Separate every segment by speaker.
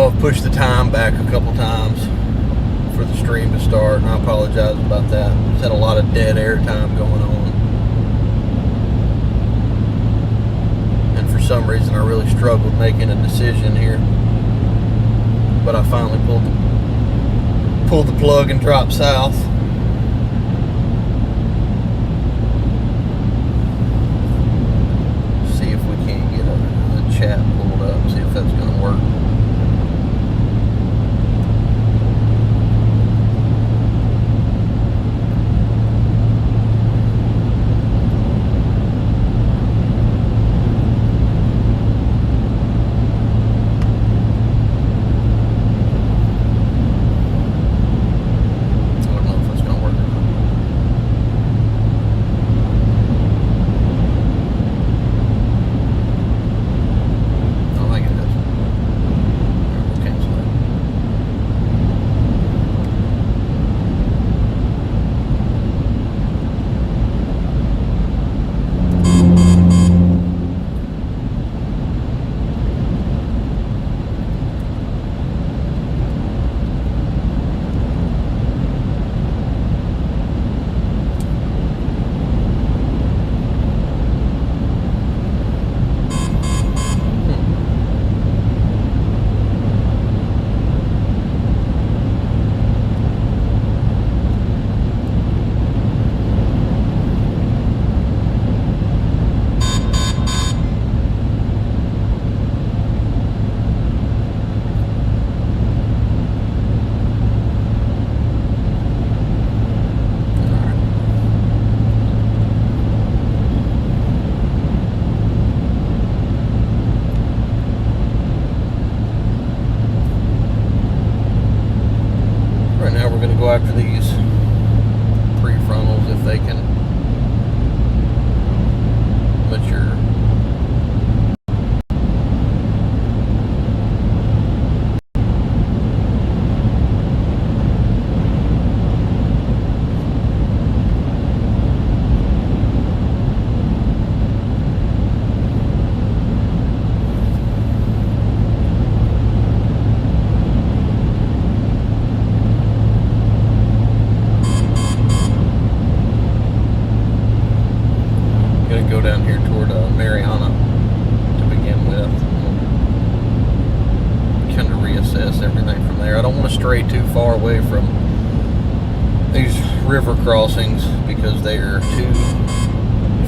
Speaker 1: know I've pushed the time back a couple times for the stream to start, and I apologize about that. Just had a lot of dead air time going on, and for some reason I really struggled making a decision here, but I finally pulled the plug and dropped south. See if we can't get a chat pulled up, see if that's going to work. After these pre-frontals, if they can mature. Go down here toward Mariana to begin with. Kind of reassess everything from there. I don't want to stray too far away from these river crossings because they are too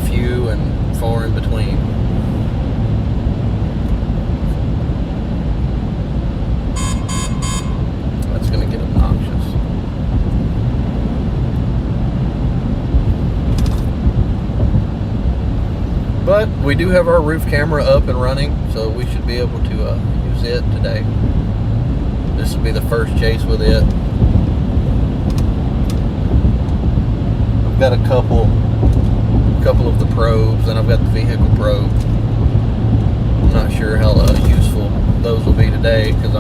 Speaker 1: few and far in between. That's going to get obnoxious. But we do have our roof camera up and running, so we should be able to use it today. This will be the first chase with it. I've got a couple of the probes, and I've got the vehicle probe. I'm not sure how useful those will be today, because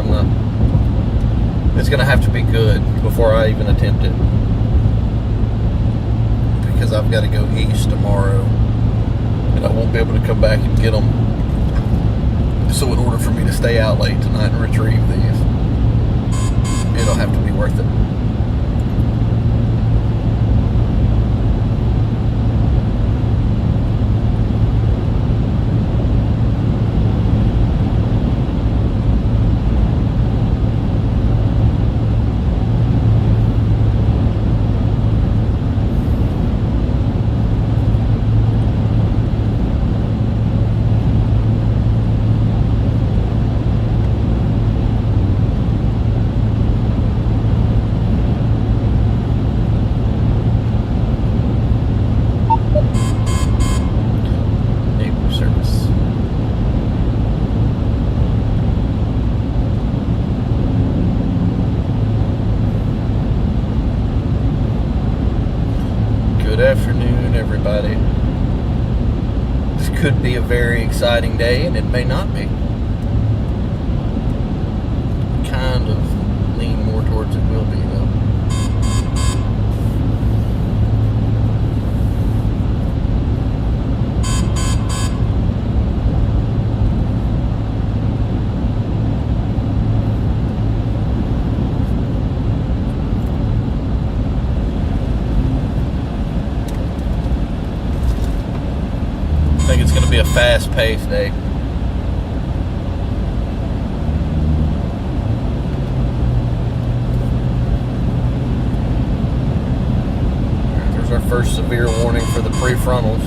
Speaker 1: it's going to have to be good before I even attempt it. Because I've got to go east tomorrow. And I won't be able to come back and get them. So in order for me to stay out late tonight and retrieve these, it'll have to be worth it. Good afternoon, everybody. This could be a very exciting day, and it may not be. Kind of lean more towards it will be, though. fast pace day. There's our first severe warning for the prefrontals.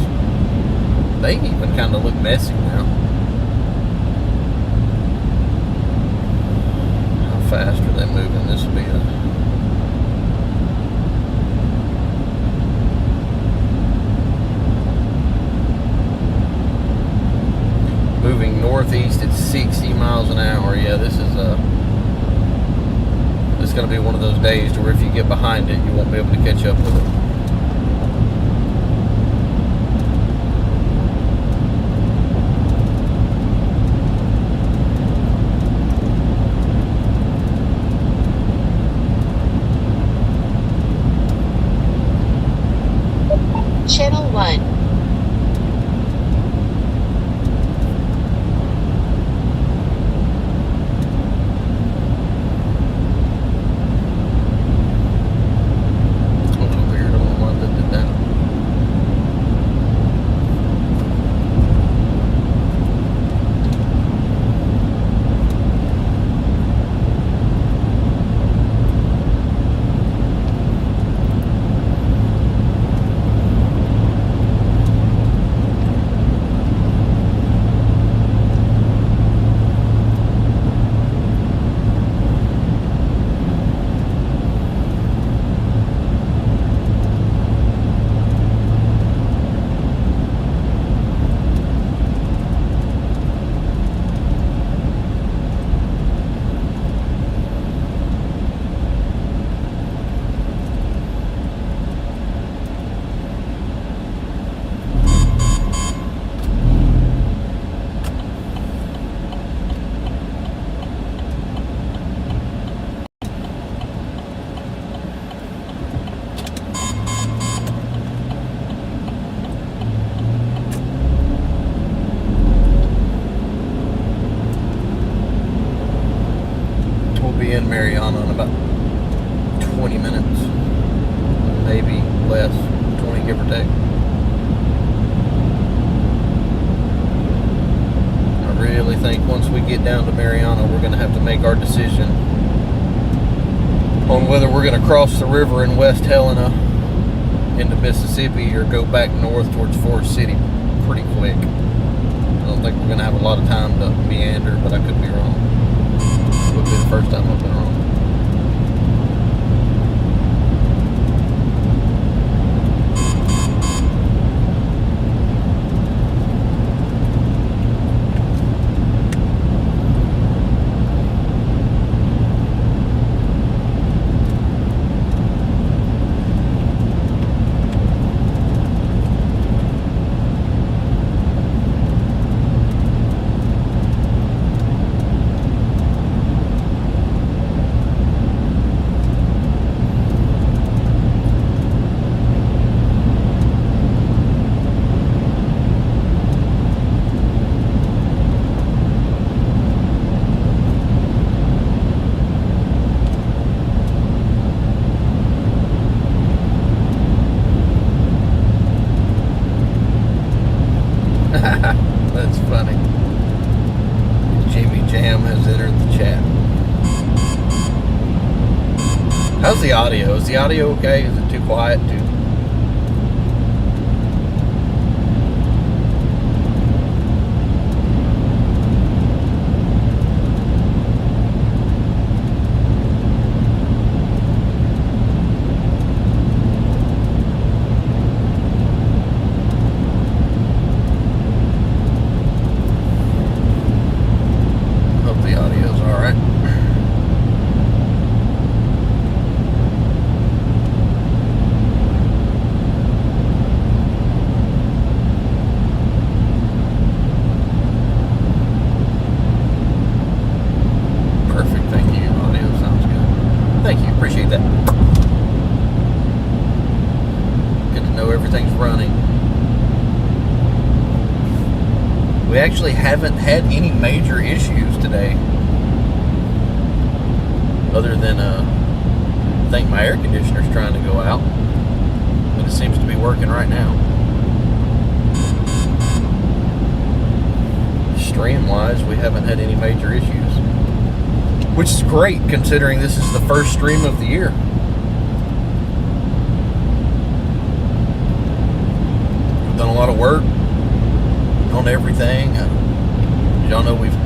Speaker 1: They even kind of look messy now. How fast are they moving? This will be moving northeast at 60 miles an hour. Yeah, this is going to be one of those days to where if you get behind it, you won't be able to catch up with it.
Speaker 2: Channel 1.
Speaker 1: In Mariana in about 20 minutes, maybe less, 20 give or take. I really think once we get down to Mariana, we're going to have to make our decision on whether we're going to cross the river in West Helena into Mississippi or go back north towards Forest City pretty quick. I don't think we're going to have a lot of time to meander, but I could be wrong. It would be the first time I've been wrong. That's funny. Jimmy Jam has entered the chat. How's the audio? Is the audio okay? Is it too quiet? Appreciate that. Good to know everything's running. We actually haven't had any major issues today, other than I think my air conditioner's trying to go out, but it seems to be working right now. stream wise, we haven't had any major issues, which is great considering this is the first stream of the year. We've done a lot of work on everything. Y'all know we've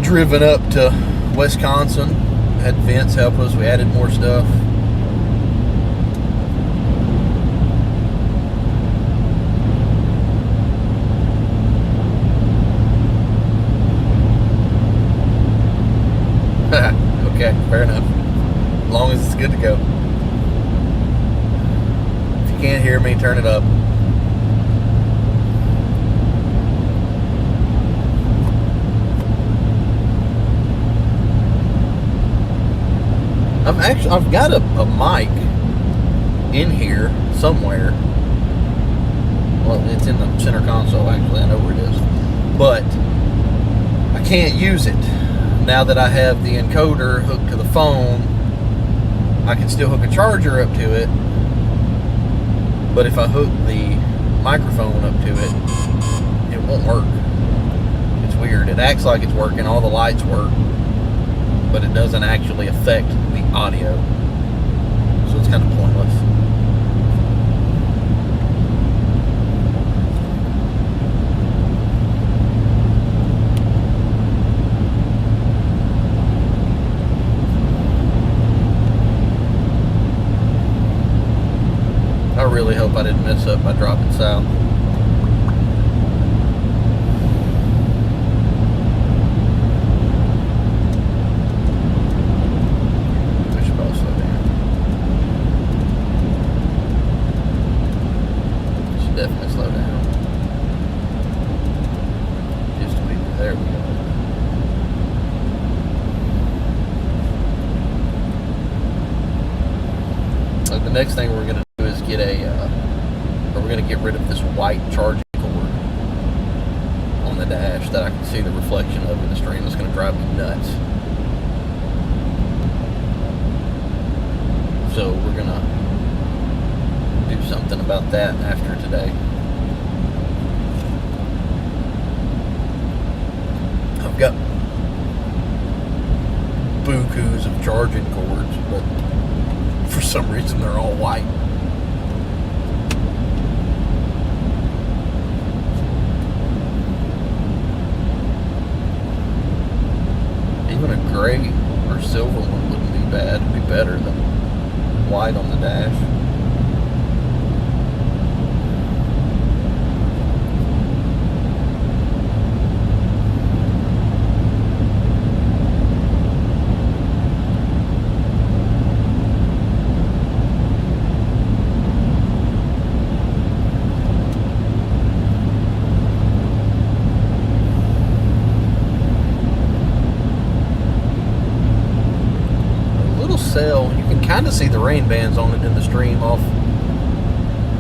Speaker 1: driven up to Wisconsin, had Vince help us, we added more stuff. Okay, fair enough. As long as it's good to go. If you can't hear me, turn it up. I've got a mic in here somewhere. Well, it's in the center console, actually. I know where it is. But I can't use it. Now that I have the encoder hooked to the phone, I can still hook a charger up to it. But if I hook the microphone up to it, it won't work. It's weird. It acts like it's working. All the lights work. But it doesn't actually affect the audio. So it's kind of pointless. I really hope I didn't mess up by dropping south. Definitely slow down. Just to be there. We go. So the next thing we're going to do is get we're going to get rid of this white charging cord on the dash that I can see the reflection of in the stream. That's going to drive me nuts. So we're going to do something about that after today. I've got bukus of charging cords, but for some reason they're all white. Even a gray or silver one wouldn't be bad. It'd be better than white on the dash. You can kind of see the rain bands on it in the stream off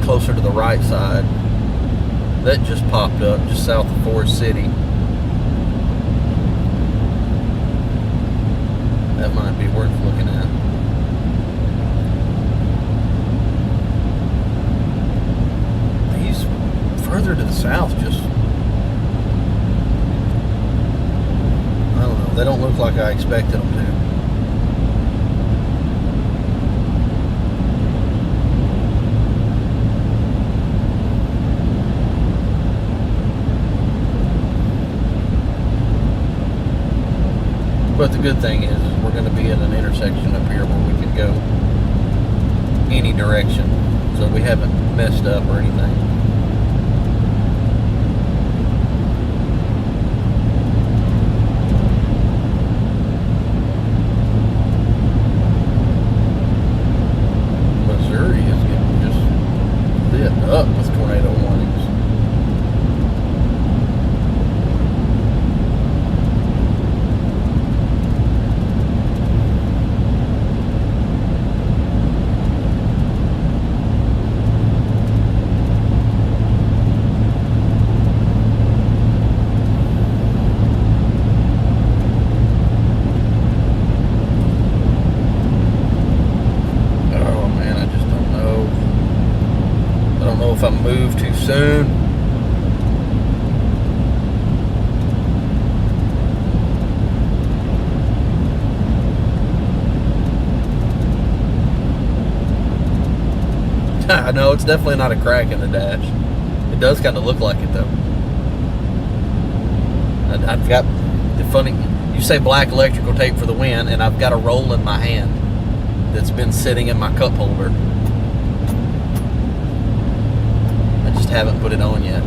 Speaker 1: closer to the right side. That just popped up just south of Forest City. That might be worth looking at. These further to the south just, I don't know, they don't look like I expected them to. But the good thing is we're going to be at an intersection up here where we can go any direction. So we haven't messed up or anything. Missouri is getting just lit up with tornado warnings. If I move too soon. I know it's definitely not a crack in the dash. It does kind of look like it though. I've got the funny. You say black electrical tape for the win, and I've got a roll in my hand that's been sitting in my cup holder. I just haven't put it on yet.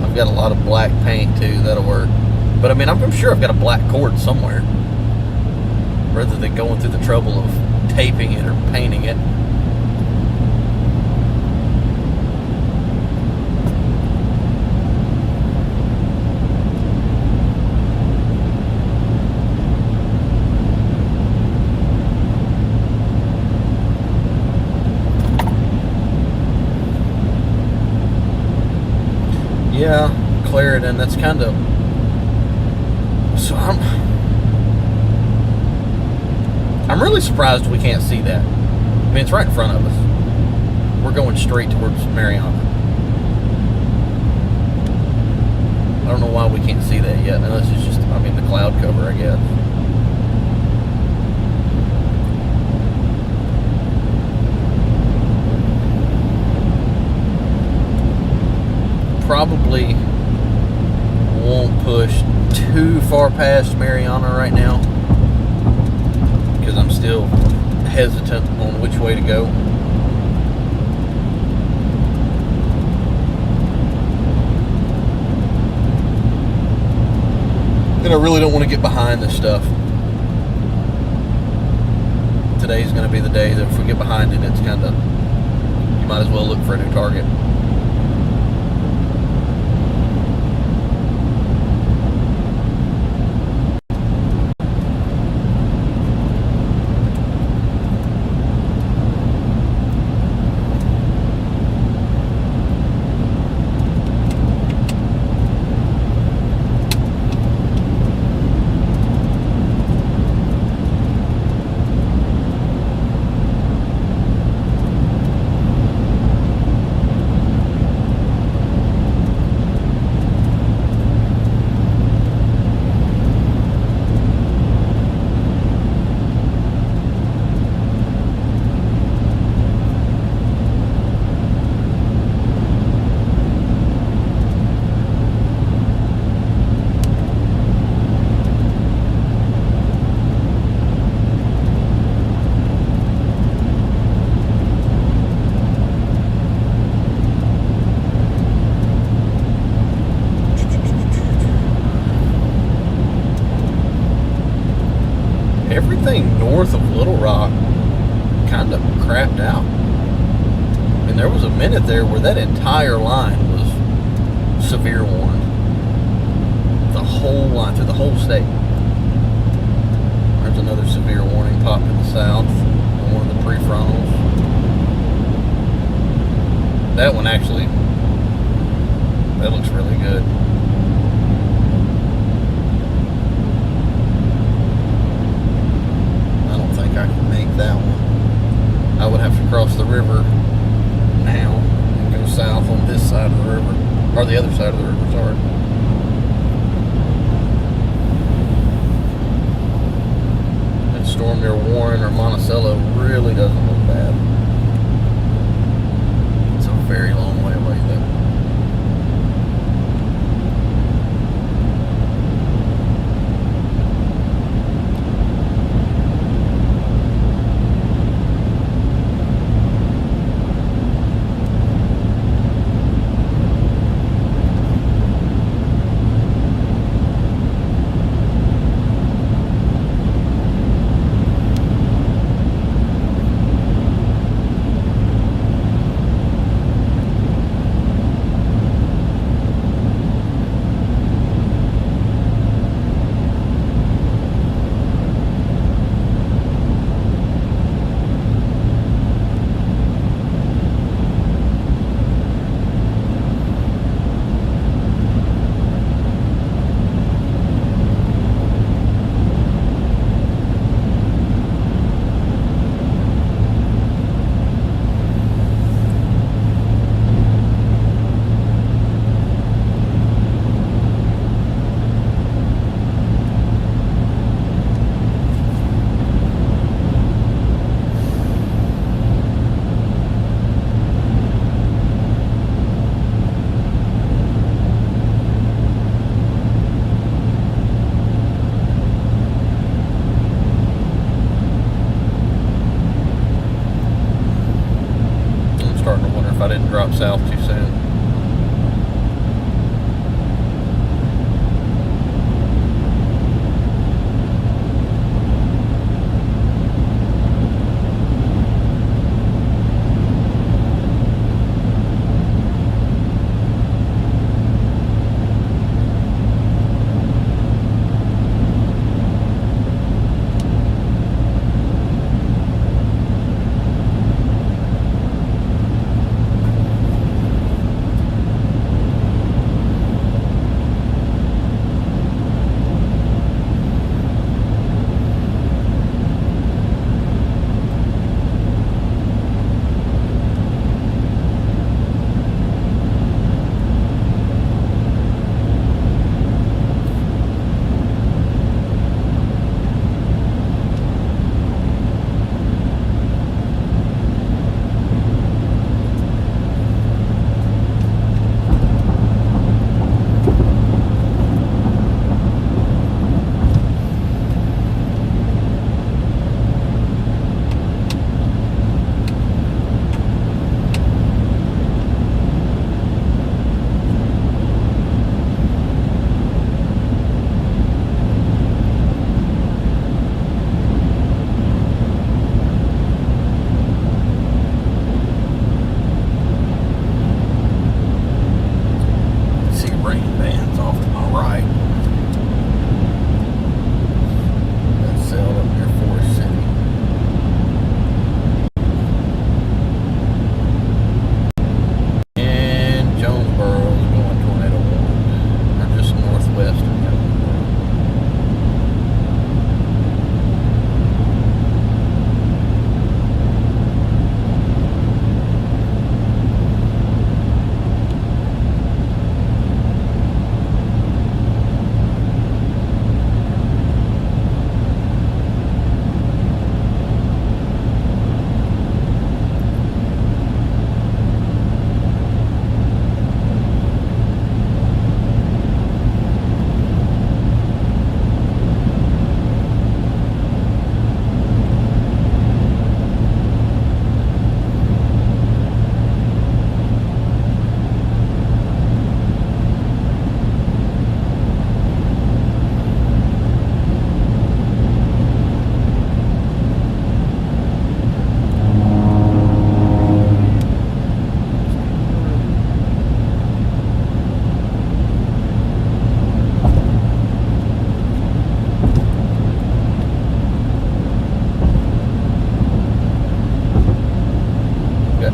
Speaker 1: I've got a lot of black paint too. That'll work. But I mean, I'm sure I've got a black cord somewhere, rather than going through the trouble of taping it or painting it. Yeah, Clarendon, that's kind of... So I'm really surprised we can't see that. I mean, it's right in front of us. We're going straight towards Mariana. I don't know why we can't see that yet, unless it's just, I mean, the cloud cover, I guess. Probably won't push too far past Mariana right now, because I'm still hesitant on which way to go. And I really don't want to get behind this stuff. Today's going to be the day that if we get behind it, it's kind of, you might as well look for a new target. Everything north of Little Rock kind of crapped out. I mean, there was a minute there where that entire line was severe warned. The whole line, through the whole state. There's another severe warning popped to the south on one of the pre-frontals. That one actually, that looks really good. I can make that one. I would have to cross the river now and go south on this side of the river, or the other side of the river, sorry. That storm near Warren or Monticello really doesn't look bad. It's a very long way away though. I didn't drop south too soon.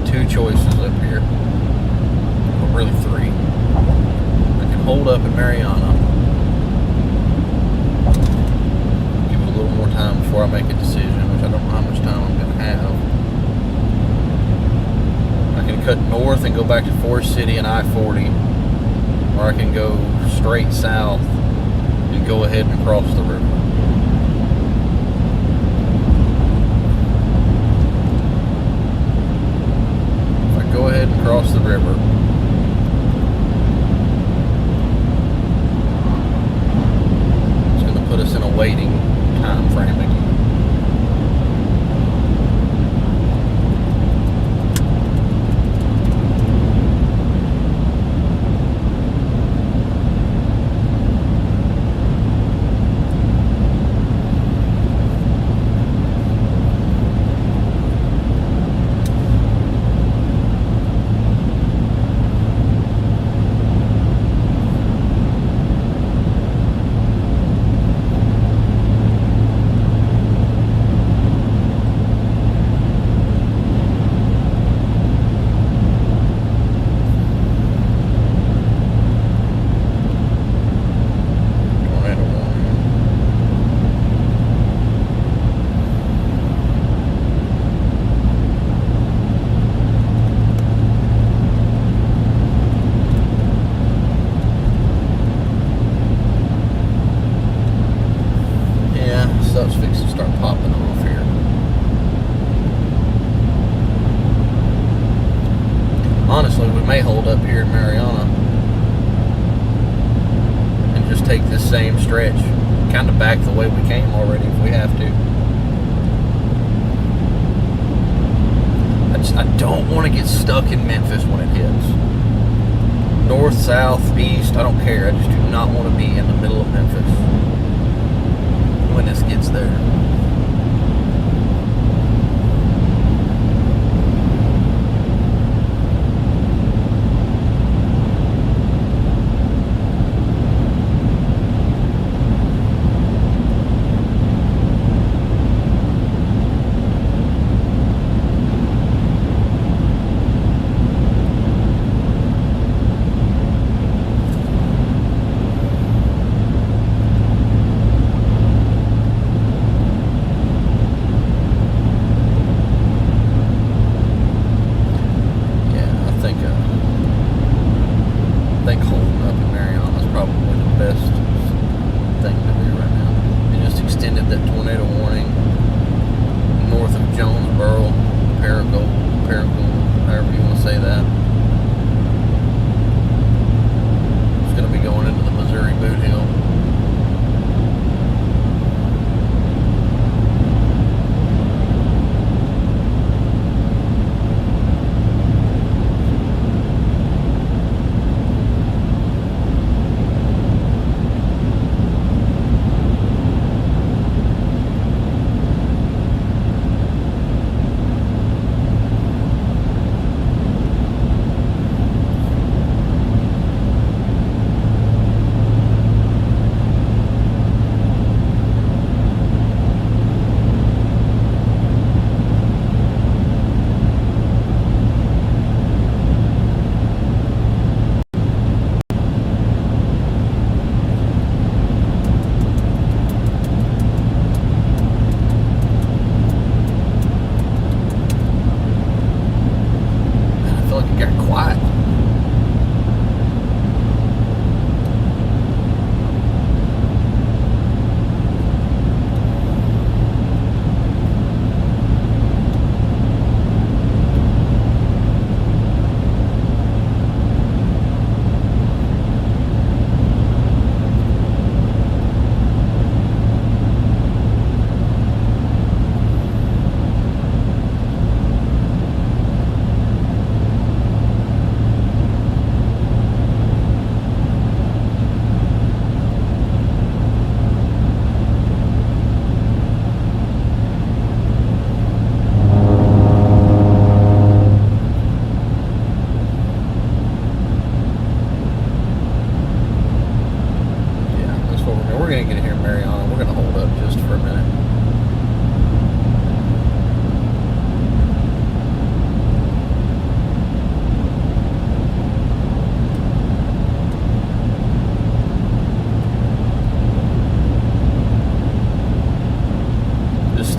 Speaker 1: Two choices up here. Well, really three. I can hold up in Mariana. Give it a little more time before I make a decision, which I don't know how much time I'm going to have. I can cut north and go back to Forest City and I-40, or I can go straight south and go ahead and cross the river. Go ahead and cross the river. It's going to put us in a waiting time frame again. Stuff's fixing to start popping off here. Honestly, we may hold up here in Mariana and just take this same stretch, kind of back the way we came already if we have to. I I don't want to get stuck in Memphis when it hits. North, south, east, I don't care. I just do not want to be in the middle of Memphis when this gets there.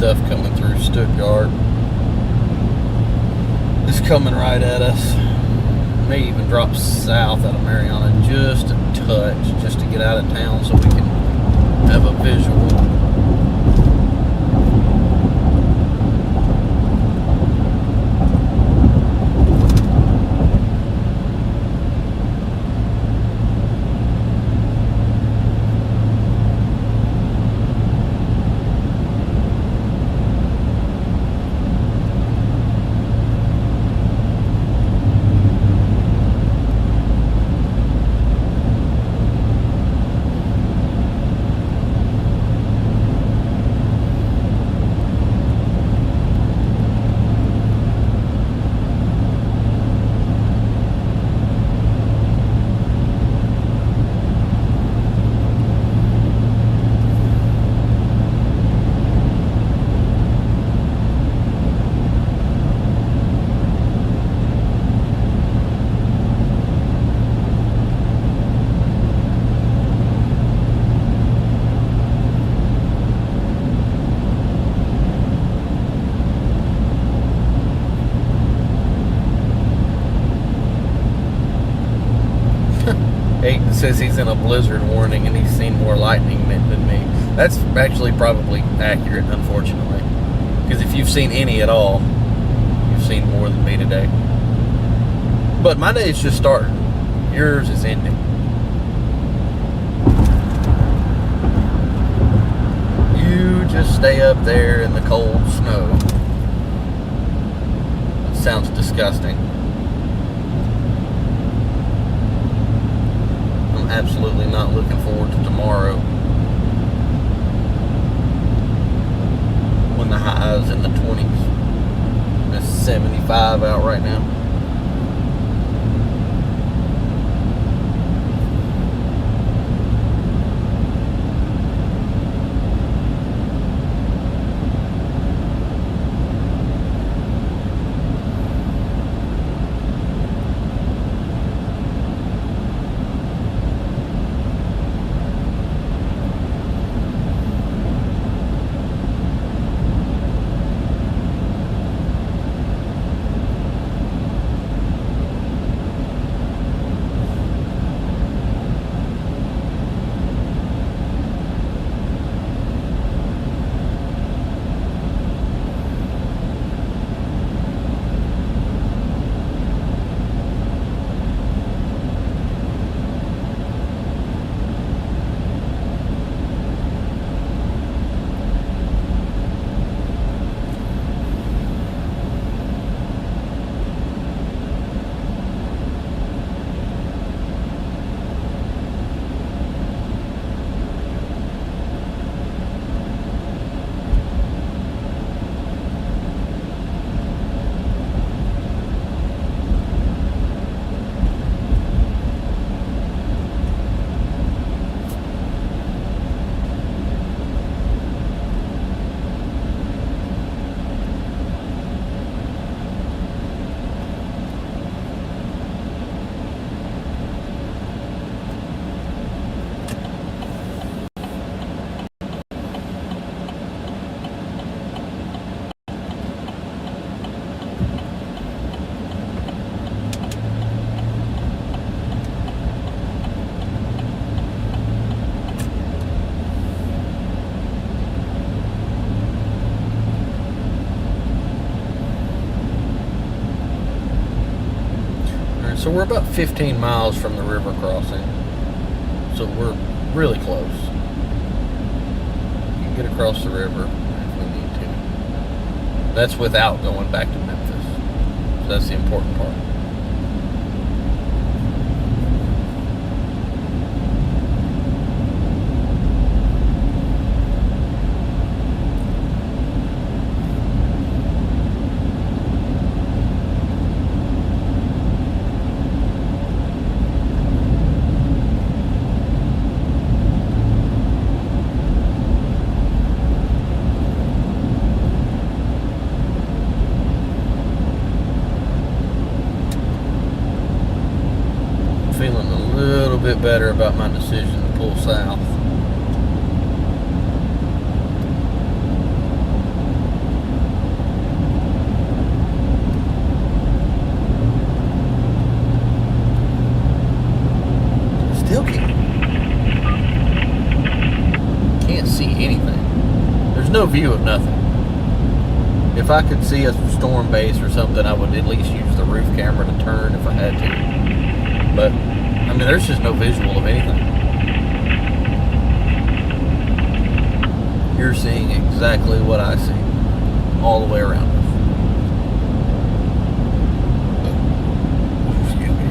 Speaker 1: Stuff coming through Stuttgart is coming right at us. May even drop south out of Mariana just a touch, just to get out of town so we can have a visual. Aiden says he's in a blizzard warning and he's seen more lightning than me. That's actually probably accurate, unfortunately. Because if you've seen any at all, you've seen more than me today. But my day's just starting. Yours is ending. You just stay up there in the cold snow. Sounds disgusting. I'm absolutely not looking forward to tomorrow when the high is in the 20s. It's 75 out right now. So we're about 15 miles from the river crossing. So we're really close. You can get across the river if we need to. That's without going back to Memphis. So that's the important part. Feeling a little bit better about my decision to pull south. Still can't see anything. There's no view of nothing. If I could see a storm base or something, I would at least use the roof camera to turn if I had to. But, I mean, there's just no visual of anything. You're seeing exactly what I see all the way around us. Excuse me.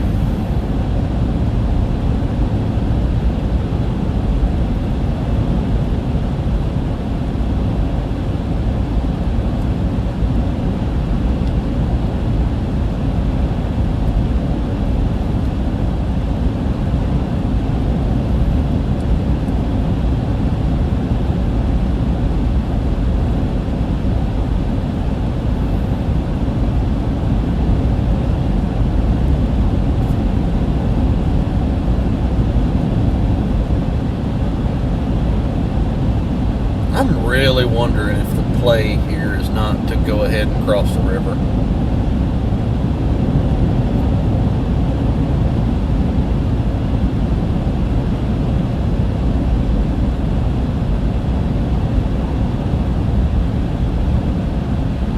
Speaker 1: I'm really wondering if the play here is not to go ahead and cross the river.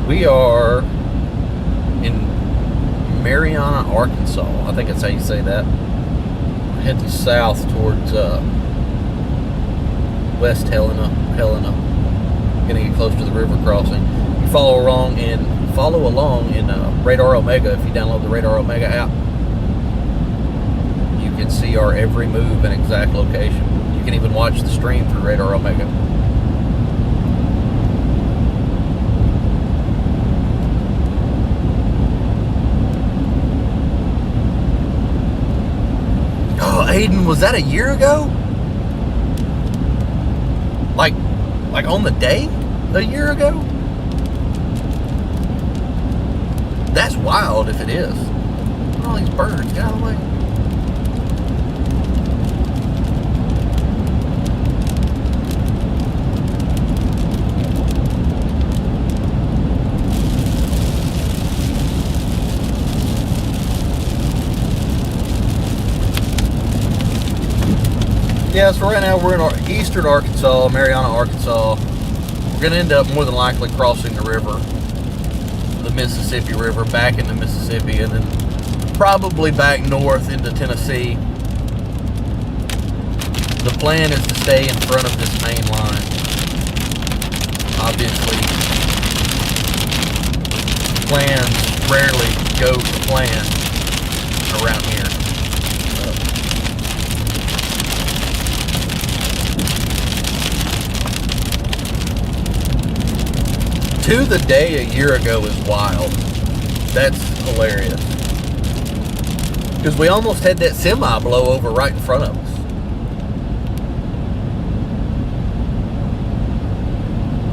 Speaker 1: We are in Marianna, Arkansas. I think that's how you say that. We're heading south towards West Helena. Gonna get close to the river crossing. You follow along in follow along in Radar Omega. If you download the Radar Omega app, you can see our every move and exact location. You can even watch the stream through Radar Omega. Oh, Aiden, was that a year ago? Like on the day? A year ago? That's wild if it is. Look at all these birds. Get out of the way. Yeah, so right now we're in eastern Arkansas, Mariana, Arkansas. We're going to end up more than likely crossing the river, the Mississippi River, back into Mississippi, and then probably back north into Tennessee. The plan is to stay in front of this main line. Obviously, plans rarely go to plan around here. To the day a year ago is wild. That's hilarious. Because we almost had that semi blow over right in front of us.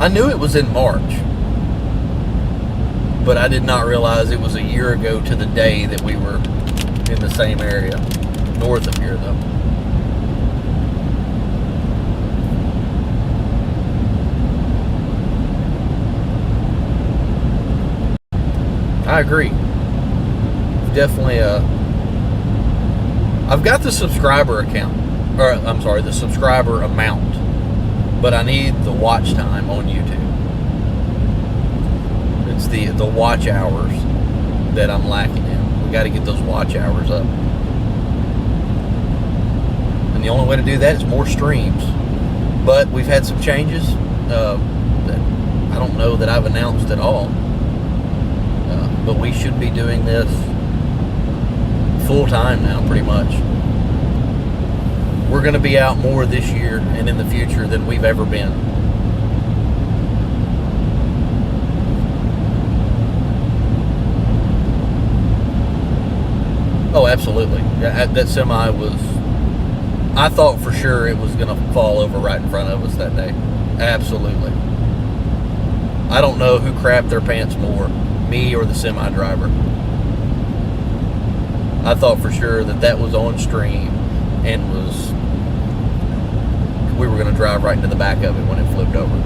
Speaker 1: I knew it was in March, but I did not realize it was a year ago to the day that we were in the same area. North of here, though. I agree. Definitely, I've got the subscriber account, or I'm sorry, the subscriber amount, but I need the watch time on YouTube. It's the watch hours that I'm lacking in. We got to get those watch hours up. And the only way to do that is more streams. But we've had some changes that I don't know that I've announced at all. But we should be doing this full time now, pretty much. We're going to be out more this year and in the future than we've ever been. Oh, absolutely. That semi was, I thought for sure it was going to fall over right in front of us that day. Absolutely. I don't know who crapped their pants more, me or the semi driver. I thought for sure that was on stream and we were going to drive right into the back of it when it flipped over.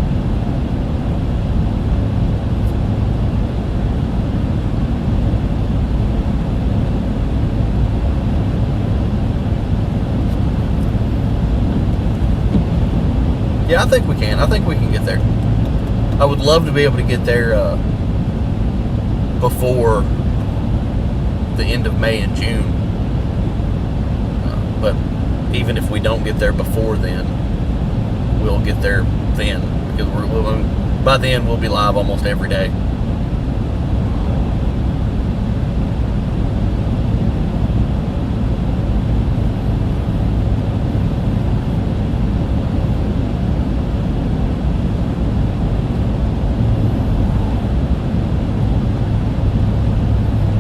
Speaker 1: Yeah, I think we can. I think we can get there. I would love to be able to get there before the end of May and June. But even if we don't get there before then, we'll get there then. Because by then we'll be live almost every day.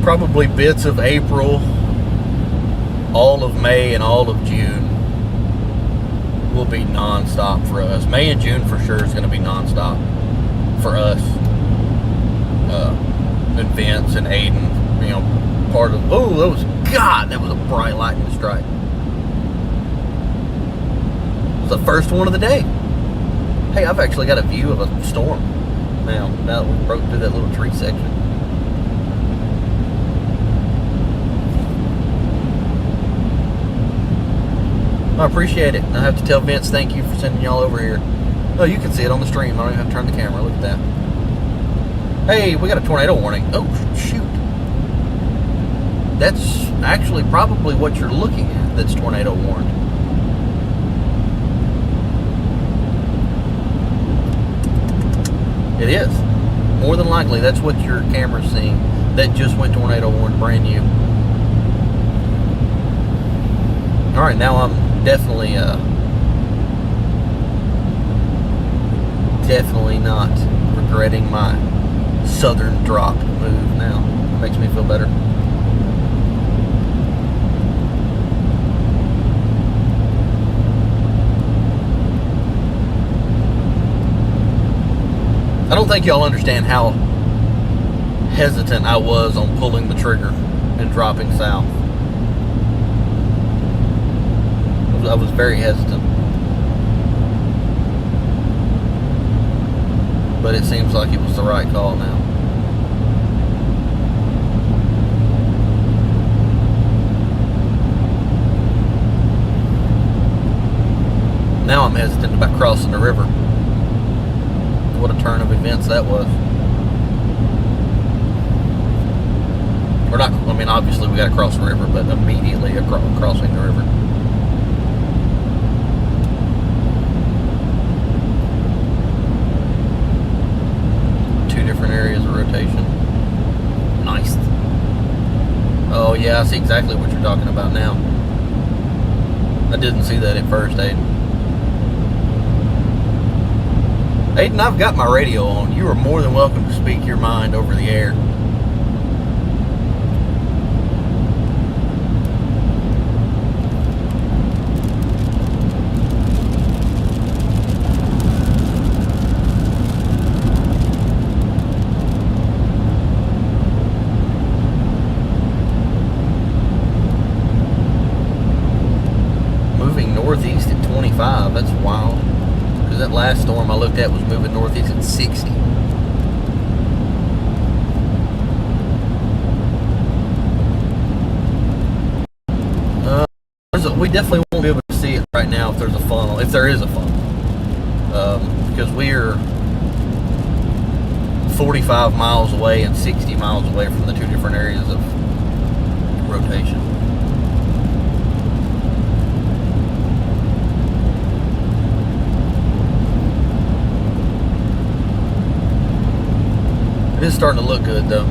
Speaker 1: Probably bits of April, all of May, and all of June will be non-stop for us. May and June for sure is going to be non-stop for us. And Vince and Aiden, you know, part of. Oh, that was a bright lightning strike. It was the first one of the day. Hey, I've actually got a view of a storm now that we broke through that little tree section. I appreciate it. I have to tell Vince thank you for sending y'all over here. Oh, you can see it on the stream. I don't even have to turn the camera. Look at that. Hey, we got a tornado warning. Oh, shoot. That's actually probably what you're looking at that's tornado warned. It is. More than likely, that's what your camera's seeing. That just went tornado warned, brand new. All right, now I'm definitely not regretting my southern drop move now. It makes me feel better. I don't think y'all understand how hesitant I was on pulling the trigger and dropping south. I was very hesitant. But it seems like it was the right call now. Now I'm hesitant about crossing the river. What a turn of events that was. We're not, I mean, obviously we got to cross the river, but immediately crossing the river. Two different areas of rotation. Nice. Oh yeah, I see exactly what you're talking about now. I didn't see that at first, Aiden. Aiden, I've got my radio on. You are more than welcome to speak your mind over the air. Moving northeast at 25, that's wild. That last storm I looked at was moving northeast at 60. We definitely won't be able to see it right now if there's a funnel, if there is a funnel, because we're 45 miles away and 60 miles away from the two different areas of rotation. It is starting to look good though.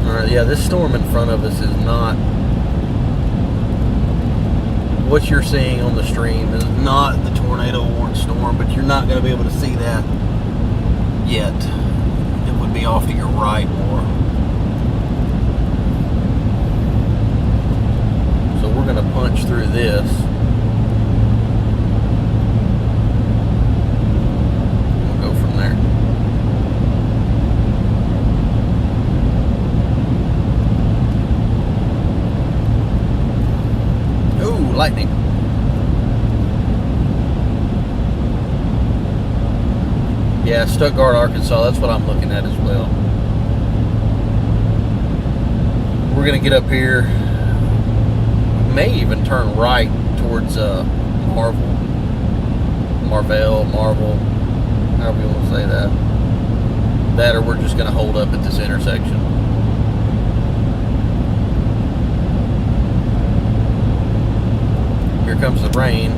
Speaker 1: Alright, yeah, this storm in front of us is not... What you're seeing on the stream is not the tornado warned storm, but you're not going to be able to see that yet. It would be off to your right more. So we're going to punch through this. We'll go from there. Ooh, lightning. Yeah, Stuttgart, Arkansas, that's what I'm looking at as well. We're going to get up here, may even turn right towards Marvel, however you want to say that. That or we're just going to hold up at this intersection. Here comes the rain.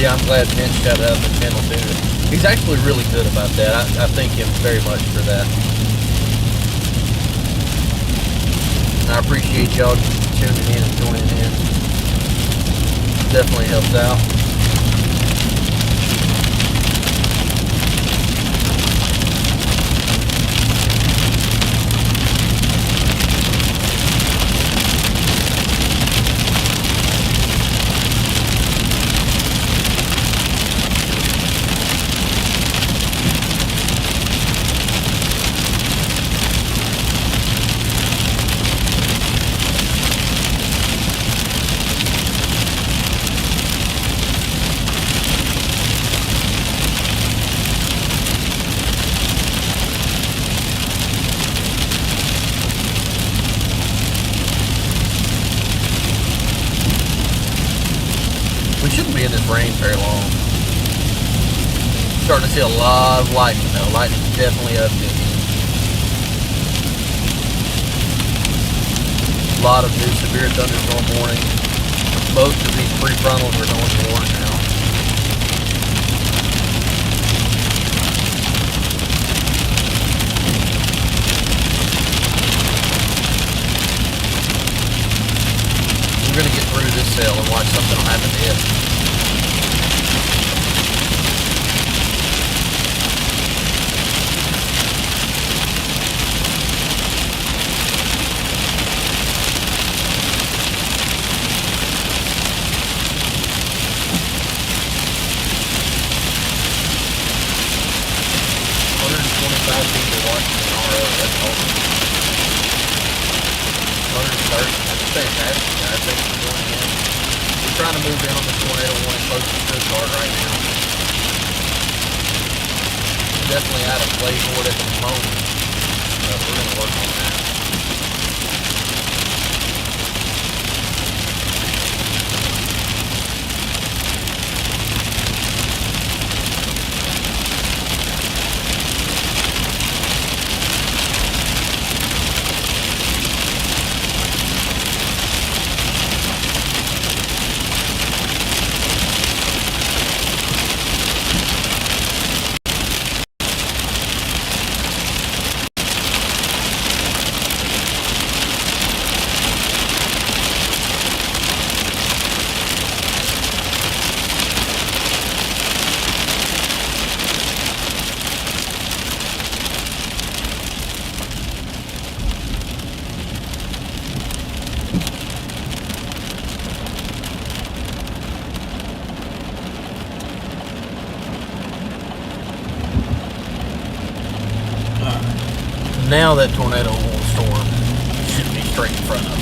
Speaker 1: Yeah, I'm glad Vince got out of the channel too. He's actually really good about that. I thank him very much for that. I appreciate y'all tuning in and joining in. Definitely helps out. this rain very long. Starting to see a lot of lightning though. Lightning's definitely upticking. A lot of new severe thunderstorm warnings. Most of these prefrontals are going to warn now. We're going to get through this cell and watch something will happen to it. People watching an RO, that's awesome. 130, that's fantastic, guys. Thanks for joining in. We're trying to move in on the tornado warning close to Stuttgart right now. We're definitely out of play for it at the moment, but we're going to work on that. Now that tornado storm should be straight in front of us.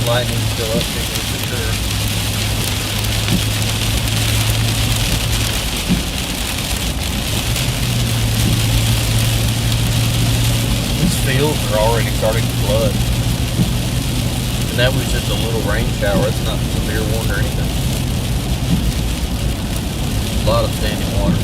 Speaker 1: Lightning still up for sure. These fields are already starting to flood. And that was just a little rain shower. It's not severe warning or anything. A lot of standing water.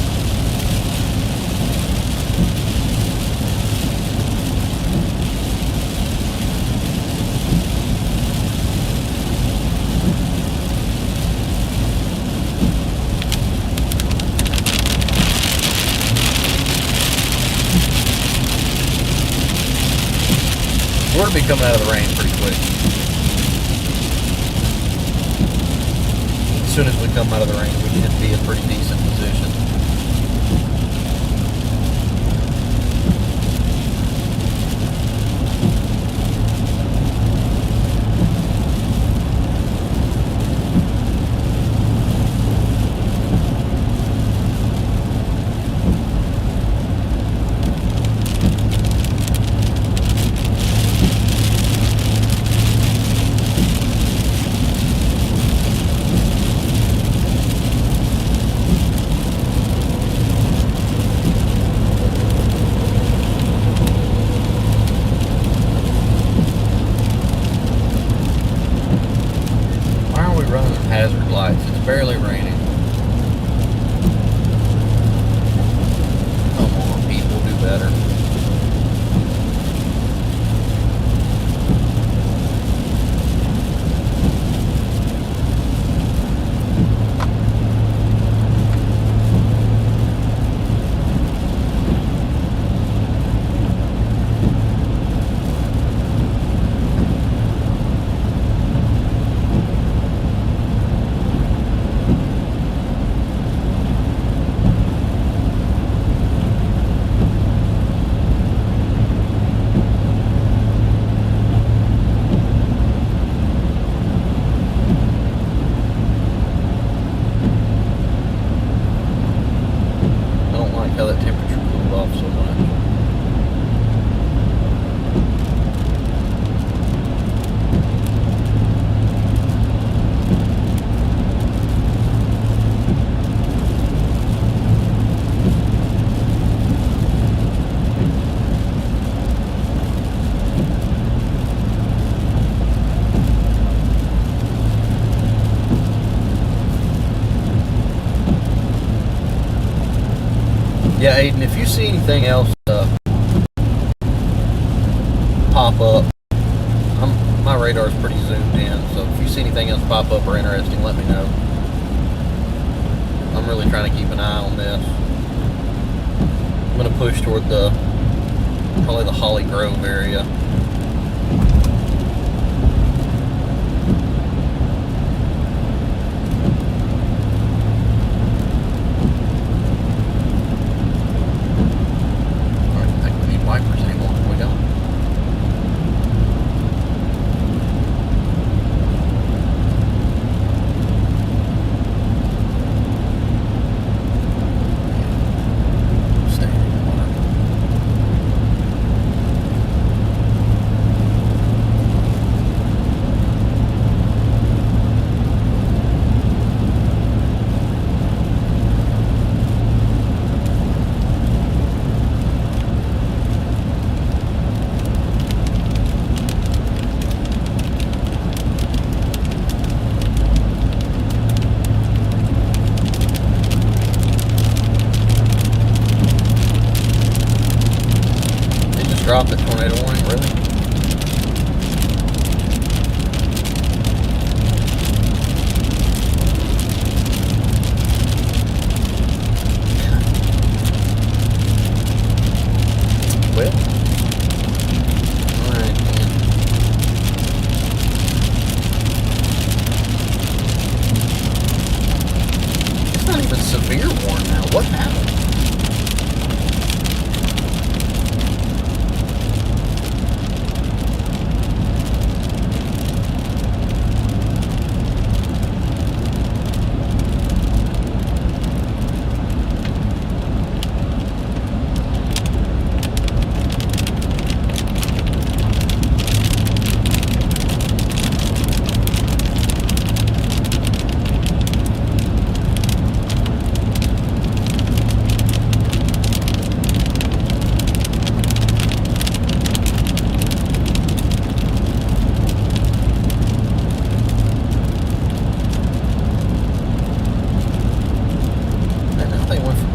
Speaker 1: We're going to be coming out of the rain pretty quick. As soon as we come out of the rain, we should be in a pretty decent position. It's barely raining. Come on, people, do better. How that temperature cooled off so much. Yeah, Aiden, if you see anything else pop up, my radar's pretty zoomed in, so if you see anything else pop up or interesting, let me know. I'm really trying to keep an eye on this. I'm going to push toward probably the Holly Grove area. Wipers anymore. We don't. Drop the tornado warning, really? Well, alright, man. It's not even severe warn now. What happened?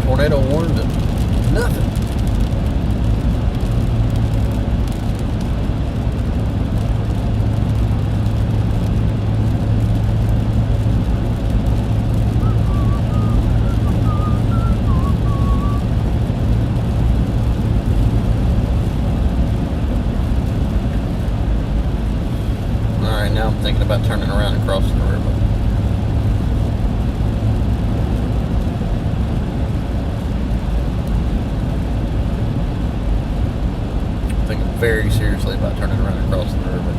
Speaker 1: Tornado warned them. Nothing. Alright, now I'm thinking about turning around and crossing the river. Thinking very seriously about turning around and crossing the river.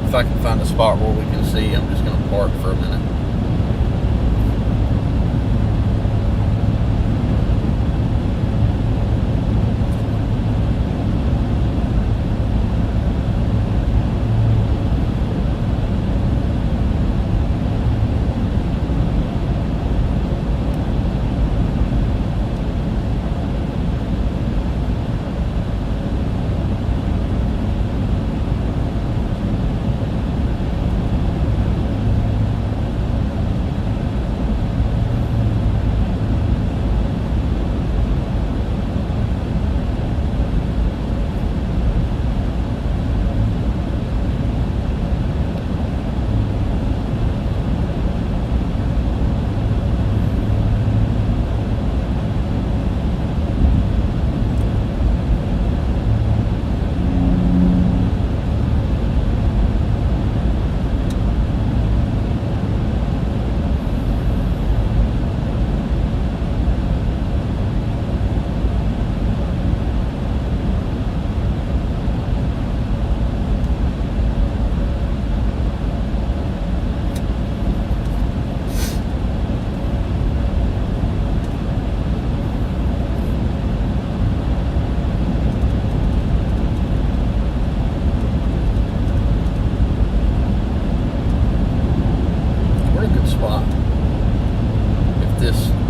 Speaker 1: if I can find a spot where we can see, I'm just going to park for a minute.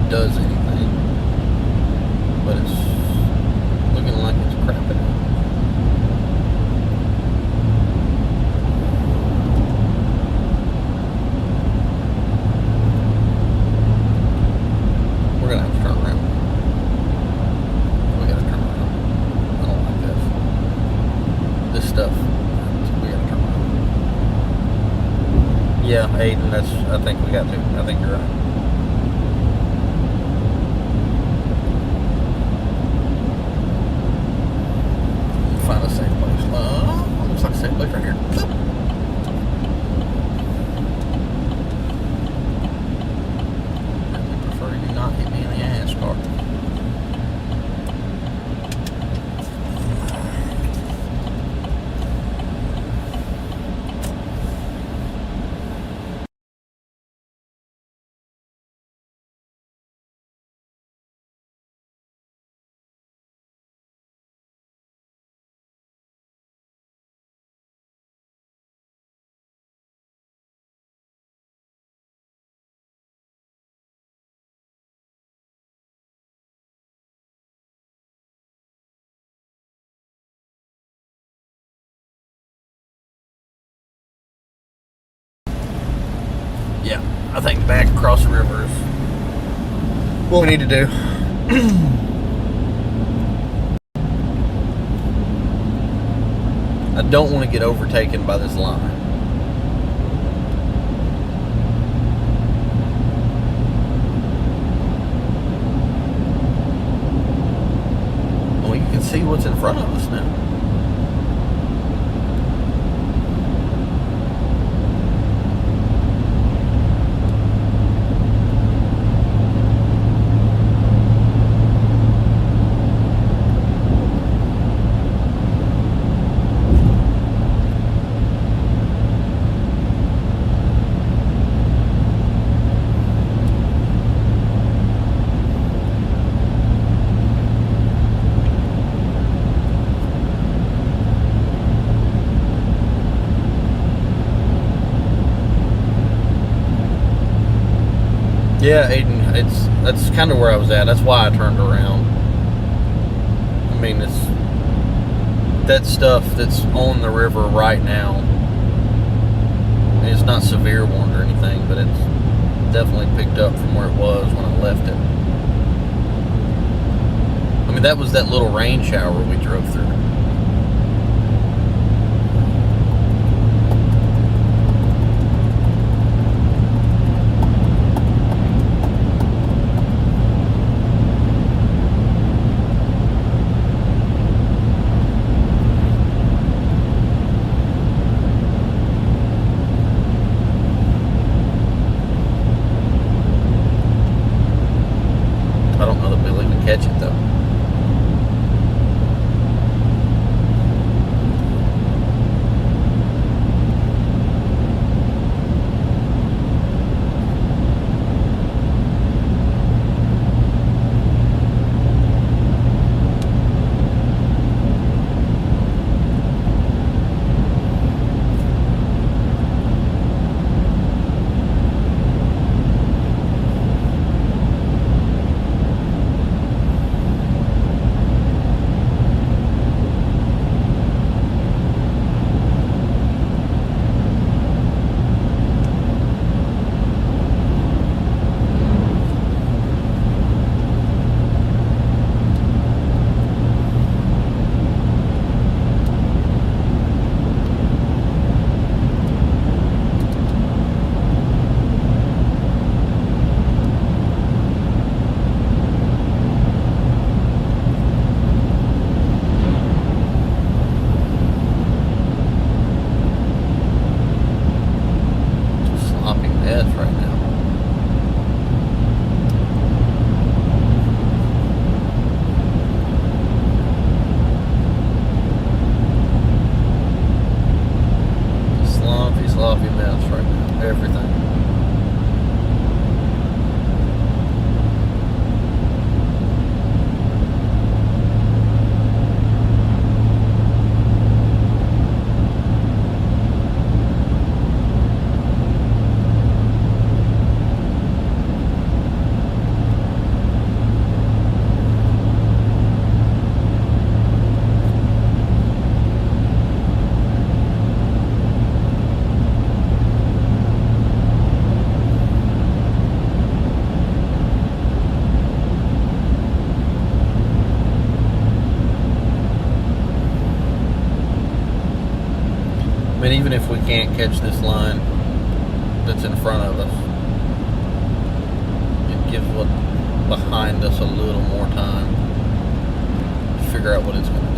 Speaker 1: Does anything, but it's looking like it's crapping out. We're gonna have to turn around. We gotta turn around. I don't like this stuff. We gotta turn around. Yeah, Aiden, I think we got to. I think you're right. Find a safe place. Looks like a safe place right here. I prefer you not hit me in the ass, car. Yeah, I think back across the river is what we need to do. I don't want to get overtaken by this line. Well, you can see what's in front of us now. Yeah, Aiden, that's kind of where I was at. That's why I turned around. I mean, it's that stuff that's on the river right now. It's not severe wind or anything, but it's definitely picked up from where it was when I left it. I mean, that was that little rain shower we drove through. I don't know that we'll even catch it though. mess right now. Sloppy mess right now. Everything. I mean, even if we can't catch this line that's in front of us, it gives what behind us a little more time to figure out what it's going to do.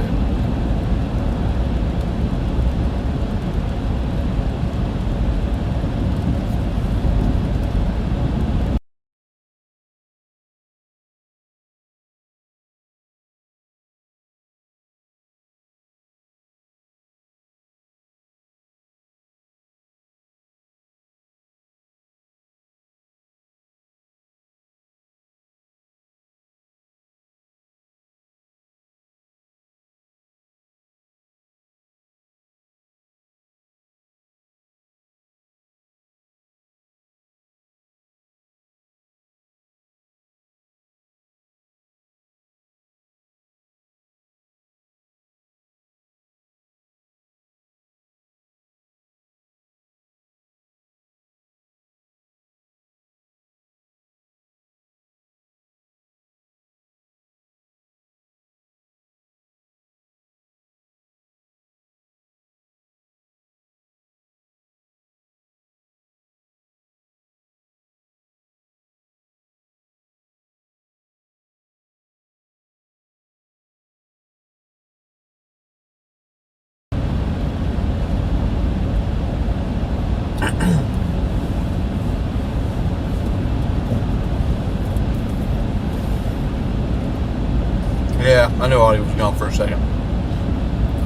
Speaker 1: Yeah, I knew Audie was gone for a second.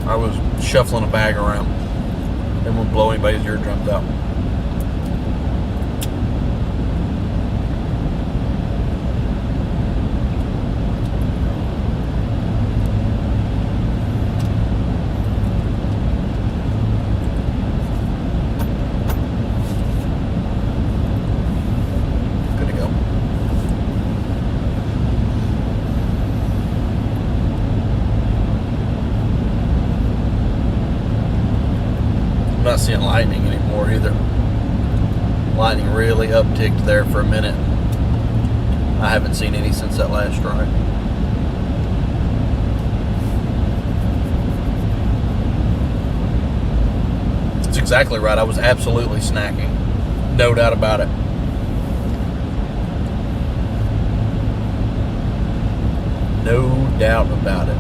Speaker 1: I was shuffling a bag around. Didn't want to blow anybody's eardrums out. Good to go. I'm not seeing lightning anymore either. Lightning really upticked there for a minute. I haven't seen any since that last strike. That's exactly right. I was absolutely snacking. No doubt about it. No doubt about it.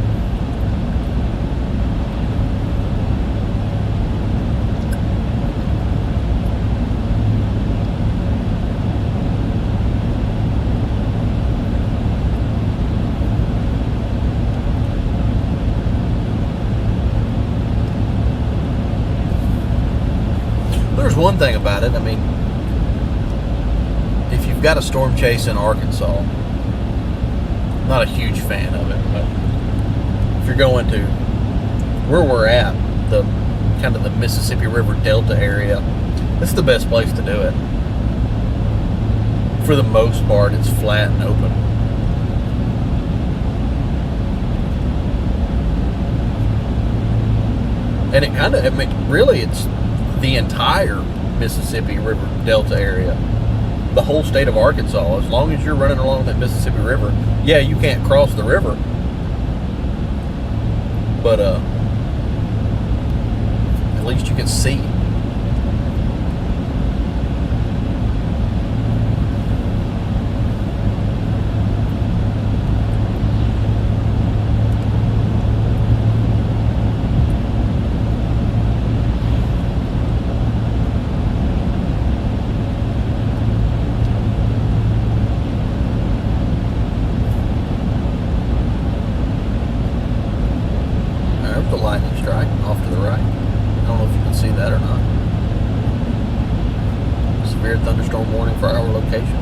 Speaker 1: There's one thing about it. I mean, if you've got a storm chase in Arkansas, I'm not a huge fan of it, but if you're going to where we're at, the kind of the Mississippi River Delta area, it's the best place to do it. For the most part, it's flat and open. And it kind of, I mean, really, it's the entire Mississippi River Delta area, the whole state of Arkansas. As long as you're running along that Mississippi River, yeah, you can't cross the river, but at least you can see. snowstorm warning for our location.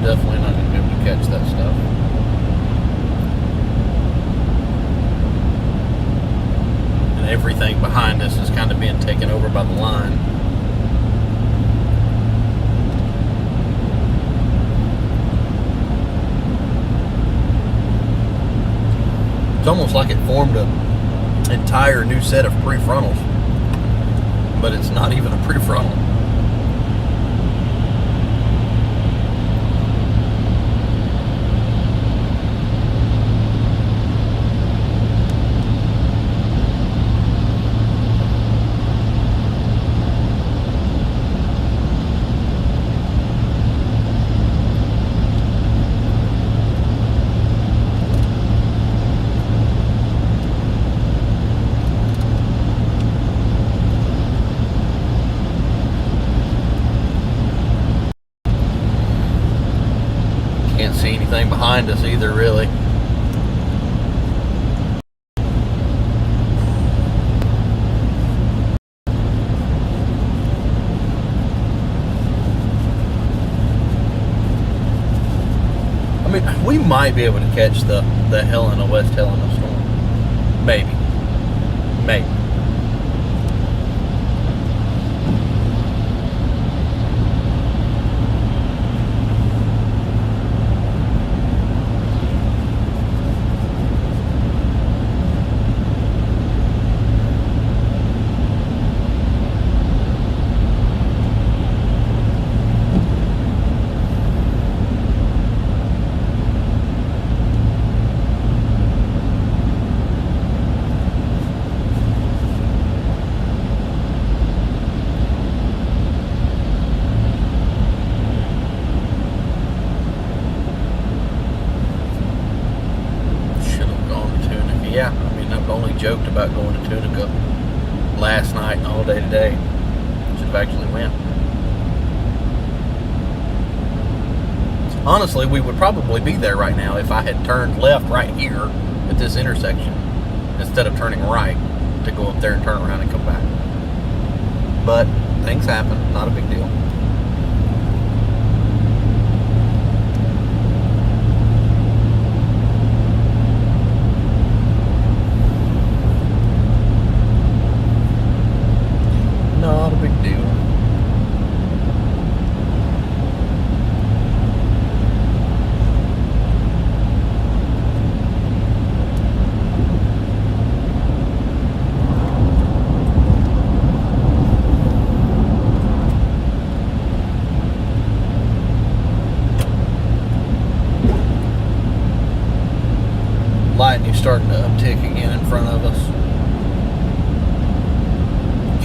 Speaker 1: Definitely not going to be able to catch that stuff. And everything behind us is kind of being taken over by the line. It's almost like it formed an entire new set of prefrontals, but it's not even a prefrontal. Can't see anything behind us either, really. I mean, we might be able to catch the Helena, West Helena storm. Maybe. Maybe. Yeah, I mean, I've only joked about going to Tunica last night and all day today. Should have actually went. Honestly, we would probably be there right now if I had turned left right here at this intersection instead of turning right to go up there and turn around and come back. But things happen, not a big deal. Not a big deal.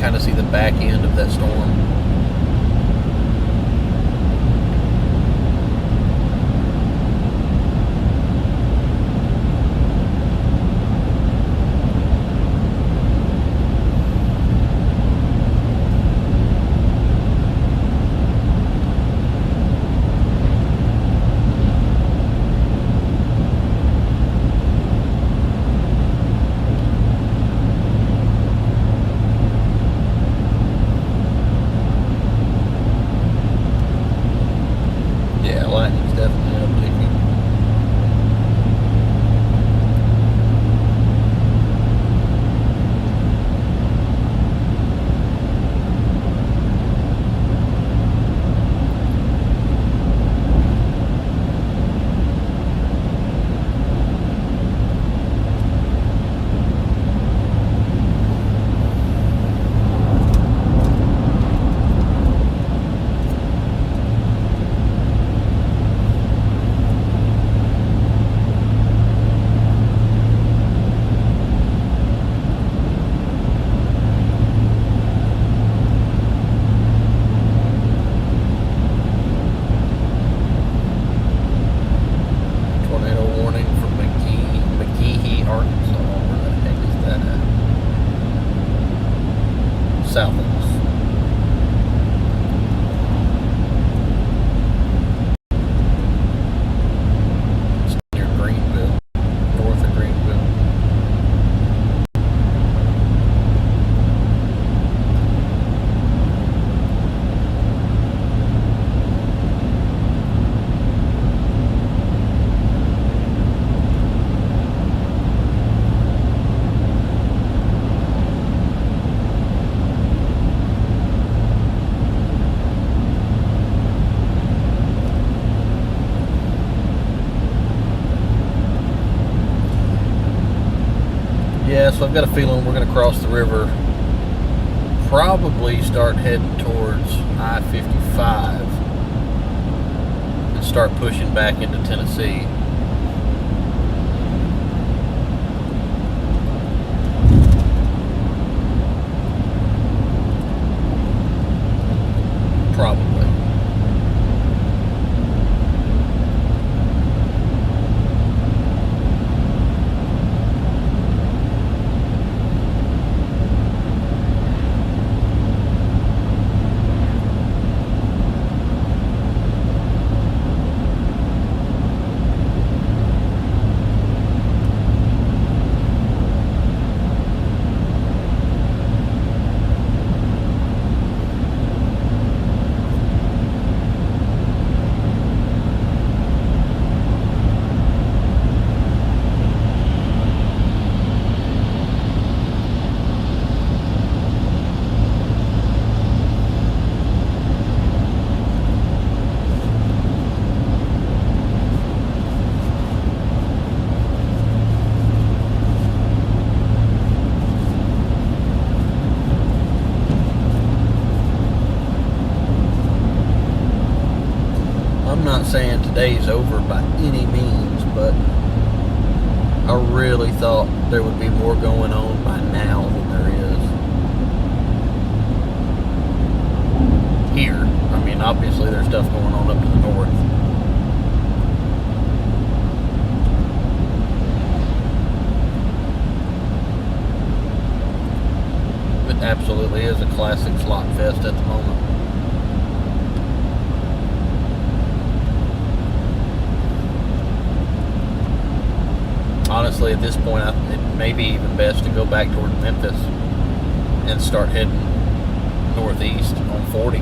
Speaker 1: kind of see the back end of that storm. Lightning's definitely upticking. South of us. It's near Greenville, north of Greenville. Yeah, so I've got a feeling we're going to cross the river, probably start heading towards I-55 and start pushing back into Tennessee. Probably. I'm not saying today's over by any means, but I really thought there would be more going on by now than there is here. I mean, obviously there's stuff going on up to the north. It absolutely is a classic slot fest at the moment. Honestly, at this point, it may be even best to go back toward Memphis and start heading northeast on 40.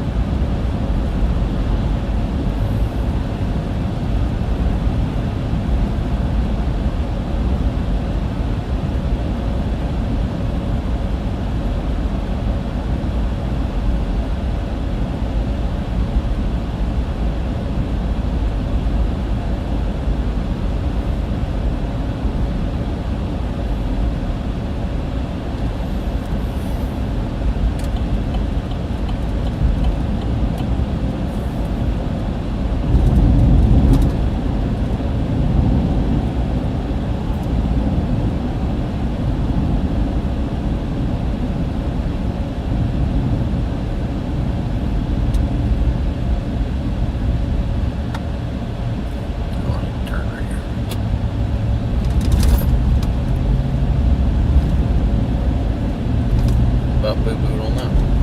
Speaker 1: about boo-booed on that one.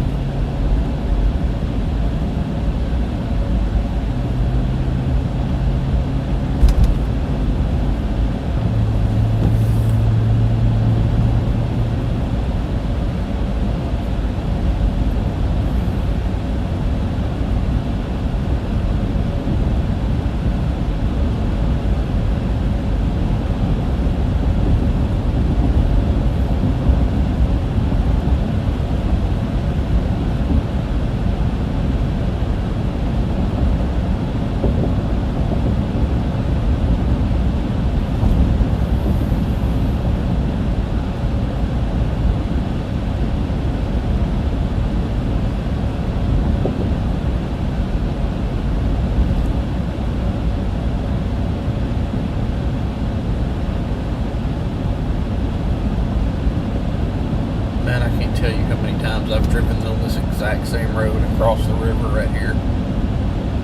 Speaker 1: Man, I can't tell you how many times I've driven on this exact same road across the river right here.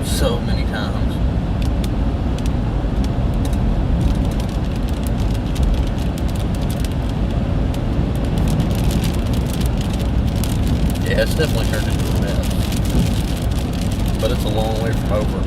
Speaker 1: So many times. Yeah, it's definitely turned into a mess. But it's a long way from over.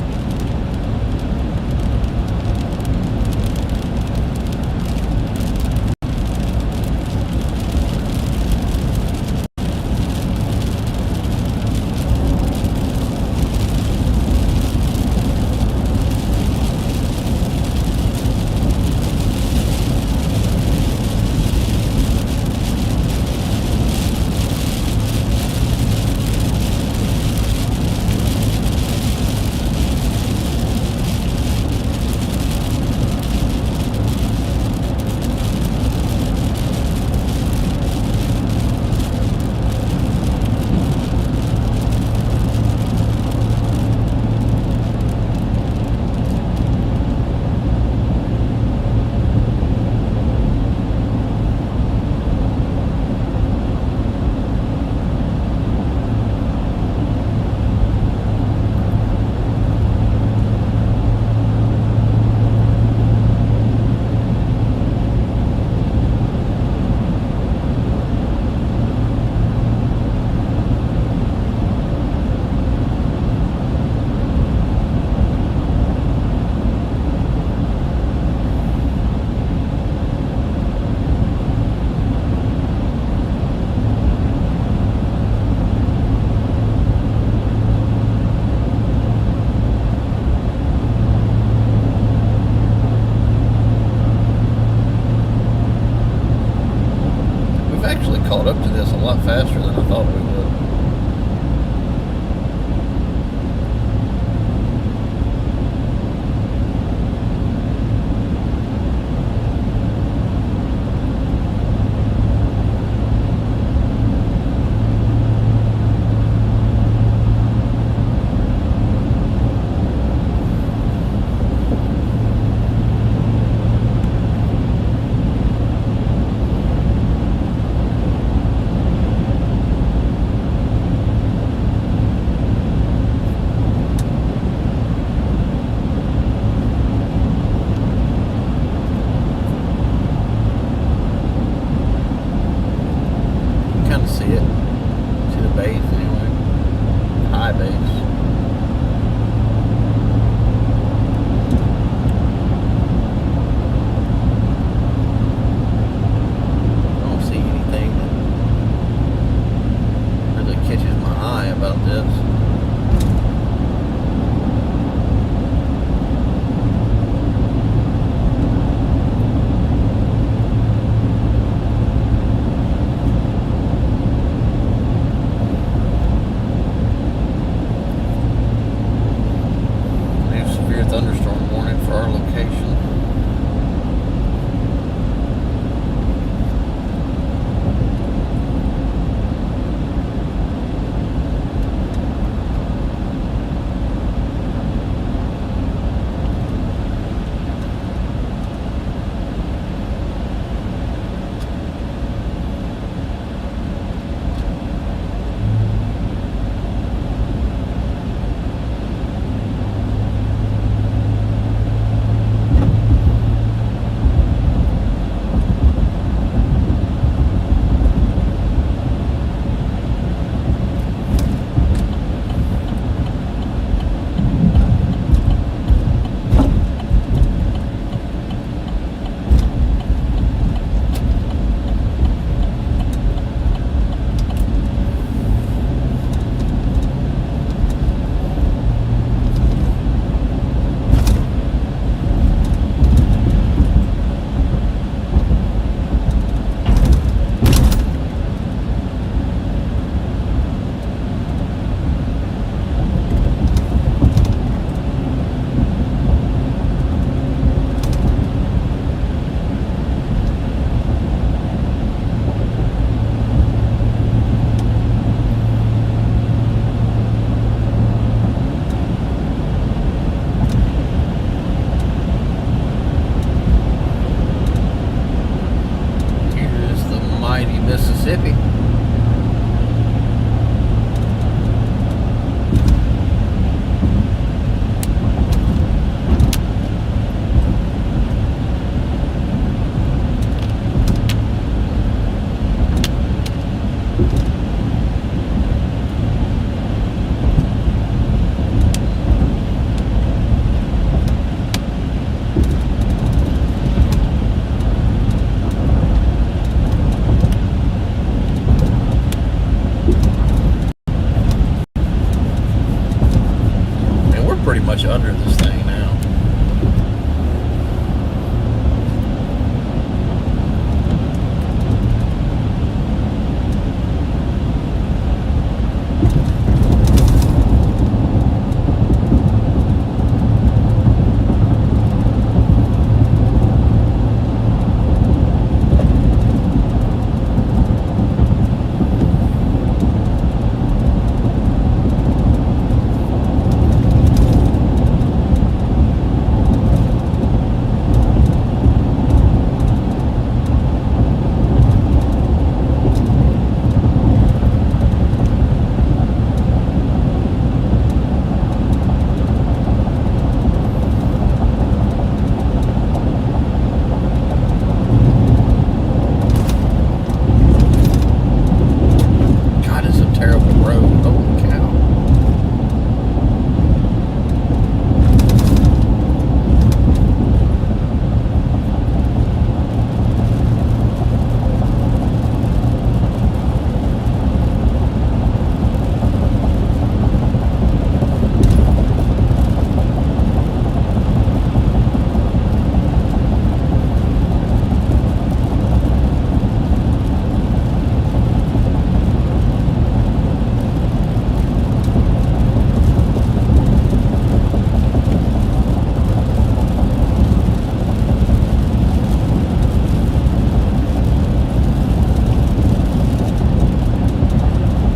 Speaker 1: Caught up to this a lot faster than I thought we would. See it. See the base anyway. High base. I don't see anything that really catches my eye about this.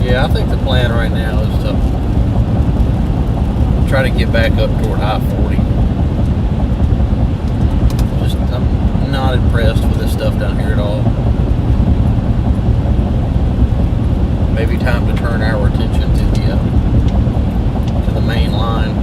Speaker 1: Yeah, I think the plan right now is to try to get back up toward I-40. I'm not impressed with this stuff down here at all. Maybe time to turn our attention to the main line.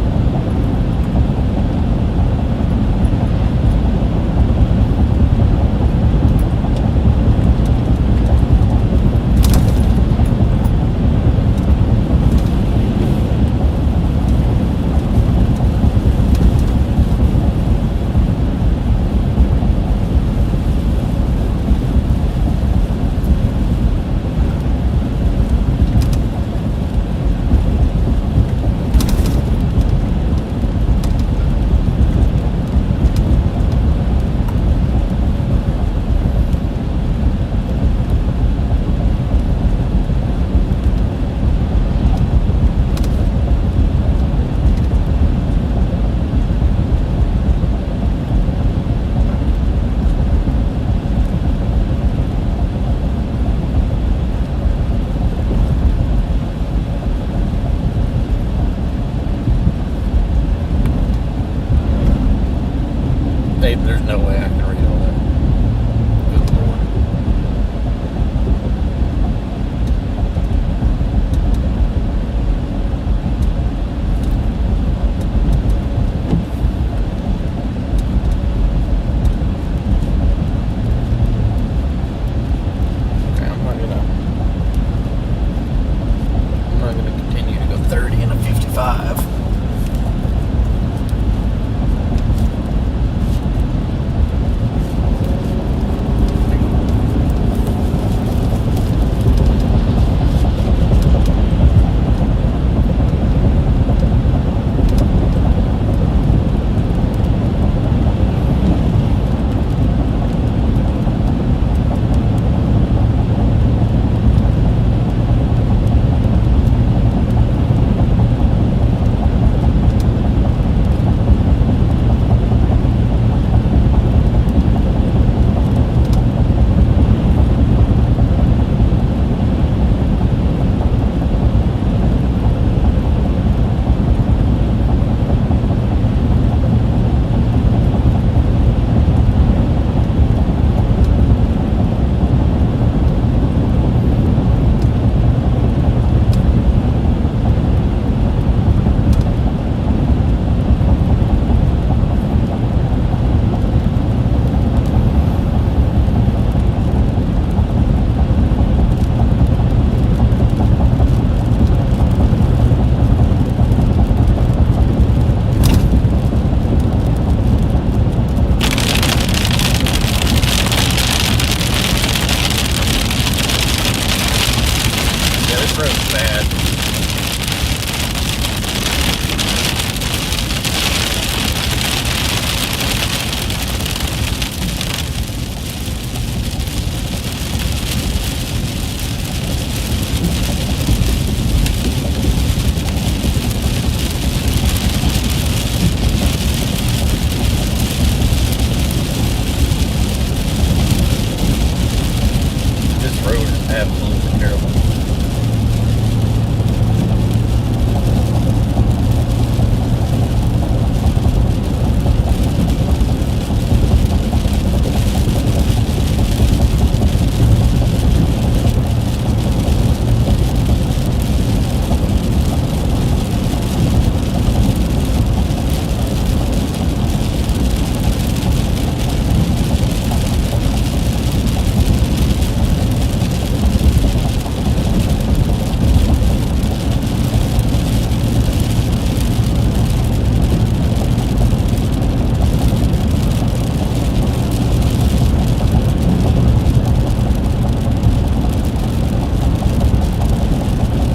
Speaker 1: There's no way I can read all that. Good Lord. Okay, I'm not gonna continue to go 30 and a 55. This road's bad. This road is absolutely terrible.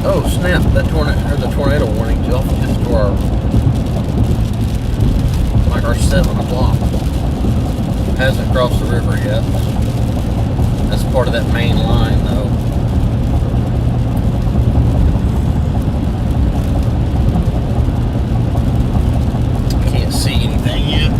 Speaker 1: Oh snap! The tornado warning's off just to our 7 o'clock. Hasn't crossed the river yet. That's part of that main line, though. Can't see anything yet.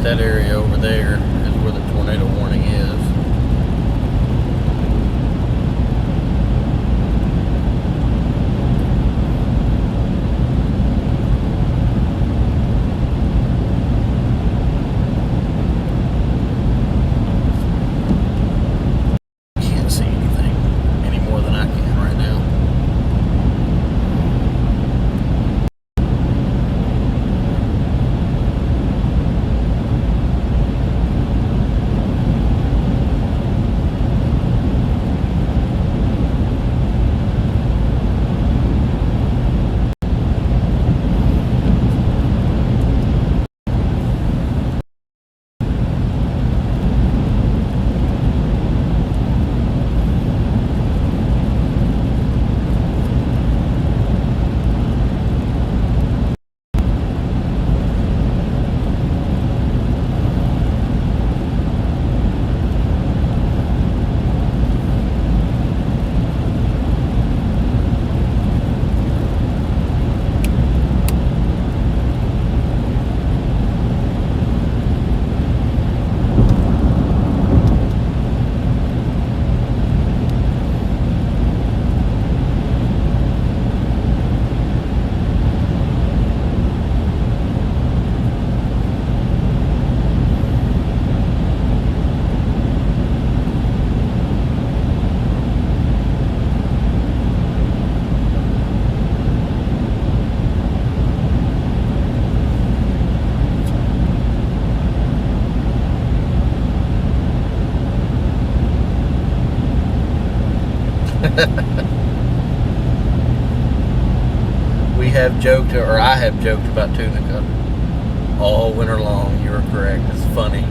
Speaker 1: That area over there is where the tornado warning is. Can't see anything any more than I can right now. We have joked, or I have joked about Tunica all winter long. You're correct. It's funny.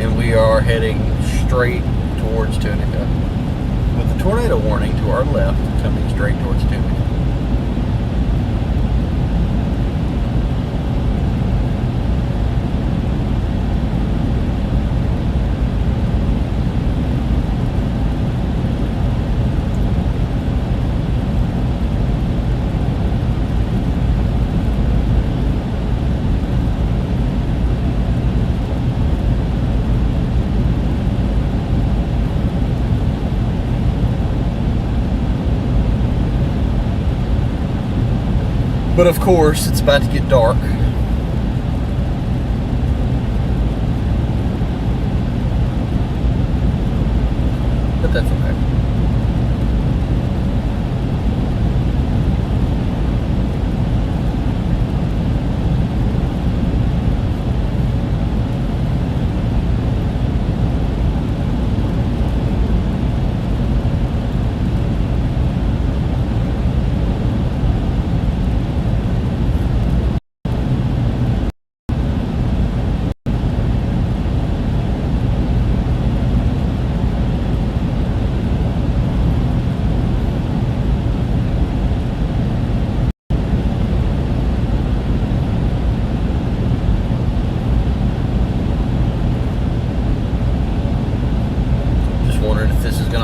Speaker 1: And we are heading straight towards Tunica with the tornado warning to our left, coming straight towards Tunica. But of course, it's about to get dark. But that's okay.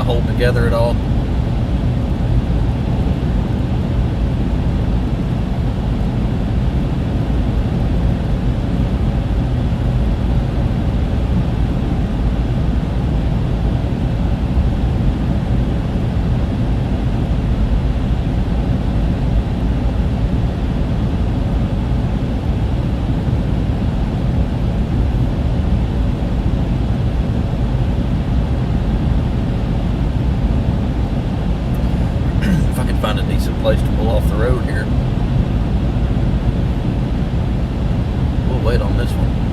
Speaker 1: Hold together at all. Find a decent place to pull off the road here. We'll wait on this one.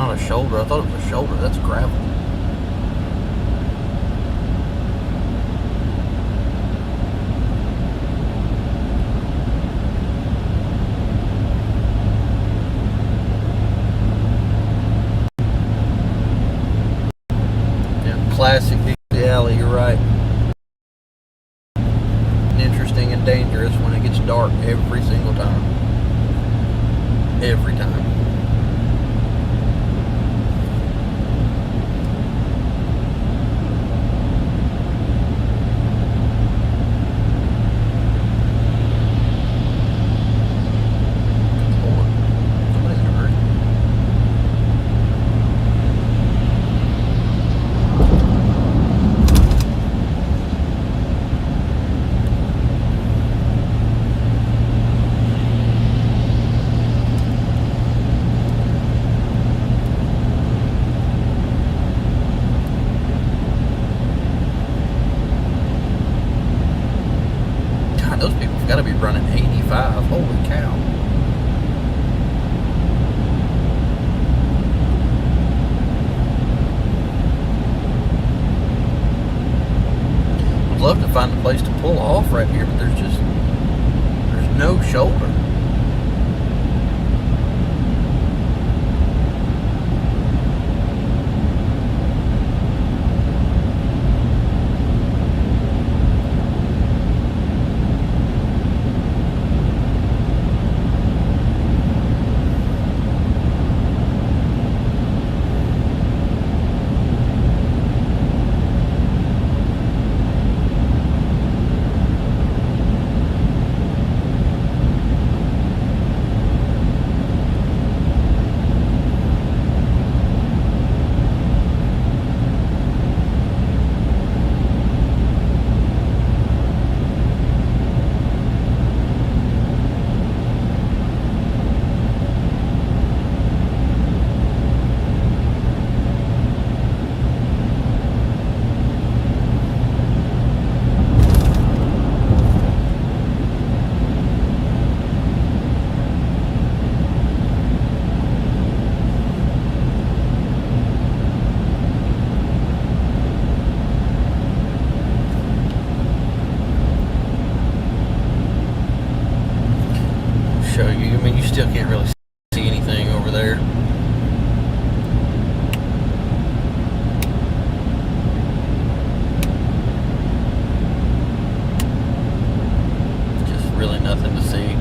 Speaker 1: not a shoulder. I thought it was a shoulder. That's gravel. Yeah, classic Dixie Alley. You're right. Interesting and dangerous when it gets dark every single time. Every time. Those people have got to be running 85. Holy cow. I'd love to find a place to pull off right here, but there's no shoulder. Show you. I mean, you still can't really see anything over there. Just really nothing to see.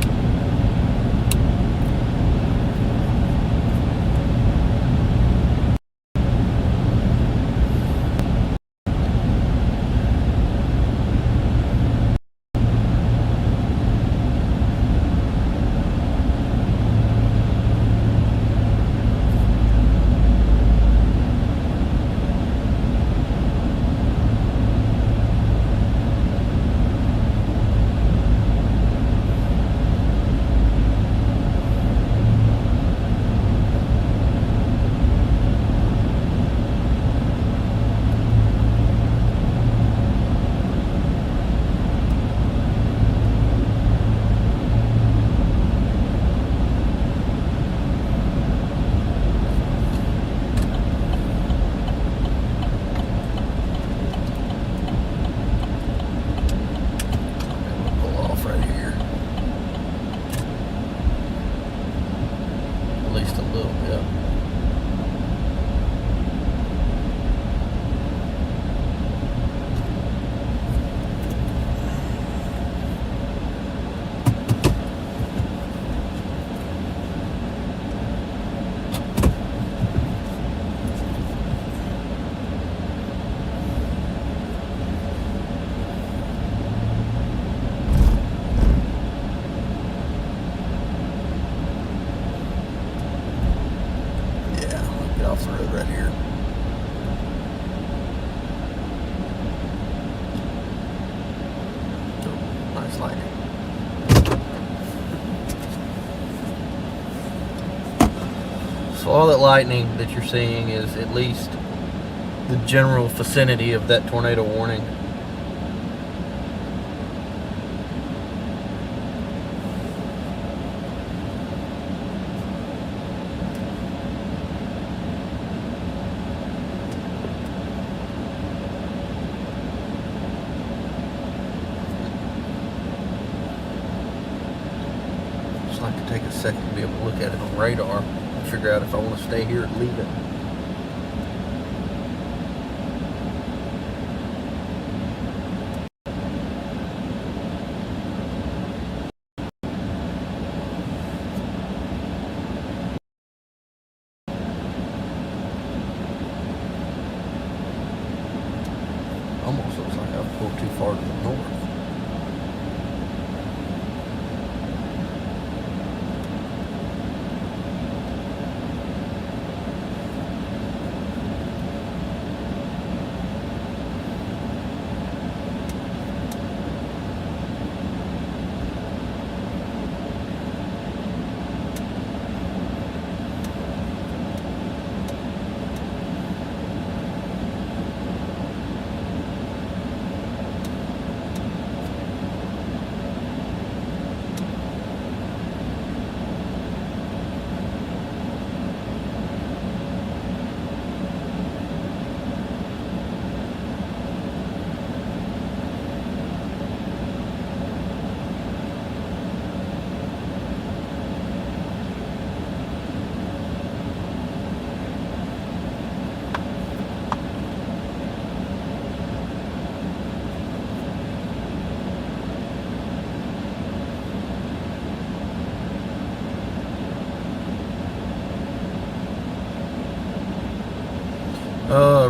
Speaker 1: Off the road right here. Oh, nice lighting. So all that lightning that you're seeing is at least the general vicinity of that tornado warning. second to be able to look at it on radar and figure out if I want to stay here or leave it. Almost looks like I've pulled too far to the north.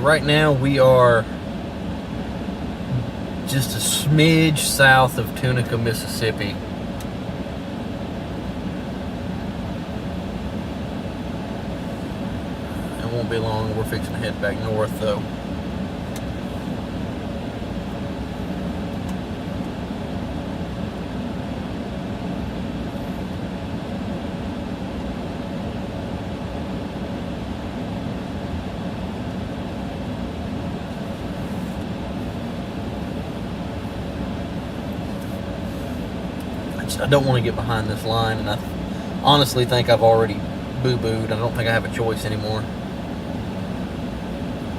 Speaker 1: Right now we are just a smidge south of Tunica, Mississippi. It won't be long. We're fixing to head back north though. I don't want to get behind this line, and I honestly think I've already boo-booed. I don't think I have a choice anymore.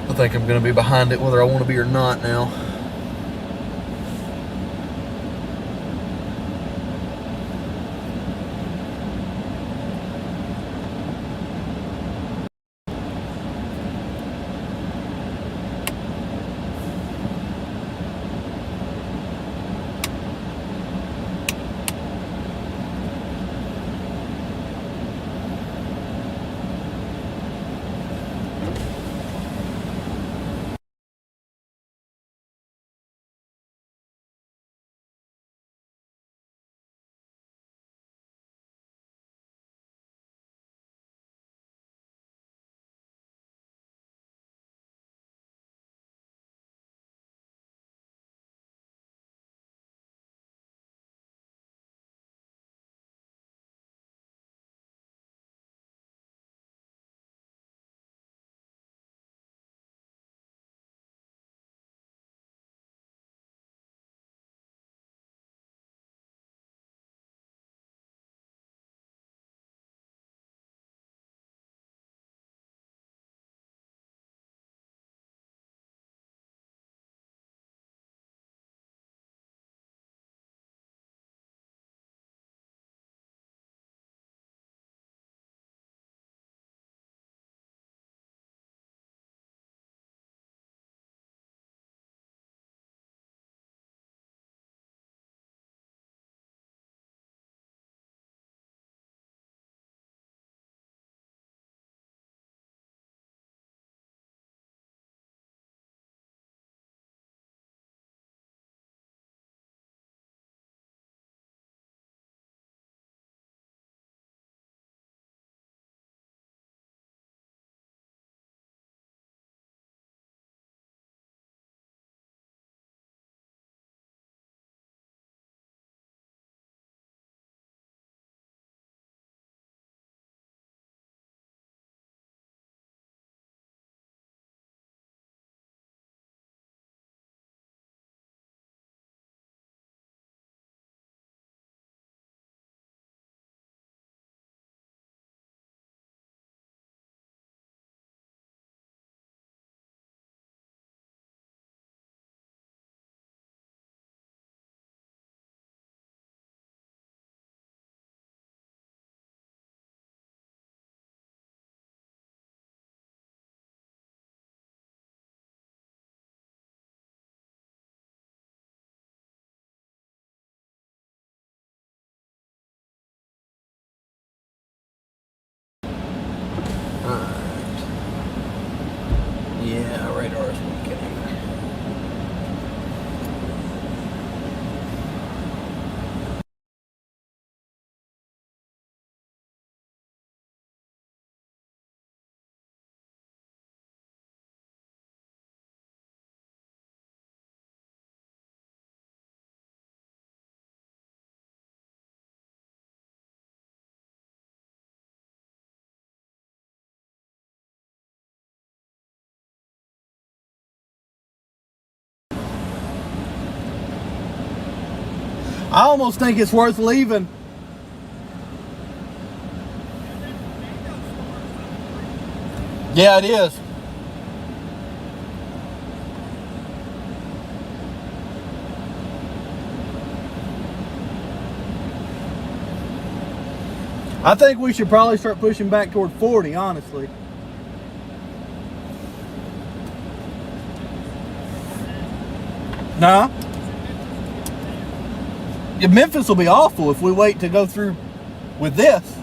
Speaker 1: I think I'm going to be behind it whether I want to be or not now. Alright. Yeah, radar is weakening. I almost think it's worth leaving. Yeah, it is. I think we should probably start pushing back toward 40, honestly. Nah. Yeah, Memphis will be awful if we wait to go through with this.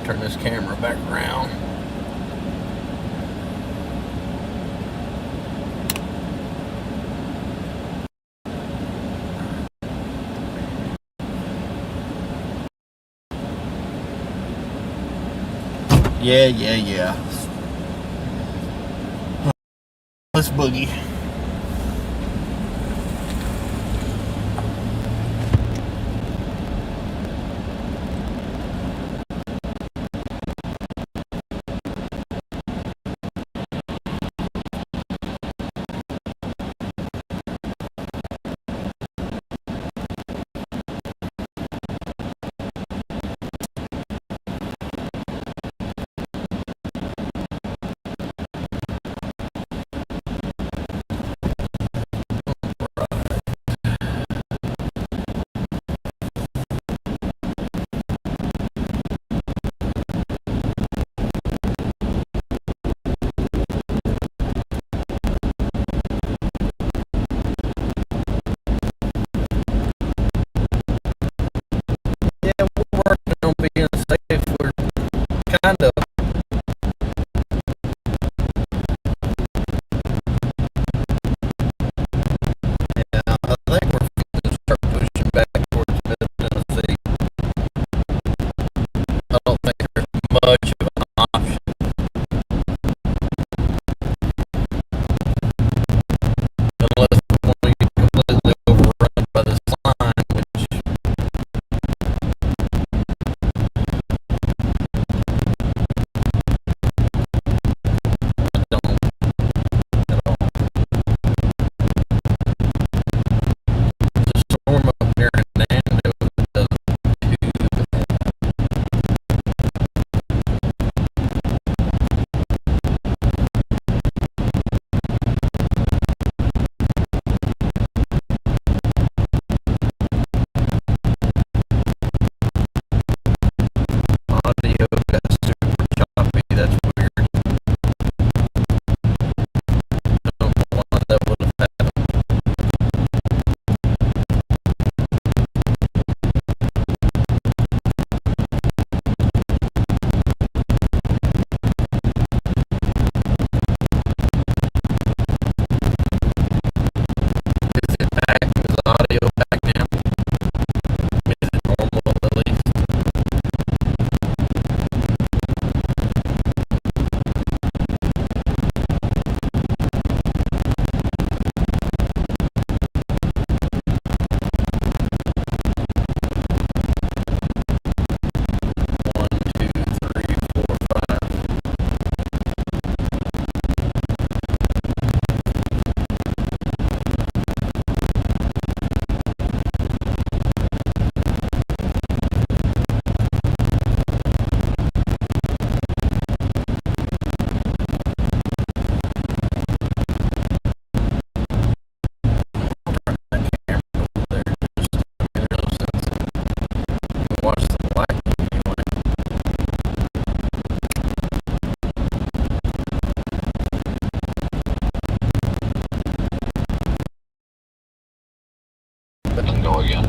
Speaker 1: Turn this camera back around. Yeah. Let's boogie. Yeah, we're working on being safe. We're kind of. Yeah, I think we're going to start pushing back towards Middle Tennessee. I don't think there's much of an option unless we want to get completely overrun by this line, which I don't at all. The storm up near Hernando doesn't too bad.
Speaker 3: and go again.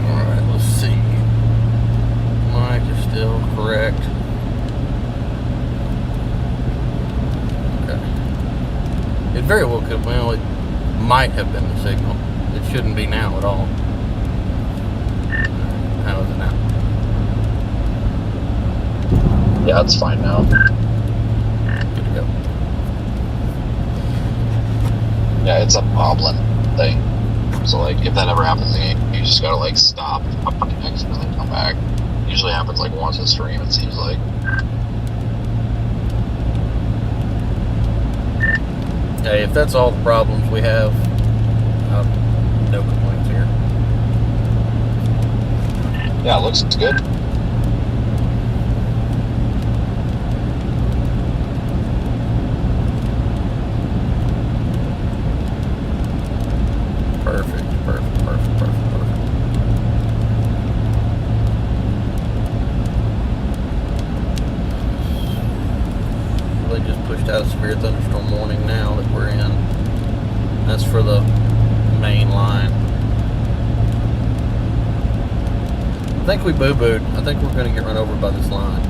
Speaker 1: Alright, let's see. Mic is still correct. Okay. It very well could, well, it might have been the signal. It shouldn't be now at all. How is it now?
Speaker 3: Yeah, it's fine now.
Speaker 1: Good to go.
Speaker 3: Yeah, it's a bobbling thing. So, like, if that ever happens again, you just gotta, like, stop, connect, and then come back. Usually happens, like, once a stream, it seems like.
Speaker 1: Hey, if that's all the problems we have, no complaints here.
Speaker 3: Yeah, it looks good.
Speaker 1: Perfect. They just pushed out a severe thunderstorm warning now that we're in. That's for the main line. I think we boo-booed. I think we're going to get run over by this line.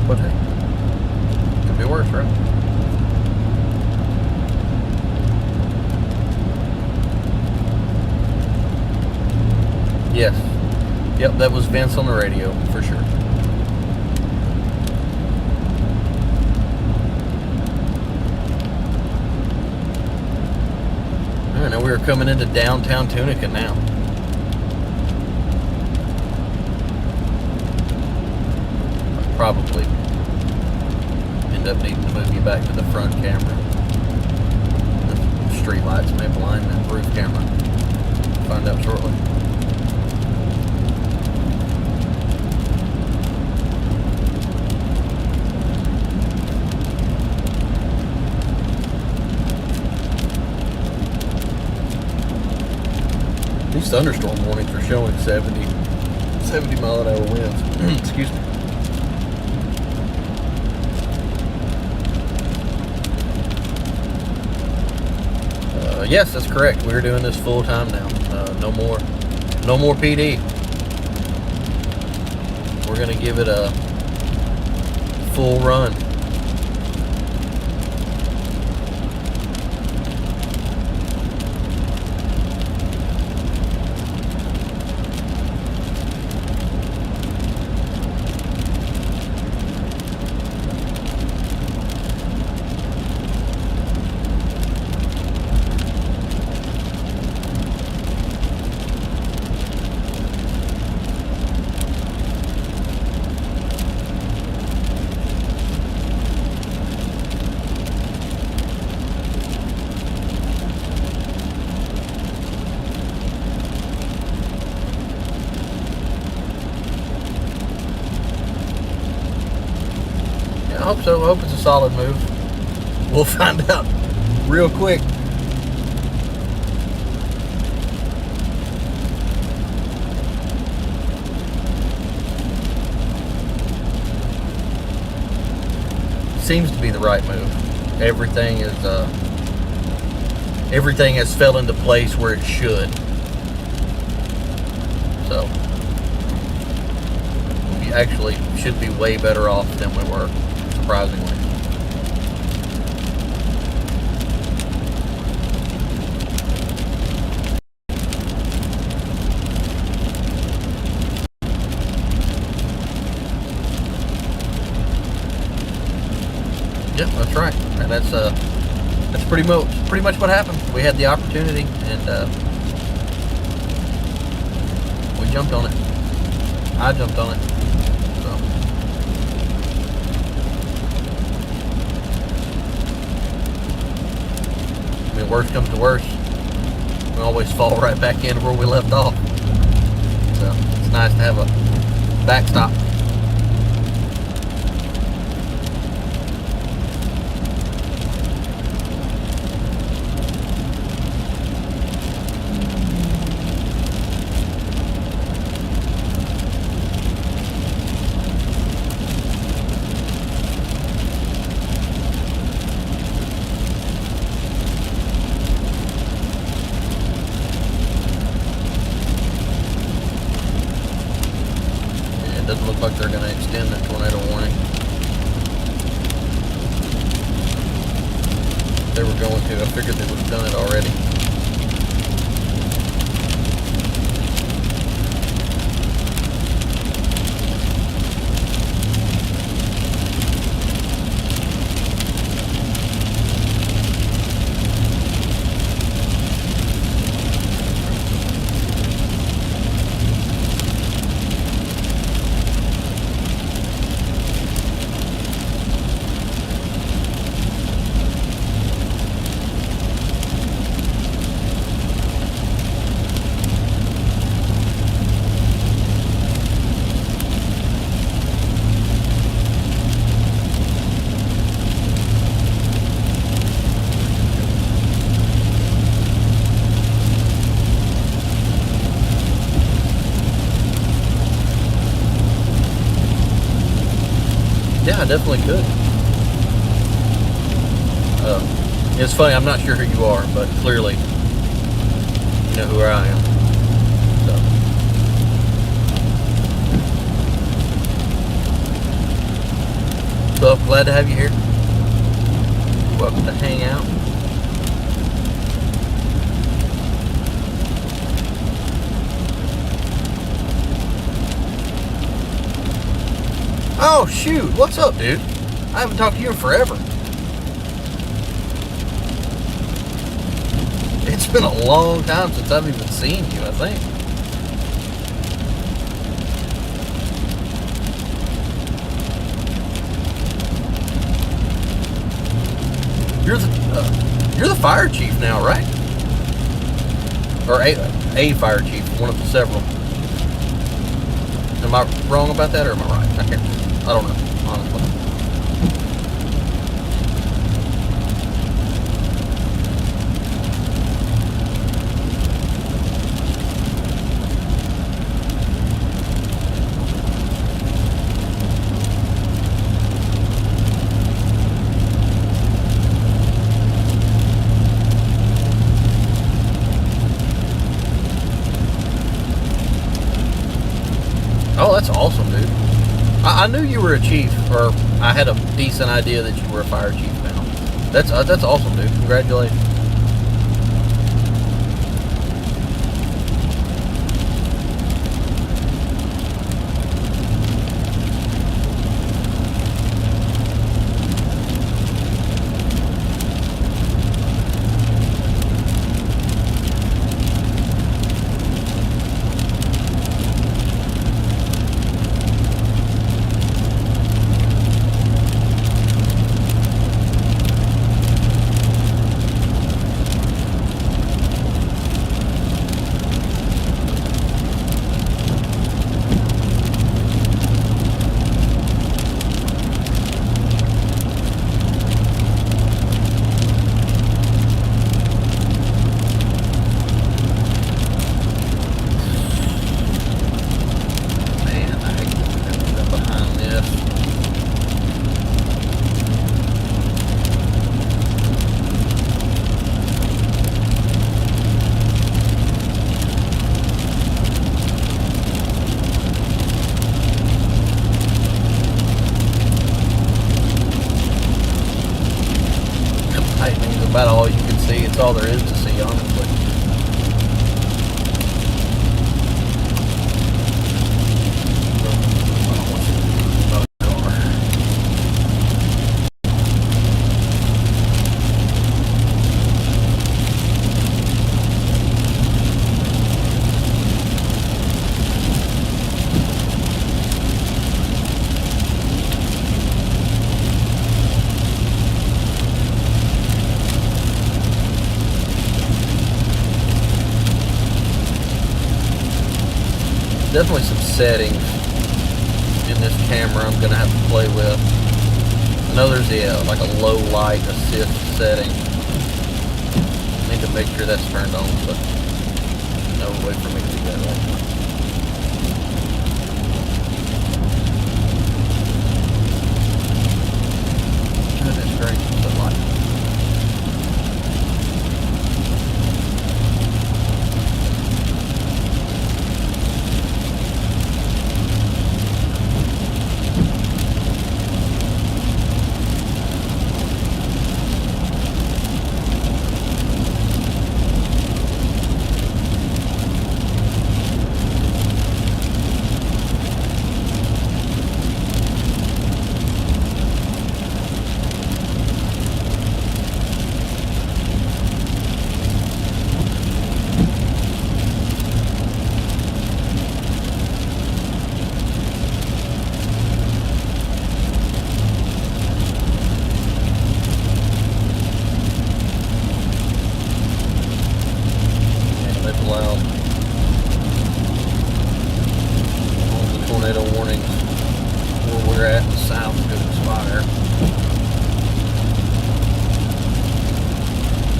Speaker 1: But hey, could be worse, right? Yes. Yep, that was Vince on the radio, for sure. I know we were coming into downtown Tunica now. I'll probably end up needing to move you back to the front camera. The street lights may blind that roof camera. Find out shortly. These thunderstorm warnings are showing 70 mile an hour winds. Excuse me. Yes, that's correct. We're doing this full time now. No more PD. We're gonna give it a full run. I hope so. I hope it's a solid move. We'll find out real quick. Seems to be the right move. Everything has fell into place where it should. So we actually should be way better off than we were, surprisingly. Yep, that's right. And that's that's pretty much what happened. We had the opportunity, and we jumped on it. I jumped on it. So. I mean, worst comes to worst, we always fall right back in where we left off. So it's nice to have a backstop. Doesn't look like they're going to extend that tornado warning. If they were going to, I figured they would have done it already. Yeah, I definitely could. It's funny, I'm not sure who you are, but clearly you know who I am. So I'm glad to have you here. You're welcome to hang out. Oh shoot, what's up, dude? I haven't talked to you in forever. It's been a long time since I've even seen you, I think. You're the fire chief now, right? Or a fire chief, one of the several. Am I wrong about that, or am I right? I don't know, honestly. Oh, that's awesome, dude. I knew you were a chief, or I had a decent idea that you were a fire chief now. That's awesome, dude. Congratulations. About all you can see. It's all there is to see, honestly. definitely some settings in this camera I'm gonna have to play with. I know there's like a low light assist setting. I need to make sure that's turned on, but no way for me to do that right now. Goodness gracious, the light. Allowed all the tornado warnings where we're at in the south to expire.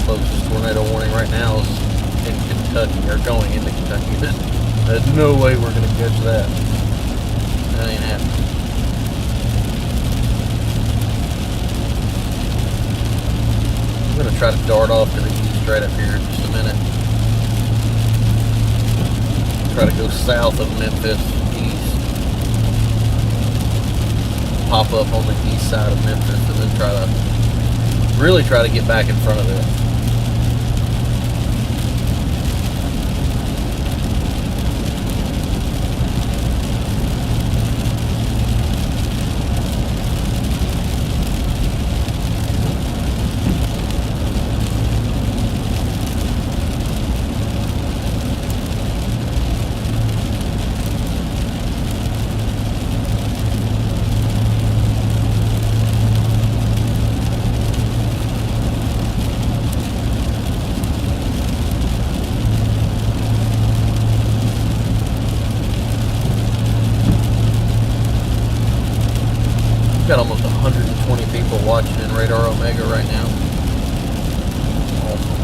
Speaker 1: Closest tornado warning right now is in Kentucky, or going into Kentucky. There's no way we're going to catch that. That ain't happening. I'm going to try to dart off to the east right up here in just a minute. Try to go south of Memphis, east, pop up on the east side of Memphis, and then really try to get back in front of it. Got almost 120 people watching in Radar Omega right now. Awesome.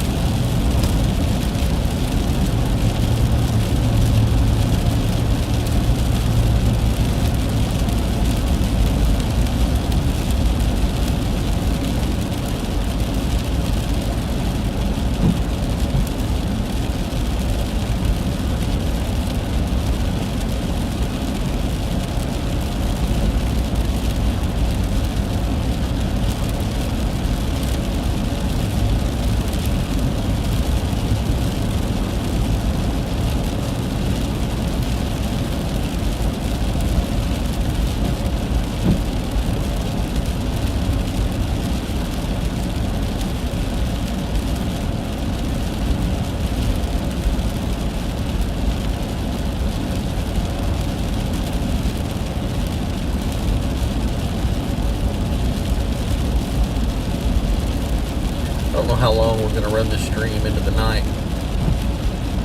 Speaker 1: I don't know how long we're going to run this stream into the night.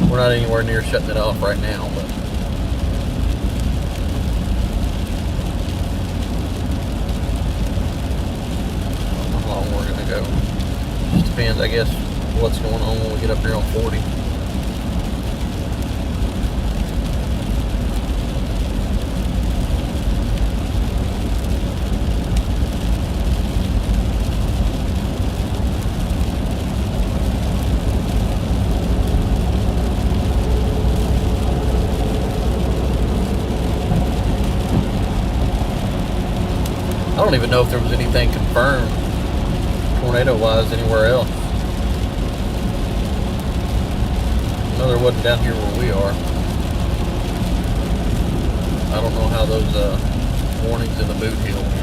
Speaker 1: We're not anywhere near shutting it off right now, but I don't know how long we're going to go. Just depends, I guess, what's going on when we get up here on 40. I don't even know if there was anything confirmed tornado-wise anywhere else. No, there wasn't down here where we are. I don't know how those warnings in the boot hill went.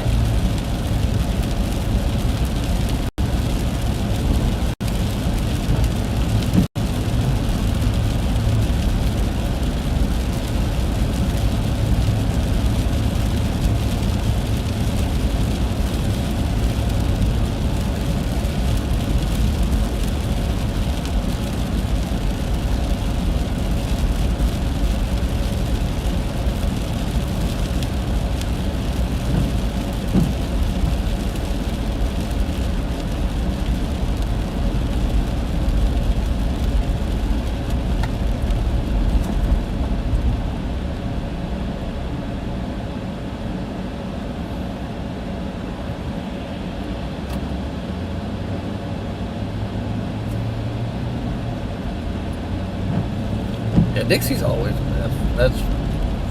Speaker 1: Yeah, Dixie's always a mess. That's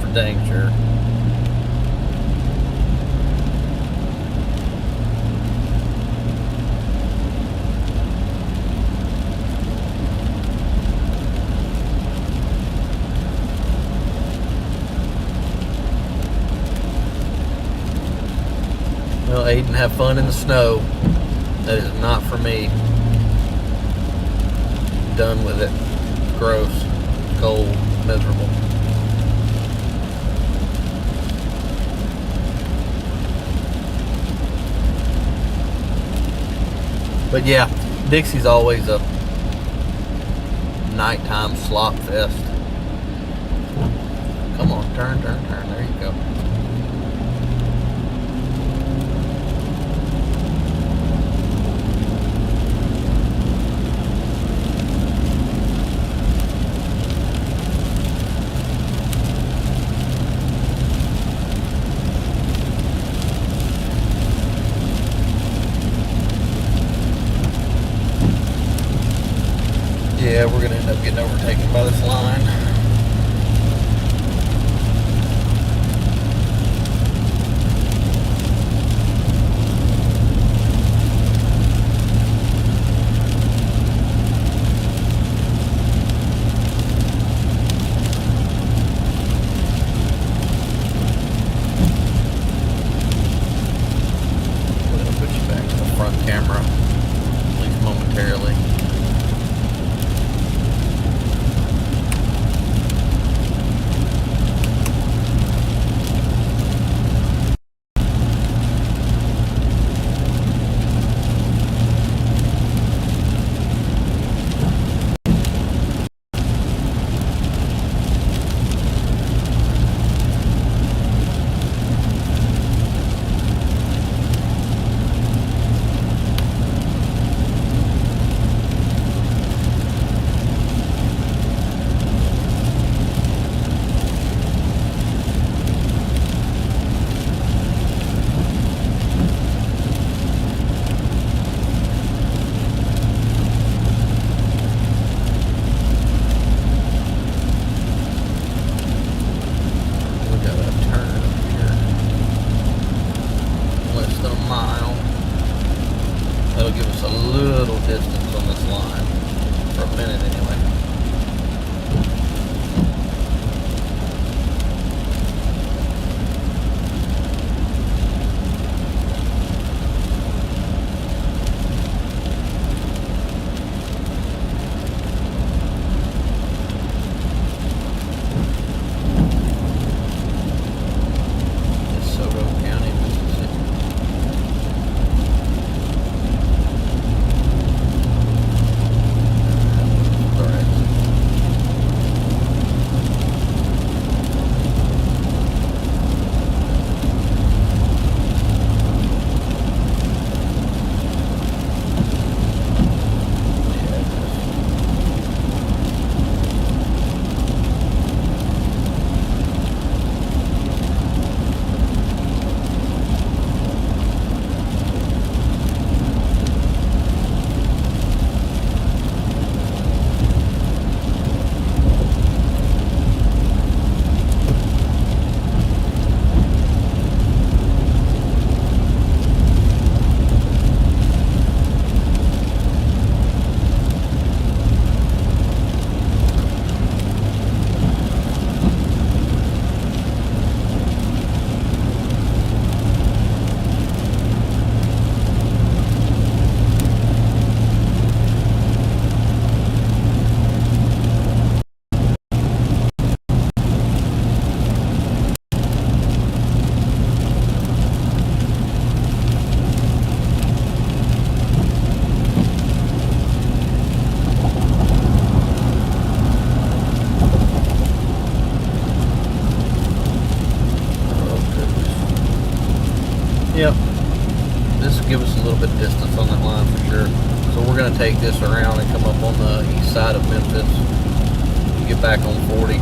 Speaker 1: for dang sure. Well, Aiden, have fun in the snow. That is not for me. Done with it. Gross. Cold. Miserable. But yeah, Dixie's always a nighttime slop fest. Come on, turn. There you go. Yeah, we're going to end up getting overtaken by this line. We're going to put you back to the front camera, at least momentarily. That'll give us a little distance on this line, for a minute anyway. Yep, this will give us a little bit of distance on that line for sure. So we're going to take this around and come up on the east side of Memphis, get back on 40,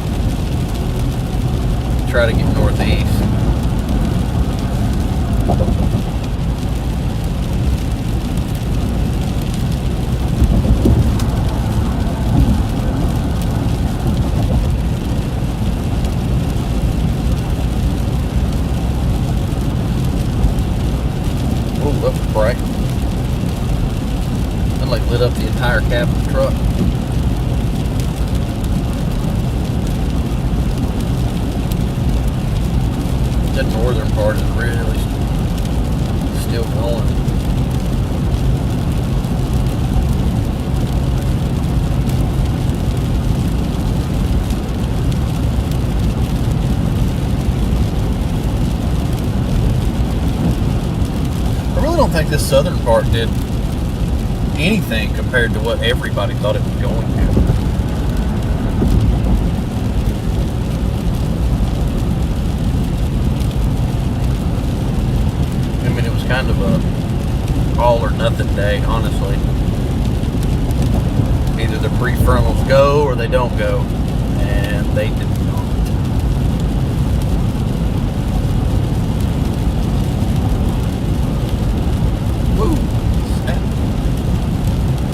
Speaker 1: try to get northeast. cab of the truck. The northern part is really still going. I really don't think this southern part did anything compared to what everybody thought it was going to. I mean, it was kind of a all or nothing day, honestly. Either the prefrontals go or they don't go, and they did not. Woo! Snap.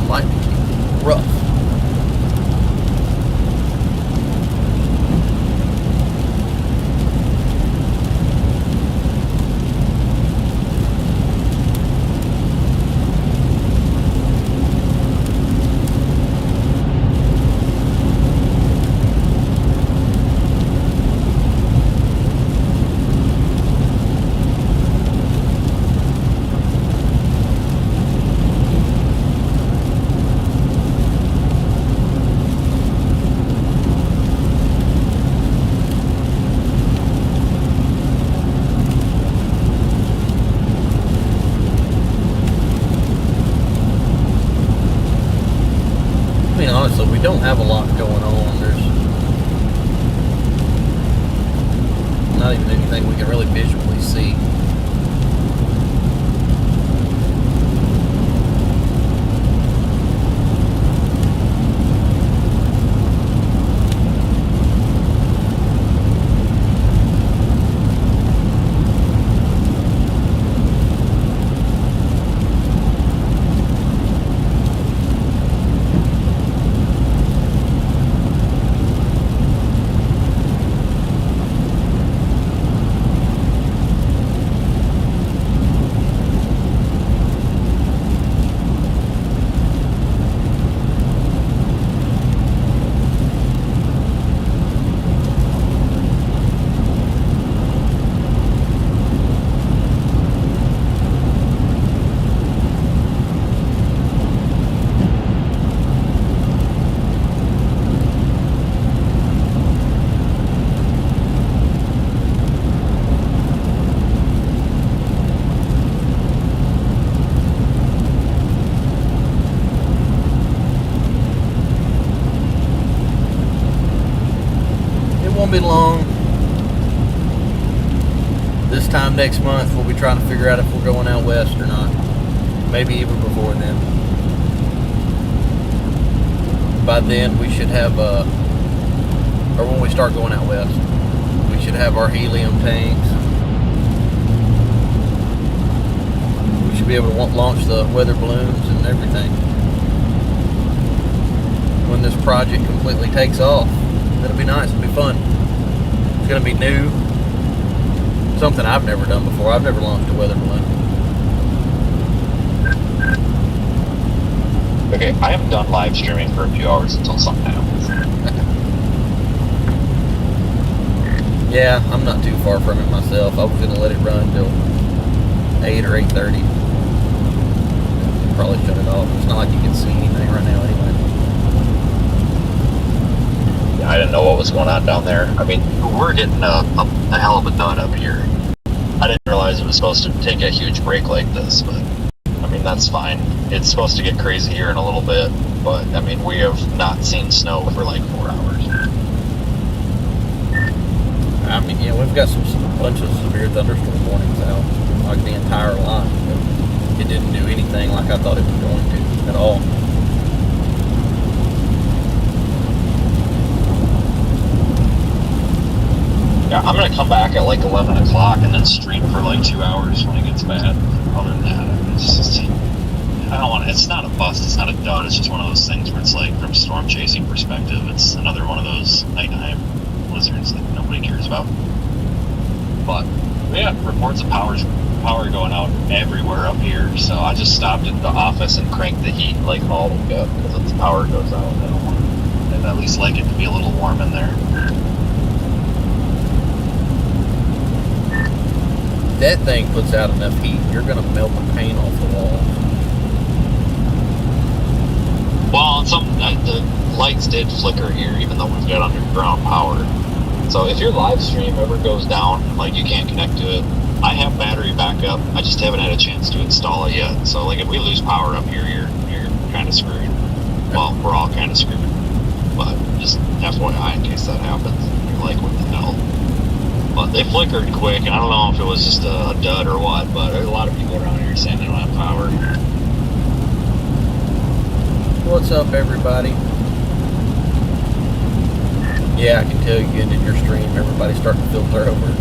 Speaker 1: Might be rough. Honestly, we don't have a lot going on. There's not even anything we can really visually see. Won't be long. This time next month we'll be trying to figure out if we're going out west or not. Maybe even before then. By then we should have or when we start going out west, we should have our helium tanks. We should be able to launch the weather balloons and everything when this project completely takes off. It'll be nice, it'll be fun. It's going to be new. Something I've never done before. I've never launched a weather balloon.
Speaker 3: Okay, I am done live streaming for a few hours until something happens.
Speaker 1: Yeah, I'm not too far from it myself. I was going to let it run till 8 or 8:30. Probably shut it off. It's not like you can see anything right now anyway.
Speaker 3: I didn't know what was going on down there. I mean, we're getting a hell of a dud up here. I didn't realize it was supposed to take a huge break like this, but I mean, that's fine. It's supposed to get crazy here in a little bit, but I mean, we have not seen snow for like 4 hours.
Speaker 1: I mean, yeah, we've got a bunch of severe thunderstorm warnings out, like the entire line. It didn't do anything like I thought it was going to at all.
Speaker 3: Yeah, I'm gonna come back at like 11 o'clock and then stream for like 2 hours when it gets bad. Other than that, it's just, I don't want to, it's not a bust, it's not a dud, it's just one of those things where it's like, from storm chasing perspective, it's another one of those nighttime blizzards that nobody cares about. But yeah, reports of power's power going out everywhere up here, so I just stopped at the office and cranked the heat like all the way up because if the power goes out, I don't want it. I'd at least like it to be a little warm in there.
Speaker 1: That thing puts out enough heat, you're gonna melt the paint off the wall.
Speaker 3: Well, the lights did flicker here, even though we've got underground power. So if your live stream ever goes down, like you can't connect to it, I have battery backup. I just haven't had a chance to install it yet. So like if we lose power up here, you're kind of screwed. Well, we're all kind of screwed. But just FYI in case that happens. You're like, what the hell? But they flickered quick, and I don't know if it was just a dud or what, but there's a lot of people around here saying they don't have power.
Speaker 1: What's up, everybody? Yeah, I can tell you getting in your stream, everybody's starting to filter over.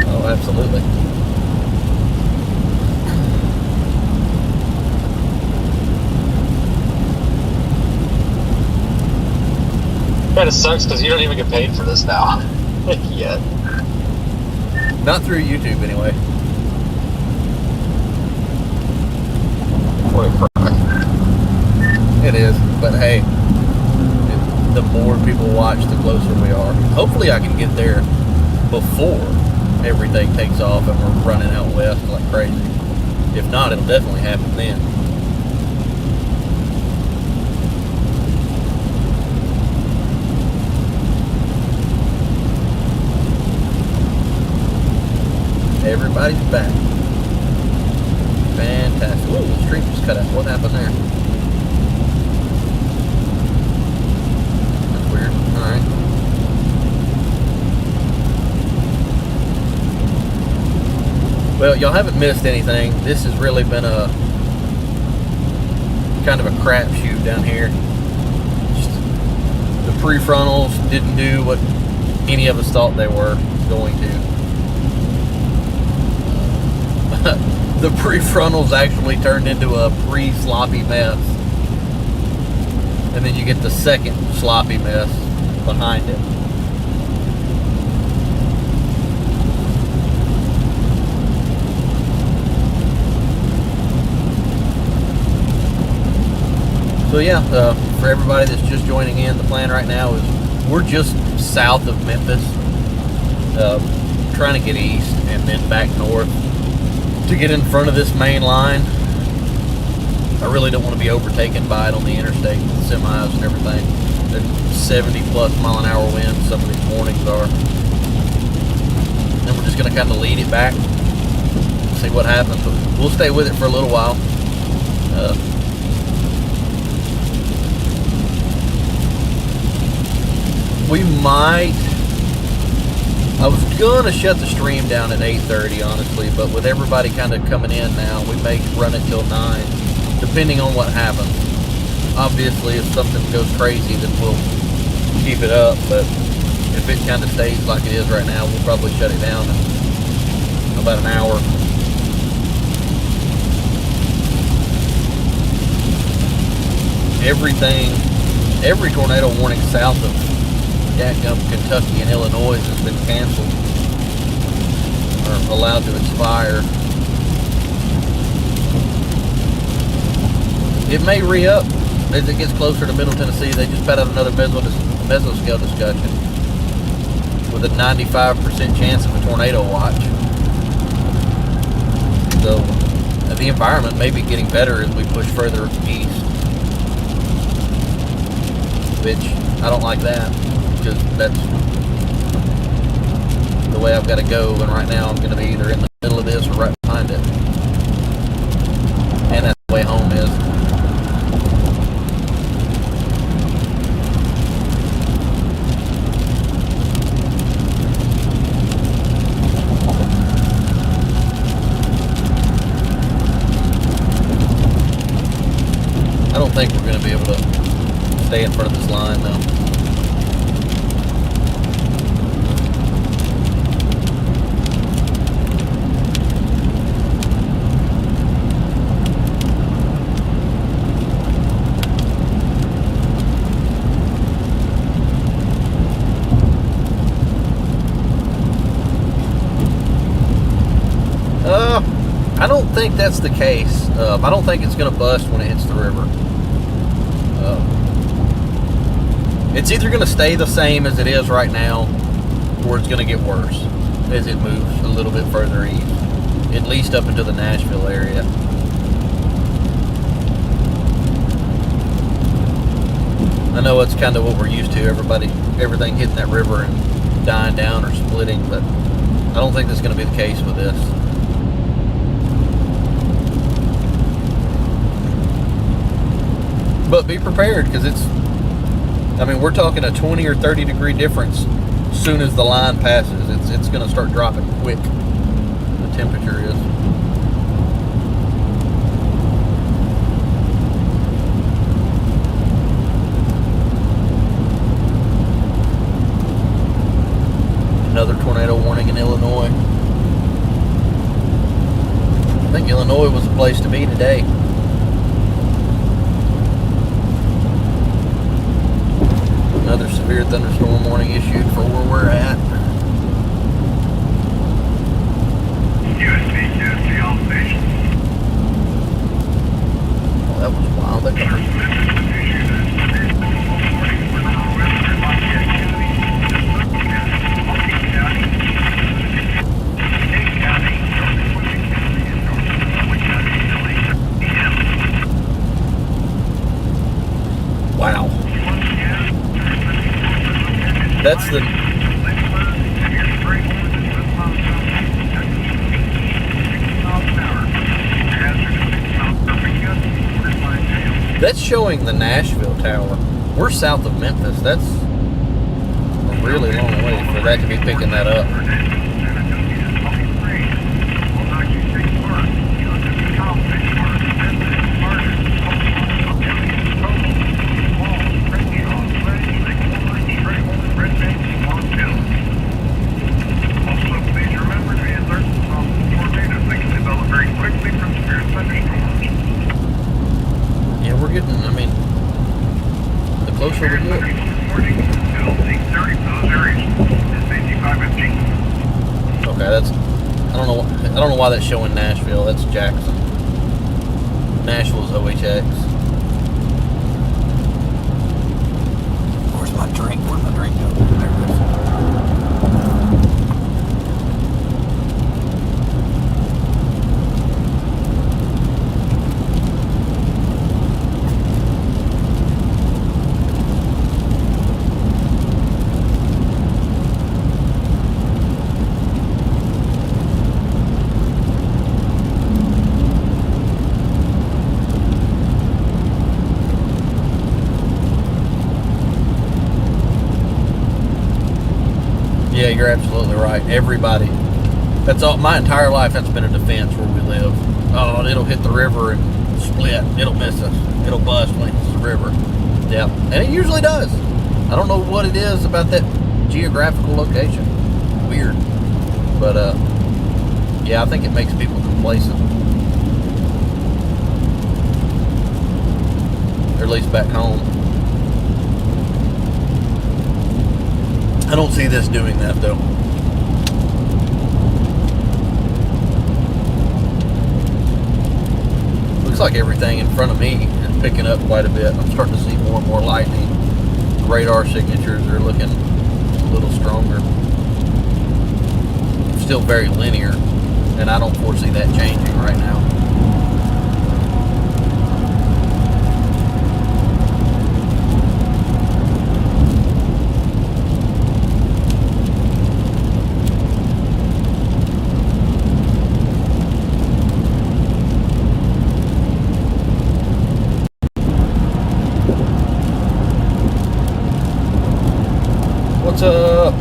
Speaker 1: Oh, absolutely.
Speaker 3: Kind of sucks because you don't even get paid for this now. Yet.
Speaker 1: Not through YouTube, anyway.
Speaker 3: What a crack.
Speaker 1: It is, but hey, the more people watch, the closer we are. Hopefully I can get there before everything takes off and we're running out west like crazy. If not, it'll definitely happen then. Everybody's back. Fantastic. Ooh, the stream just cut out. What happened there? That's weird. Alright. Well, y'all haven't missed anything. This has really been a kind of a crapshoot down here. Just the prefrontals didn't do what any of us thought they were going to. The prefrontals actually turned into a pre-sloppy mess. And then you get the second sloppy mess behind it. So yeah, for everybody that's just joining in, the plan right now is we're just south of Memphis, trying to get east and then back north to get in front of this main line. I really don't want to be overtaken by it on the interstate, semis and everything. There's 70 plus mile an hour winds some of these mornings are. And we're just going to kind of lead it back, see what happens. But we'll stay with it for a little while. We might. I was gonna shut the stream down at 8:30, honestly, but with everybody kind of coming in now, we may run it till 9, depending on what happens. Obviously, if something goes crazy, then we'll keep it up. But if it kind of stays like it is right now, we'll probably shut it down in about an hour. Every tornado warning south of Kentucky and Illinois has been canceled or allowed to expire. It may re-up as it gets closer to Middle Tennessee. They just put out another mesoscale discussion with a 95% chance of a tornado watch. So the environment may be getting better as we push further east, which I don't like that. Because that's the way I've got to go, and right now I'm going to be either in the middle of this or right behind it, and that's the way home is. I don't think we're going to be able to stay in front of this line though. think that's the case. I don't think it's going to bust when it hits the river. It's either going to stay the same as it is right now, or it's going to get worse as it moves a little bit further east, at least up into the Nashville area. I know it's kind of what we're used to, everything hitting that river and dying down or splitting, but I don't think that's going to be the case with this. But be prepared, because we're talking a 20 or 30 degree difference as soon as the line passes. It's going to start dropping quick, the temperature is. Another tornado warning in Illinois. I think Illinois was the place to be today. Another severe thunderstorm warning issued for where we're at.
Speaker 4: USD all stations.
Speaker 1: Oh, that was wild. That wow. That's the... That's showing the Nashville tower. We're south of Memphis. That's a really long way for that to be picking that up. Yeah, we're getting, the closer we get. Okay, that's, I don't know why that's showing Nashville. That's Jackson. Nashville's OHX. Where's my drink? Where'd my drink go? There it is. Yeah, you're absolutely right. Everybody. That's all. My entire life, that's been a defense where we live. Oh, it'll hit the river and split. It'll miss us. It'll bust when it hits the river. Yeah, and it usually does. I don't know what it is about that geographical location. Weird. But, yeah, I think it makes people complacent. Or at least back home. I don't see this doing that, though. Looks like everything in front of me is picking up quite a bit. I'm starting to see more and more lightning. The radar signatures are looking a little stronger. Still very linear, and I don't foresee that changing right now. What's up?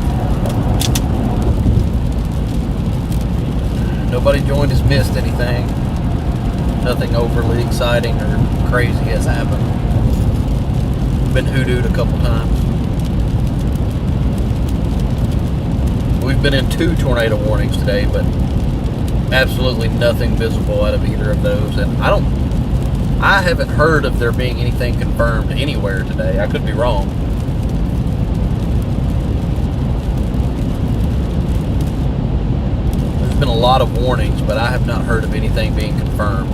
Speaker 1: Nobody joined has missed anything. Nothing overly exciting or crazy has happened. Been hoodooed a couple times. We've been in 2 tornado warnings today, but absolutely nothing visible out of either of those. And I haven't heard of there being anything confirmed anywhere today. I could be wrong. There's been a lot of warnings, but I have not heard of anything being confirmed.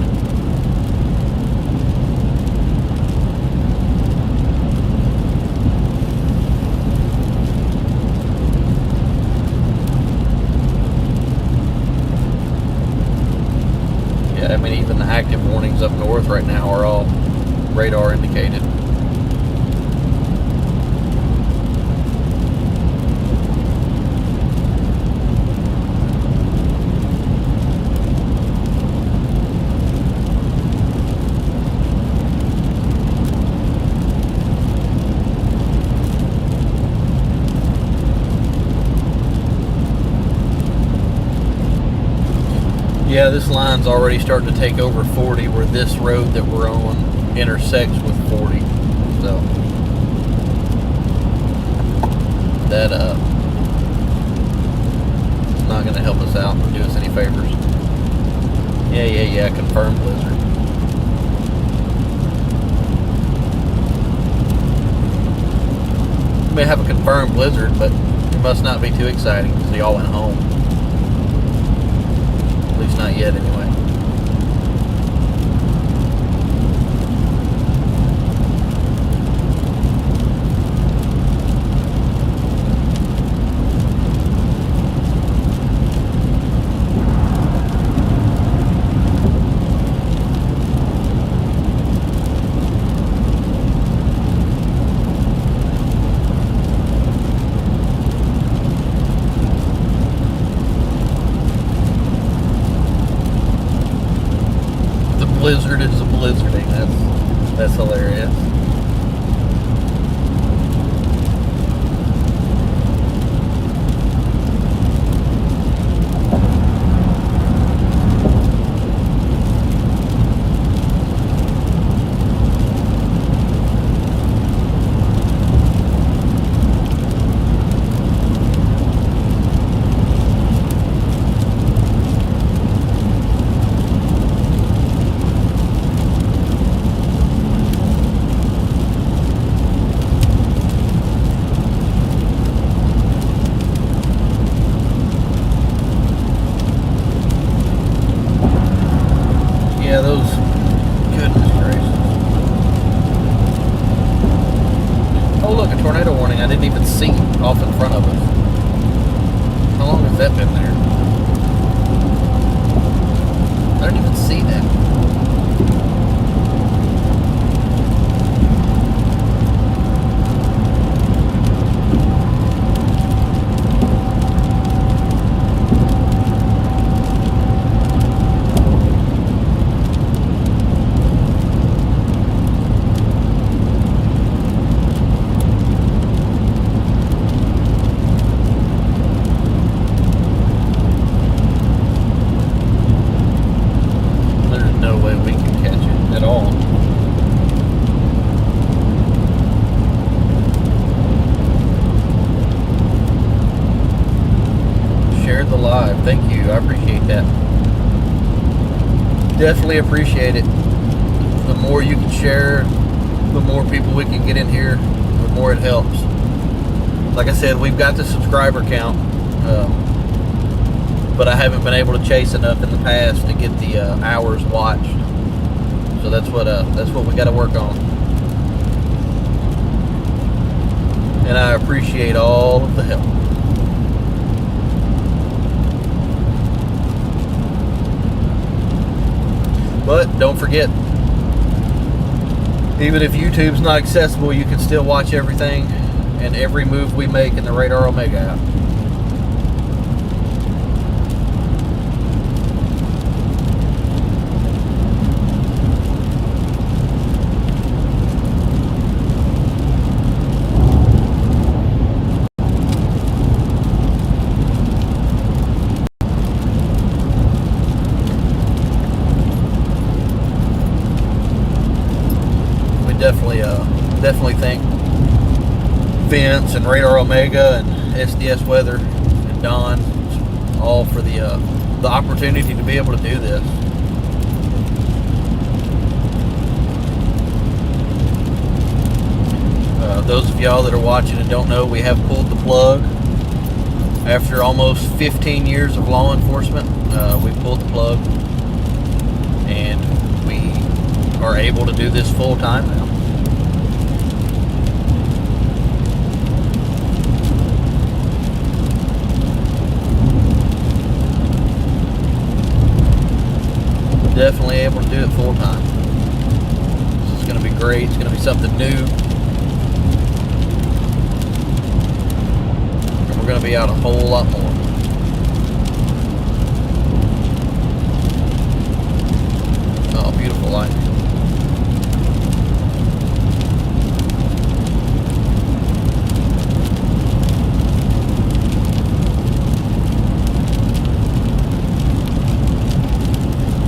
Speaker 1: Yeah, I mean, even the active warnings up north right now are all radar indicated. Yeah, this line's already starting to take over 40 where this road that we're on intersects with 40. So that it's not going to help us out or do us any favors. Yeah, confirmed blizzard. We may have a confirmed blizzard, but it must not be too exciting because they all went home. At least not yet, anyway. Blizzard is a blizzarding. That's hilarious. Yeah, those, goodness gracious. Oh look, a tornado warning I didn't even see off in front of us. How long has that been there? I didn't even see that. The live. Thank you. I appreciate that. Definitely appreciate it. The more you can share, the more people we can get in here, the more it helps. Like I said, we've got the subscriber count, but I haven't been able to chase enough in the past to get the hours watched. So that's what we got to work on. And I appreciate all of the help. But don't forget, even if YouTube's not accessible, you can still watch everything and every move we make in the Radar Omega app. Definitely thank Vince and Radar Omega and SDS Weather and Don all for the opportunity to be able to do this. Those of y'all that are watching and don't know, we have pulled the plug After almost 15 years of law enforcement, we pulled the plug, and we are able to do this full time now. Definitely able to do it full time. This is going to be great. It's going to be something new. And we're going to be out a whole lot more. Oh, beautiful light.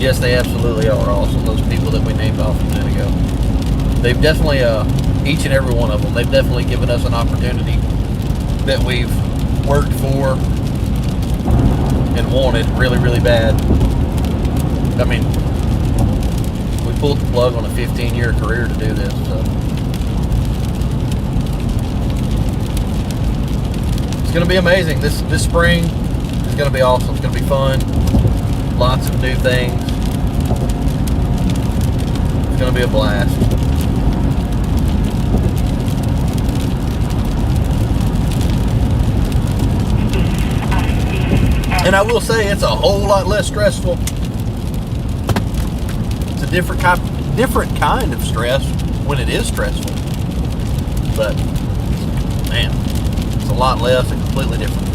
Speaker 1: Yes, they absolutely are awesome. Those people that we named off a minute ago. They've definitely, each and every one of them, they've definitely given us an opportunity that we've worked for and wanted really, really bad. I mean, we pulled the plug on a 15-year career to do this, so. It's going to be amazing. This spring is going to be awesome. It's going to be fun. Lots of new things. It's going to be a blast. And I will say it's a whole lot less stressful. It's a different kind of stress when it is stressful. But man, it's a lot less and completely different.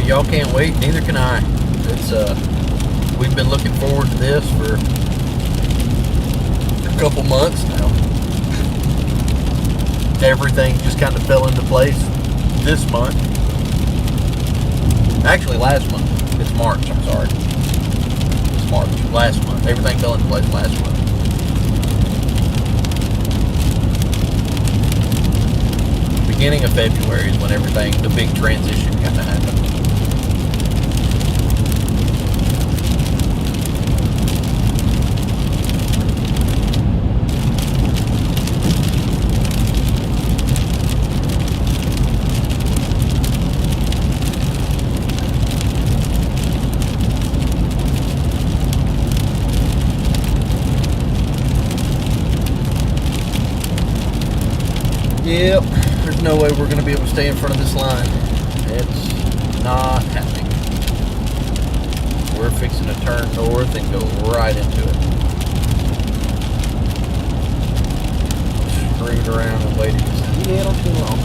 Speaker 1: Y'all can't wait, neither can I. It's we've been looking forward to this for a couple months now. Everything just kind of fell into place this month. Actually last month. It's March, I'm sorry. It's March, last month. Everything fell into place last month. Beginning of February is when everything, the big transition kind of happened. Yep, there's no way we're going to be able to stay in front of this line. It's not happening. We're fixing to turn north and go right into it. Screwed around and waited just a little too long.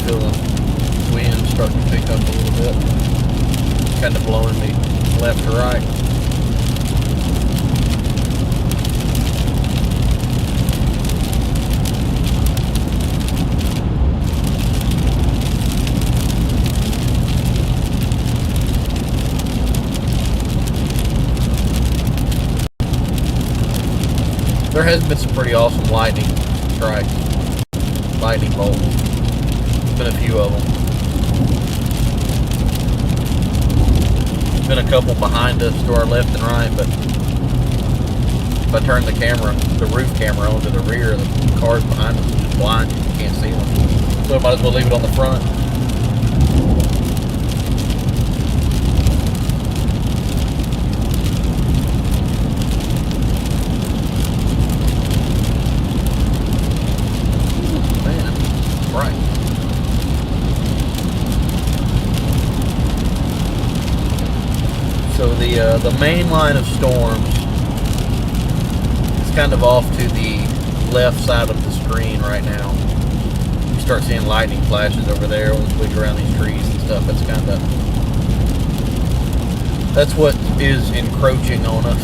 Speaker 1: Feel the wind starting to pick up a little bit, kind of blowing me left to right. There has been some pretty awesome lightning strikes, lightning bolts. Been a few of them. There's been a couple behind us to our left and right, but if I turn the camera, the roof camera onto the rear, the cars behind us are just blind. You can't see them. So I might as well leave it on the front. The main line of storms is kind of off to the left side of the screen right now. You start seeing lightning flashes over there once we go around these trees and stuff. That's what is encroaching on us.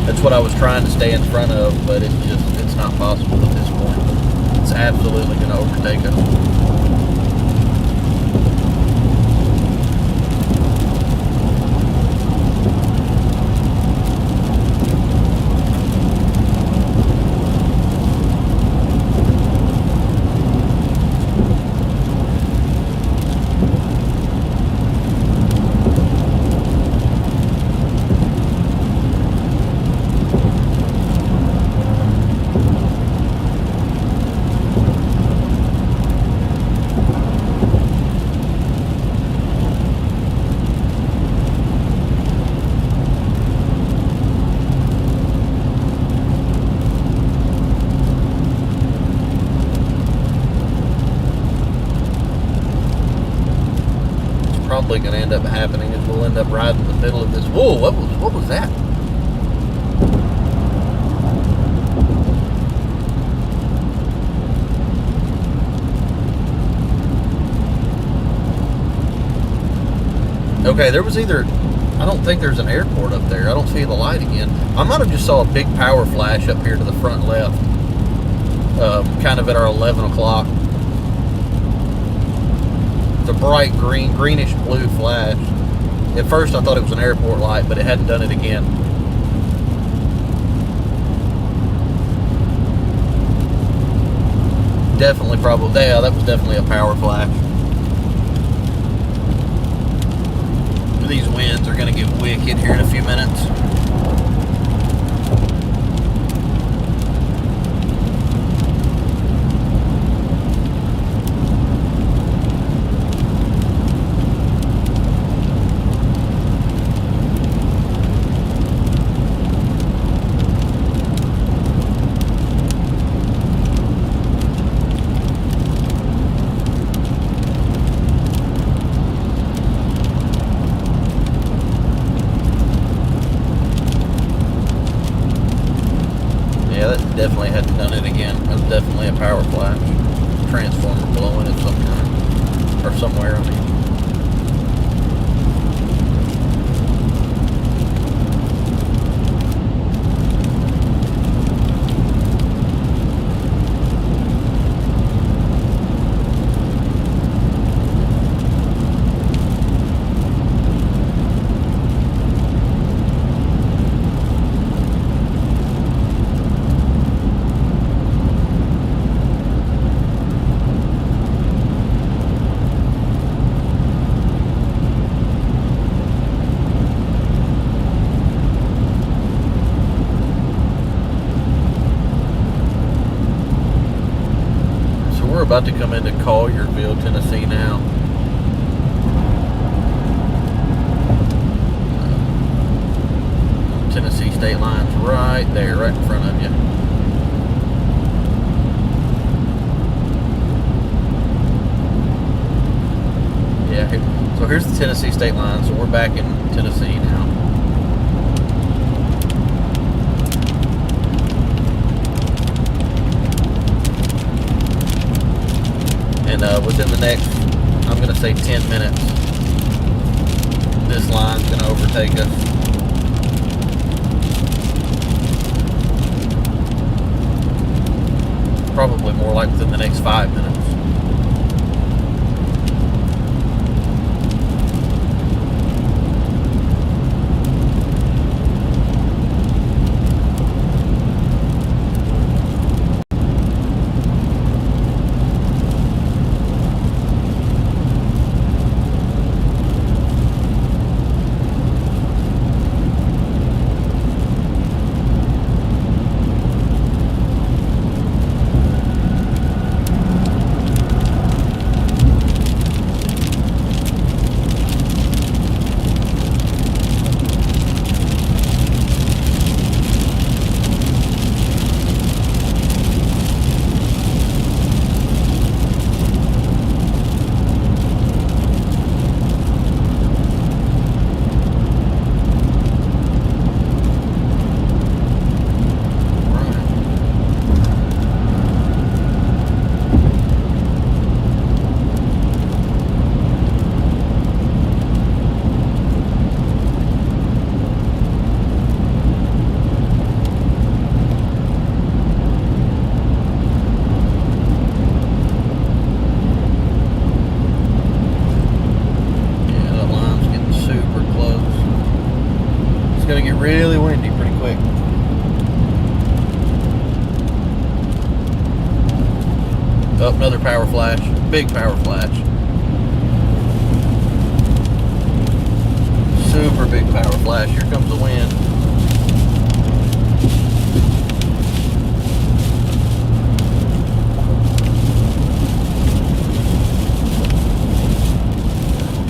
Speaker 1: That's what I was trying to stay in front of, but it's not possible at this point. It's absolutely going to overtake us. Probably going to end up happening is we'll end up right in the middle of this. Whoa, what was that? Okay, there was either, I don't think there's an airport up there. I don't see the light again. I might have just saw a big power flash up here to the front left, kind of at our 11 o'clock. The bright greenish blue flash. At first I thought it was an airport light, but it hadn't done it again. Definitely, probably, yeah, that was definitely a power flash. These winds are going to get wicked here in a few minutes. Definitely hadn't done it again. It was definitely a power flash. Transformer blowing at some time. Or somewhere, I mean. We're about to come into Collierville, Tennessee now. Tennessee state line's right there, right in front of you. Yeah, so here's the Tennessee state line, so we're back in Tennessee now. And within the next, I'm going to say 10 minutes, this line's going to overtake us. Probably more like within the next 5 minutes. Oh, another power flash. Big power flash. Super big power flash. Here comes the wind.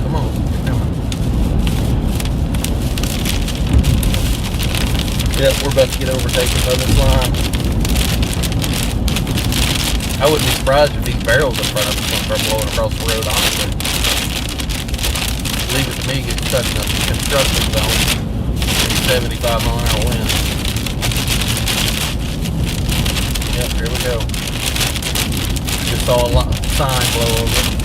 Speaker 1: Come on, you're coming. Yep, we're about to get overtaken by this line. I wouldn't be surprised if these barrels in front of us will start blowing across the road, honestly. Leave it to me, get stuck in a construction zone. 75-mile-an-hour wind. Yep, here we go. Just saw a sign blow over.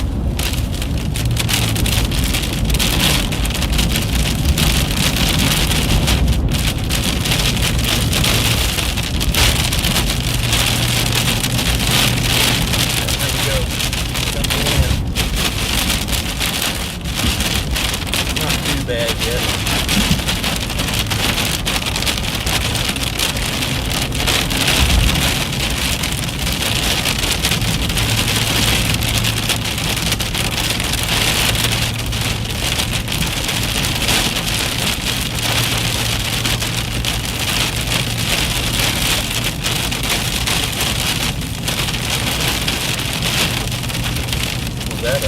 Speaker 1: Bad yet. Was that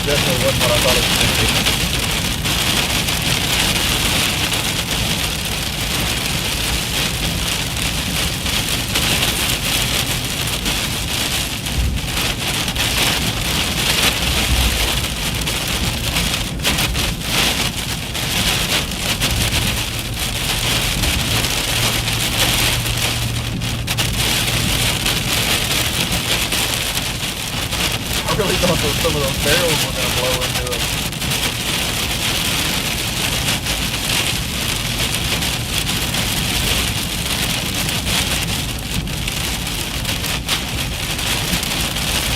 Speaker 1: definitely wasn't what I thought it was going to be. I really thought some of those barrels were going to blow into it.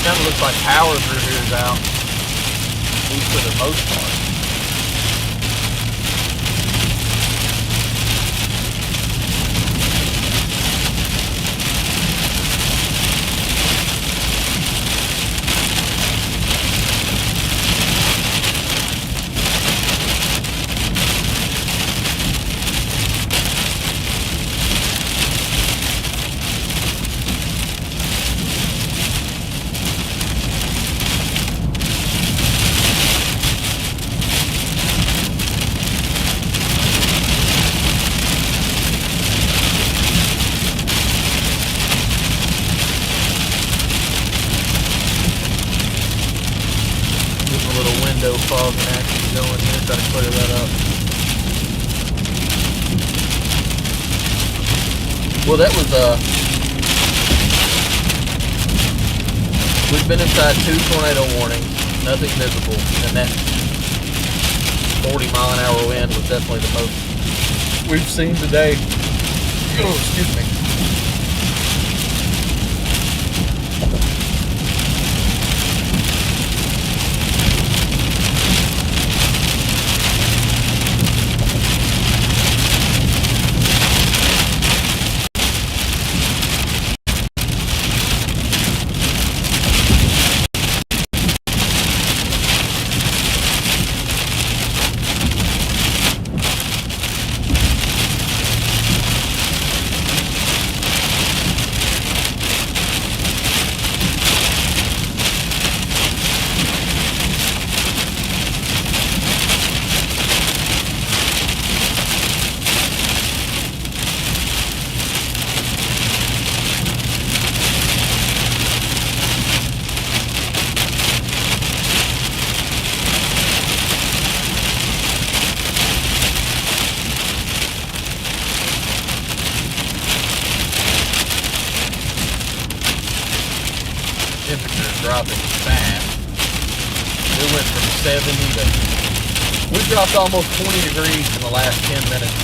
Speaker 1: Kind of looks like power through here is out, at least for the most part. A little window fog and action going here, try to clear that up. Well, that was we've been inside 2 tornado warnings, nothing visible, and that 40-mile-an-hour wind was definitely the most we've seen today. Oh, excuse me. Temperature is dropping fast. It went from 70 to... We dropped almost 20 degrees in the last 10 minutes.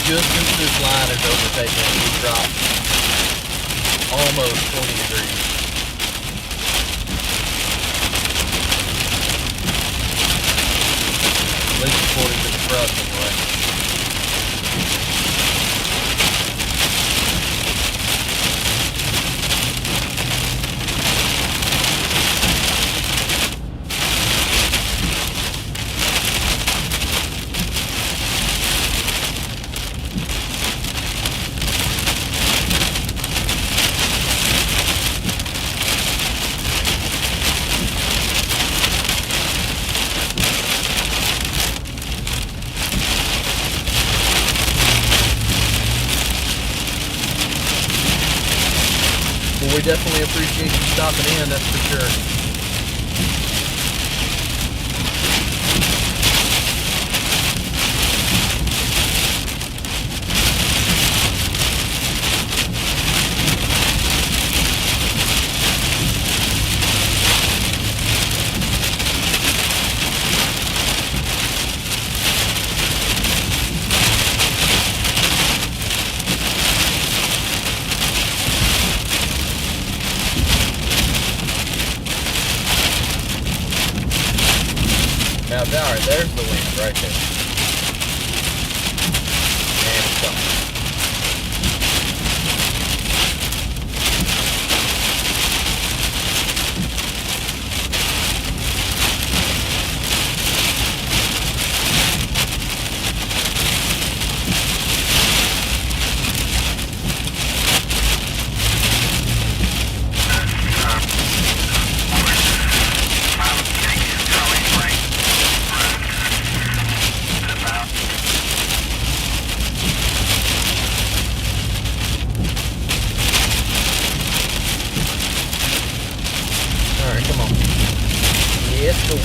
Speaker 1: Just as this line is overtaken, we dropped almost 20 degrees. At least according to the truck anyway. Well, we definitely appreciate you stopping in, that's for sure. Now, all right, there's the wind right there. And it's coming. All right, come on. Yes, go.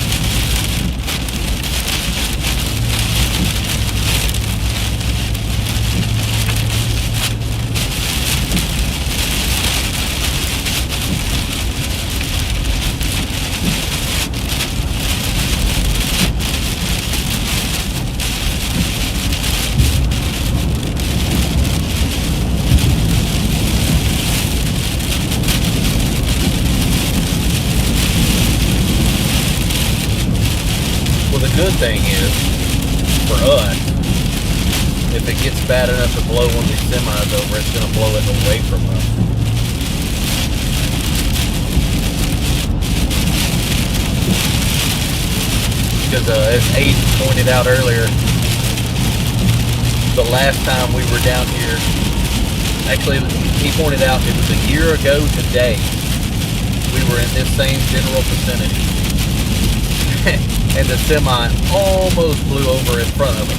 Speaker 1: Well, the good thing is, for us, if it gets bad enough to blow one of these semis over, it's going to blow it away from us. Because as Aiden pointed out earlier, the last time we were down here, actually he pointed out it was a year ago today, we were in this same general vicinity. And the semi almost blew over in front of us.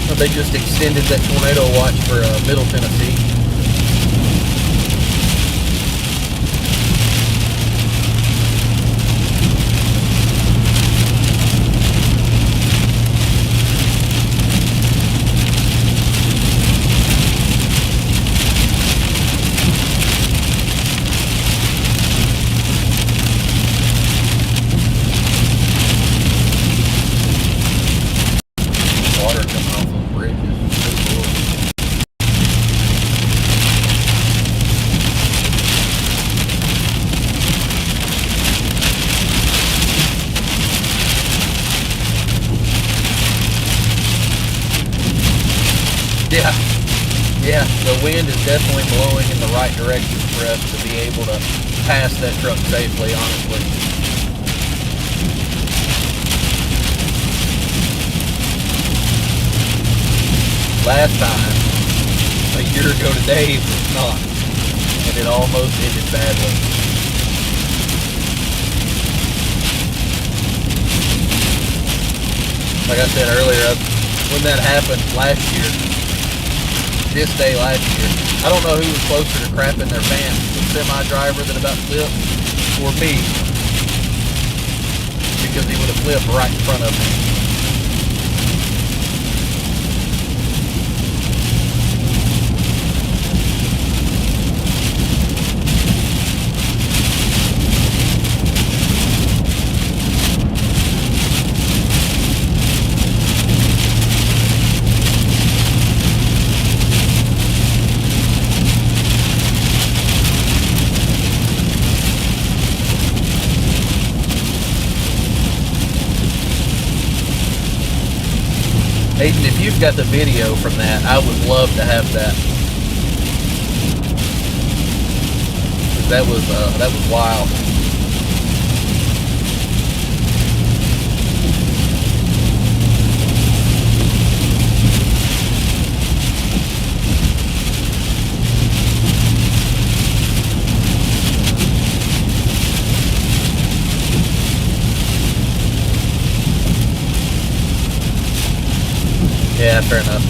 Speaker 1: Well, they just extended that tornado watch for Middle Tennessee. Water coming off those bridges. Pretty cool. Yeah, the wind is definitely blowing in the right direction for us to be able to pass that truck safely, honestly. Last time, a year ago today, it was not, and it almost ended badly. Like I said earlier, when that happened last year, this day last year, I don't know who was closer to crapping their pants, the semi driver that about flipped, or me, because he would have flipped right in front of me. you've got the video from that, I would love to have that. 'Cause that was wild. Yeah, fair enough.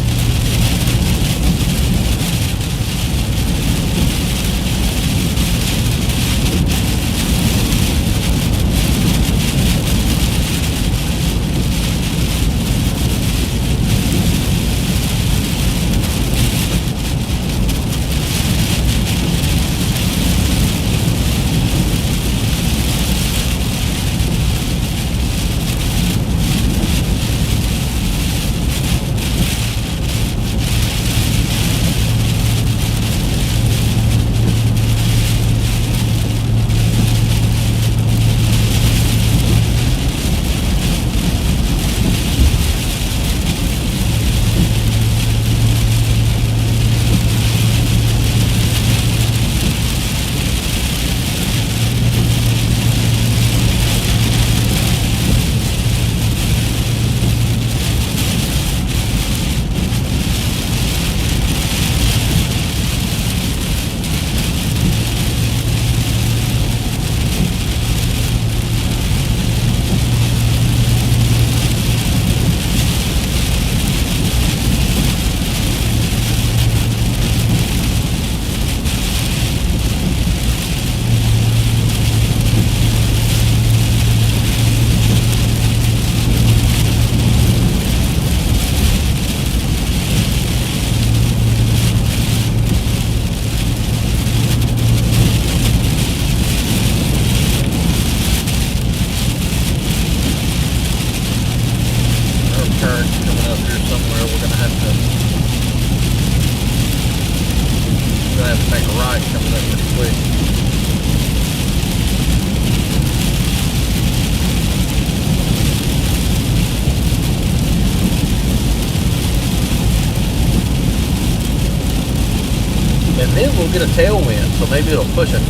Speaker 1: And then we'll get a tailwind, so maybe it'll push it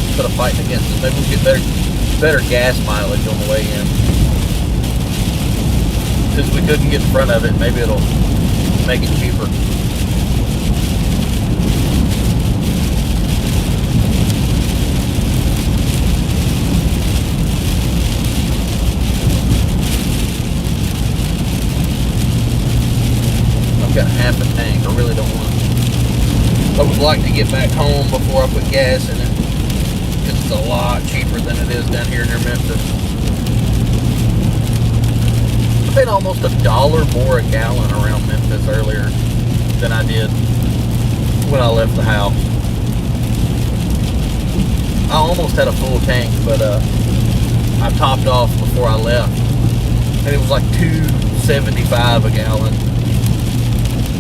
Speaker 1: instead of fighting against it. Maybe we'll get better gas mileage on the way in. Since we couldn't get in front of it, maybe it'll make it cheaper. I've got half a tank. I really don't want to. I would like to get back home before I put gas in it, because it's a lot cheaper than it is down here near Memphis. I paid almost $1 more a gallon around Memphis earlier than I did when I left the house. I almost had a full tank, but I topped off before I left, and it was like $2.75 a gallon.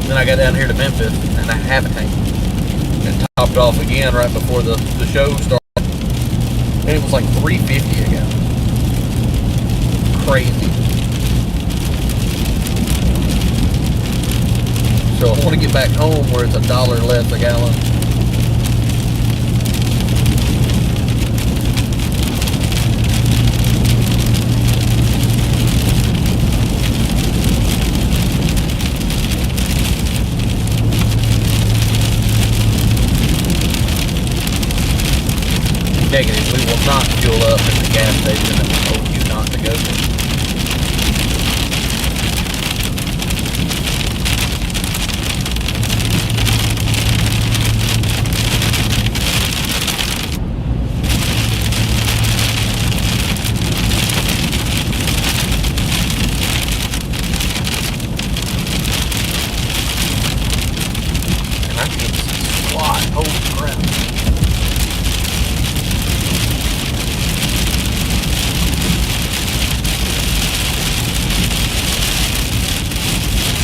Speaker 1: Then I got down here to Memphis, and I have a tank. And topped off again right before the show started, and it was like $3.50 a gallon. Crazy. So I want to get back home where it's $1 less a gallon. Negative, we will not fuel up at the gas station that we told you not to go to. And I can slot, holy crap.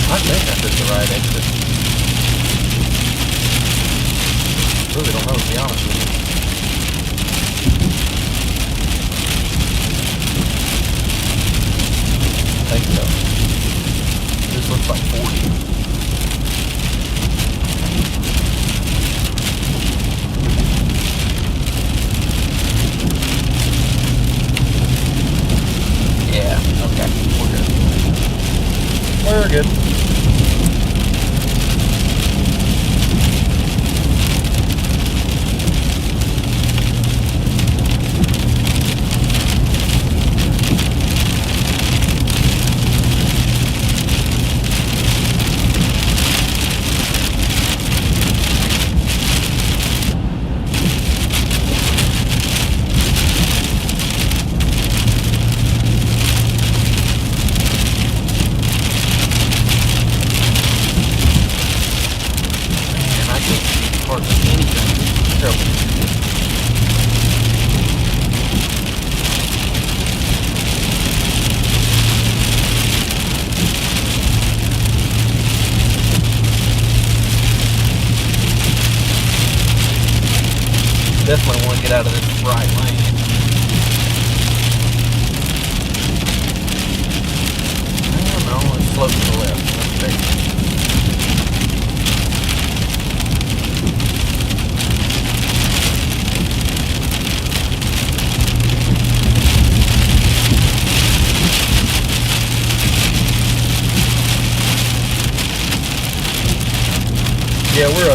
Speaker 1: I think I took the right exit. Really don't know, to be honest with you. I think so. This looks like trouble. Definitely want to get out of this right lane. I don't know, let's slope to the left. Okay. Yeah, we're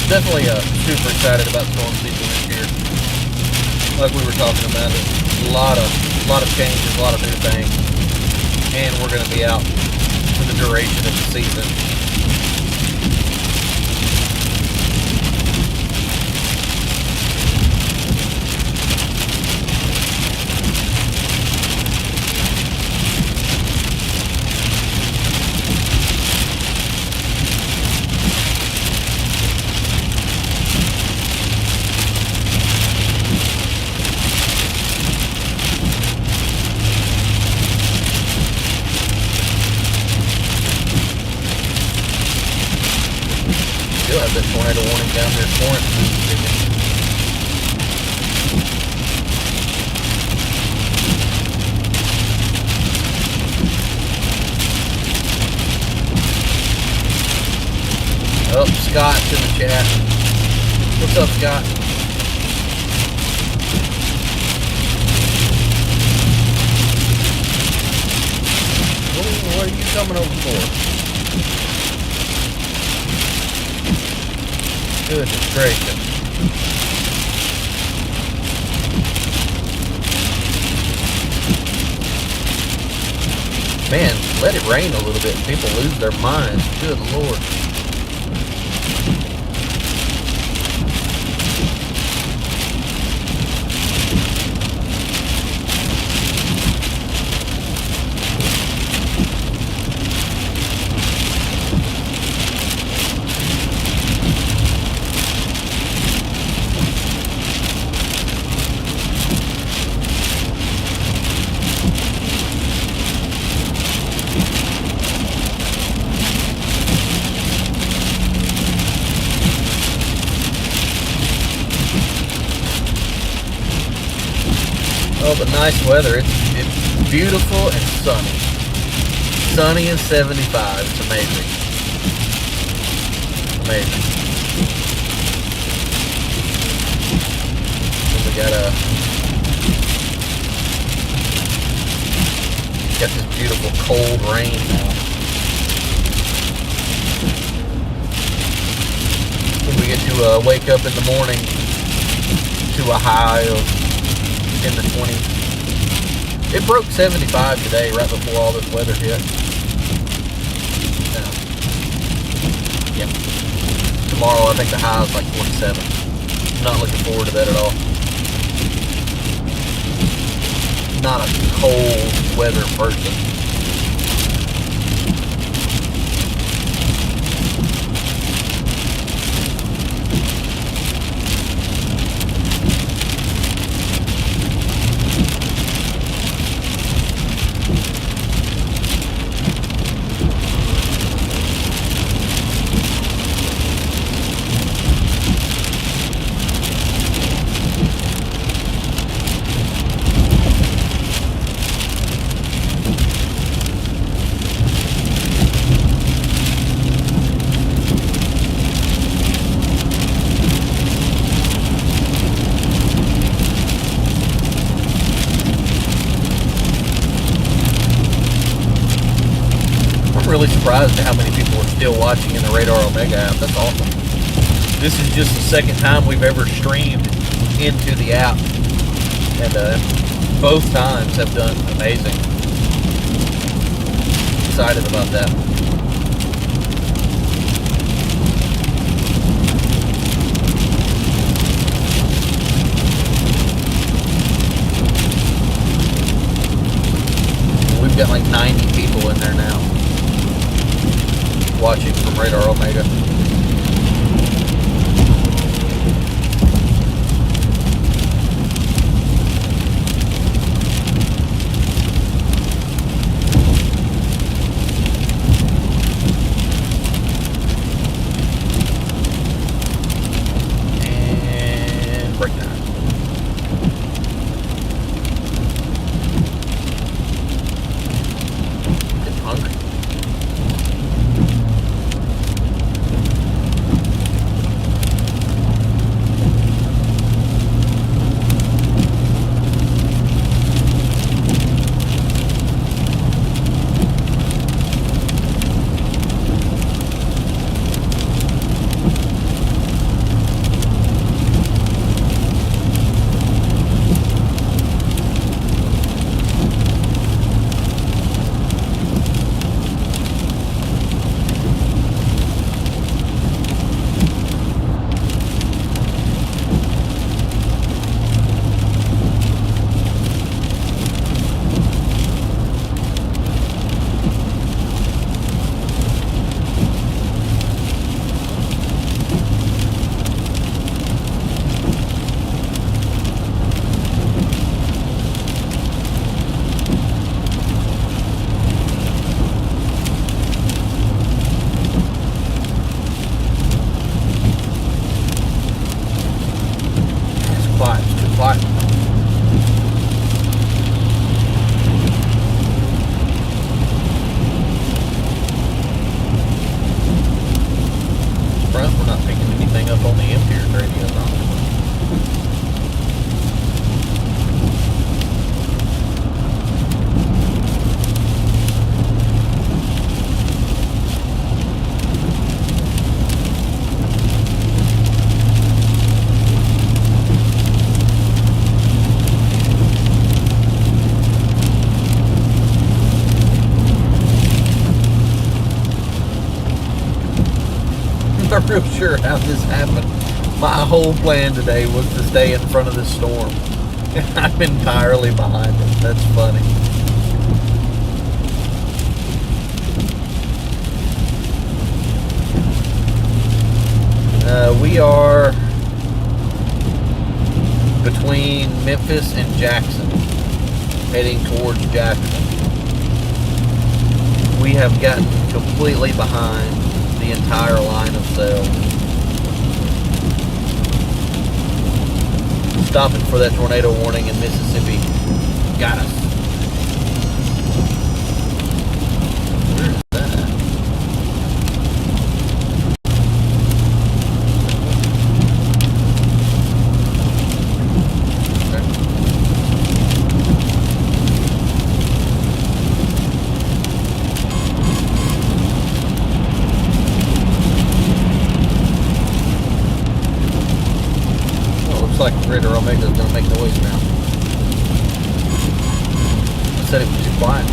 Speaker 1: definitely super excited about storm season this year. Like we were talking about, it, a lot of changes, a lot of new things, and we're going to be out for the duration of the season. Still have that tornado warning down there, Florence. Oh, Scott's in the chat. What's up, Scott? What are you coming over for? Goodness gracious. Man, let it rain a little bit and people lose their minds. Good Lord. Oh, but nice weather. It's beautiful and sunny. Sunny and 75. It's amazing. Amazing. So we got this beautiful cold rain now. We get to wake up in the morning to a high of in the 20s. It broke 75 today, right before all this weather hit. Yeah. Tomorrow, I think the high is like 47. I'm not looking forward to that at all. Not a cold weather person. Really surprised at how many people are still watching in the Radar Omega app. That's awesome. This is just the second time we've ever streamed into the app, and both times have done amazing. Excited about that. We've got like 90 people in there now watching from Radar Omega. anything up on the interior radio, honestly. I'm not real sure how this happened. My whole plan today was to stay in front of this storm. I'm entirely behind it. That's funny. We are between Memphis and Jackson, heading towards Jackson. We have gotten completely behind the entire line of sail. Stopping for that tornado warning in Mississippi. Got us. Where is that? Like Ritter Omega's gonna make noise now. I said it was too quiet.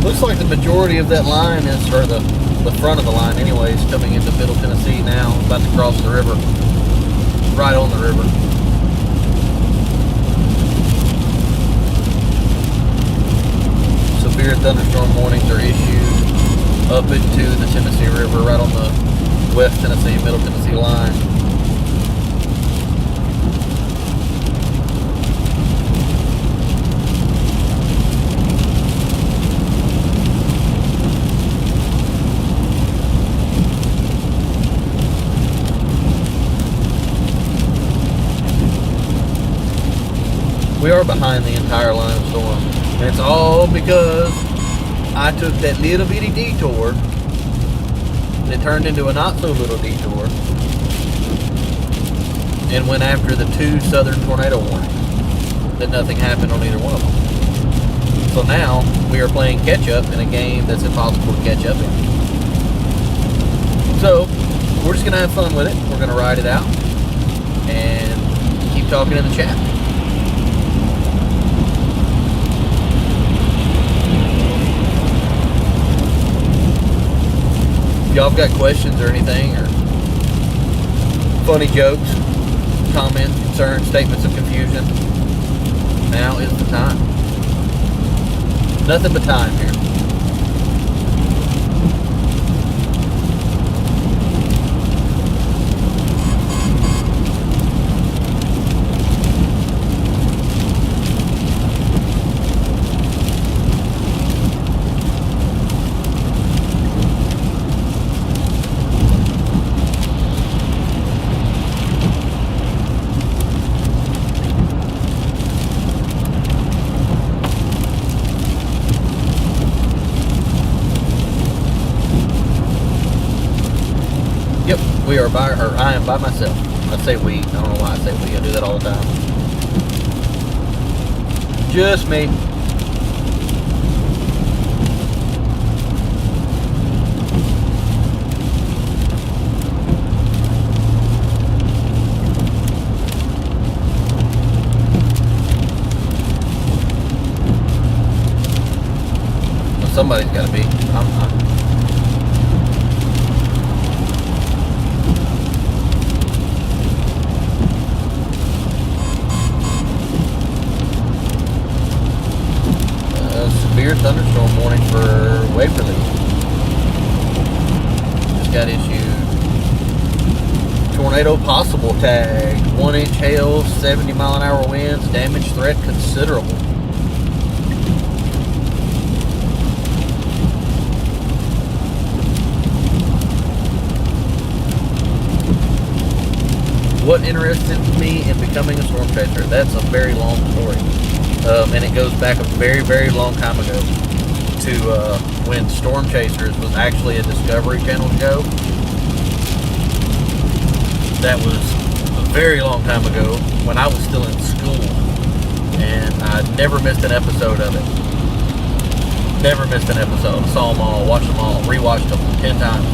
Speaker 1: Looks like the majority of that line is, or the front of the line anyways, coming into Middle Tennessee now, about to cross the river. Right on the river. Severe thunderstorm warnings are issued up into the Tennessee River, right on the West Tennessee, Middle Tennessee line. We are behind the entire line of storm. And it's all because I took that little bitty detour that turned into a not so little detour and went after the 2 southern tornado warnings that nothing happened on either one of them. So now we are playing catch up in a game that's impossible to catch up in. So we're just going to have fun with it. We're going to ride it out and keep talking in the chat. Y'all got questions or anything, or funny jokes, comments, concerns, statements of confusion, now is the time. Nothing but time here. We are by, or I am by myself. I say we. I don't know why I say we. I do that all the time. Just me. Well, somebody's got to be. I'm not. Severe thunderstorm warning for Waverly. Just got issued. Tornado possible tag. 1-inch hail, 70-mile-an-hour winds, damage threat considerable. what interested me in becoming a storm chaser? That's a very long story. And it goes back a very, very long time ago to when Storm Chasers was actually a Discovery Channel show. That was a very long time ago when I was still in school, and I never missed an episode of it. Never missed an episode. Saw them all, watched them all, rewatched them 10 times.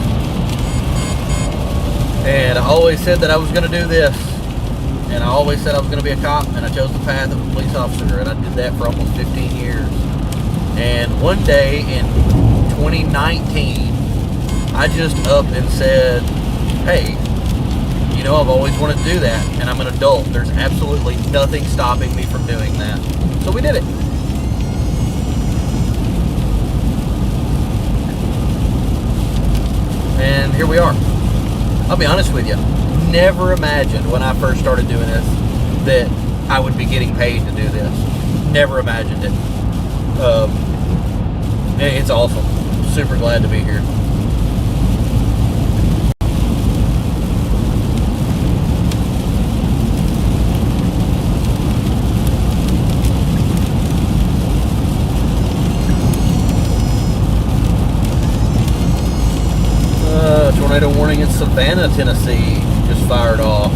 Speaker 1: And I always said that I was going to do this. And I always said I was going to be a cop, and I chose the path of a police officer, and I did that for almost 15 years. And one day in 2019, I just up and said, hey, you know, I've always wanted to do that, and I'm an adult. There's absolutely nothing stopping me from doing that. So we did it. And here we are. I'll be honest with you. Never imagined when I first started doing this that I would be getting paid to do this. Never imagined it. It's awesome. Super glad to be here. Tornado warning in Savannah, Tennessee just fired off.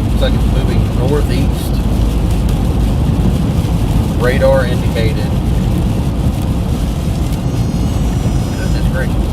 Speaker 1: Looks like it's moving northeast. Radar indicated. Goodness gracious.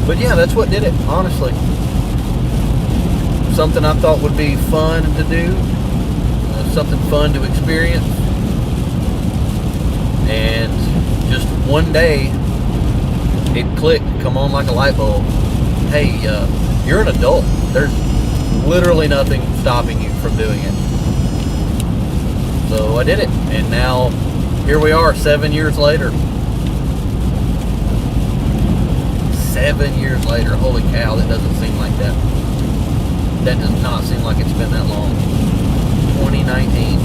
Speaker 1: But yeah, that's what did it, honestly. Something I thought would be fun to do, something fun to experience. And just one day, it clicked, come on like a light bulb. Hey, you're an adult. There's literally nothing stopping you from doing it. So I did it, and now here we are 7 years later. 7 years later, holy cow, that doesn't seem like that. That does not seem like it's been that long. 2019.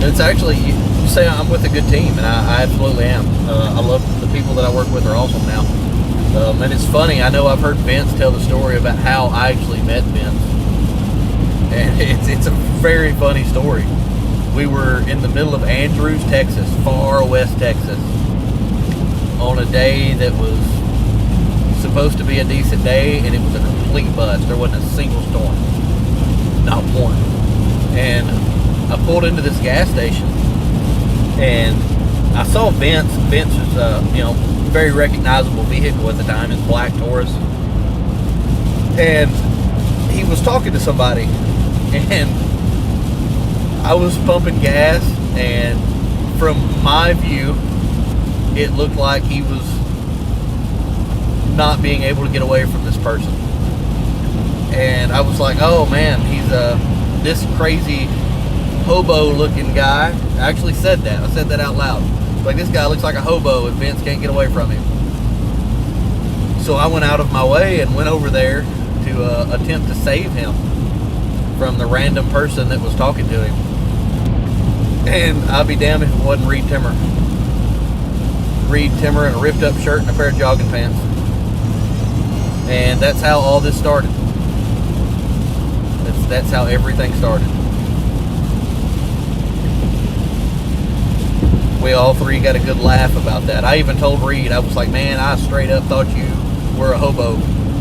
Speaker 1: It's actually, you say I'm with a good team, and I absolutely am. I love the people that I work with are awesome now. And it's funny, I know I've heard Vince tell the story about how I actually met Vince. And it's a very funny story. We were in the middle of Andrews, Texas, far west Texas, on a day that was supposed to be a decent day, and it was a complete bust. There wasn't a single storm. Not one. And I pulled into this gas station, and I saw Vince. Vince was, very recognizable vehicle at the time, his black Taurus. And he was talking to somebody, and I was pumping gas, and from my view, it looked like he was not being able to get away from this person. And I was like, oh man, he's this crazy hobo looking guy. I actually said that. I said that out loud. Like, this guy looks like a hobo and Vince can't get away from him. So I went out of my way and went over there to attempt to save him from the random person that was talking to him. And I'll be damned if it wasn't Reed Timmer. Reed Timmer in a ripped up shirt and a pair of jogging pants. And that's how all this started. That's how everything started. We all three got a good laugh about that. I even told Reed, I was like, man, I straight up thought you were a hobo.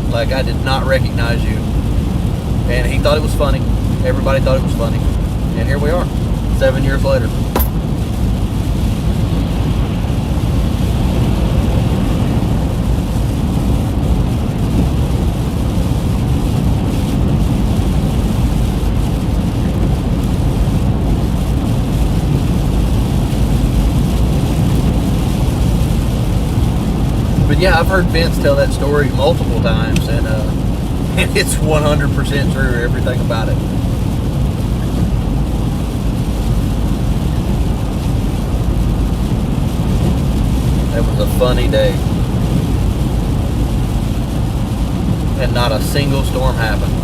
Speaker 1: Like, I did not recognize you. And he thought it was funny. Everybody thought it was funny. And here we are, 7 years later. yeah, I've heard Vince tell that story multiple times, and it's 100% true, everything about it. That was a funny day. And not a single storm happened.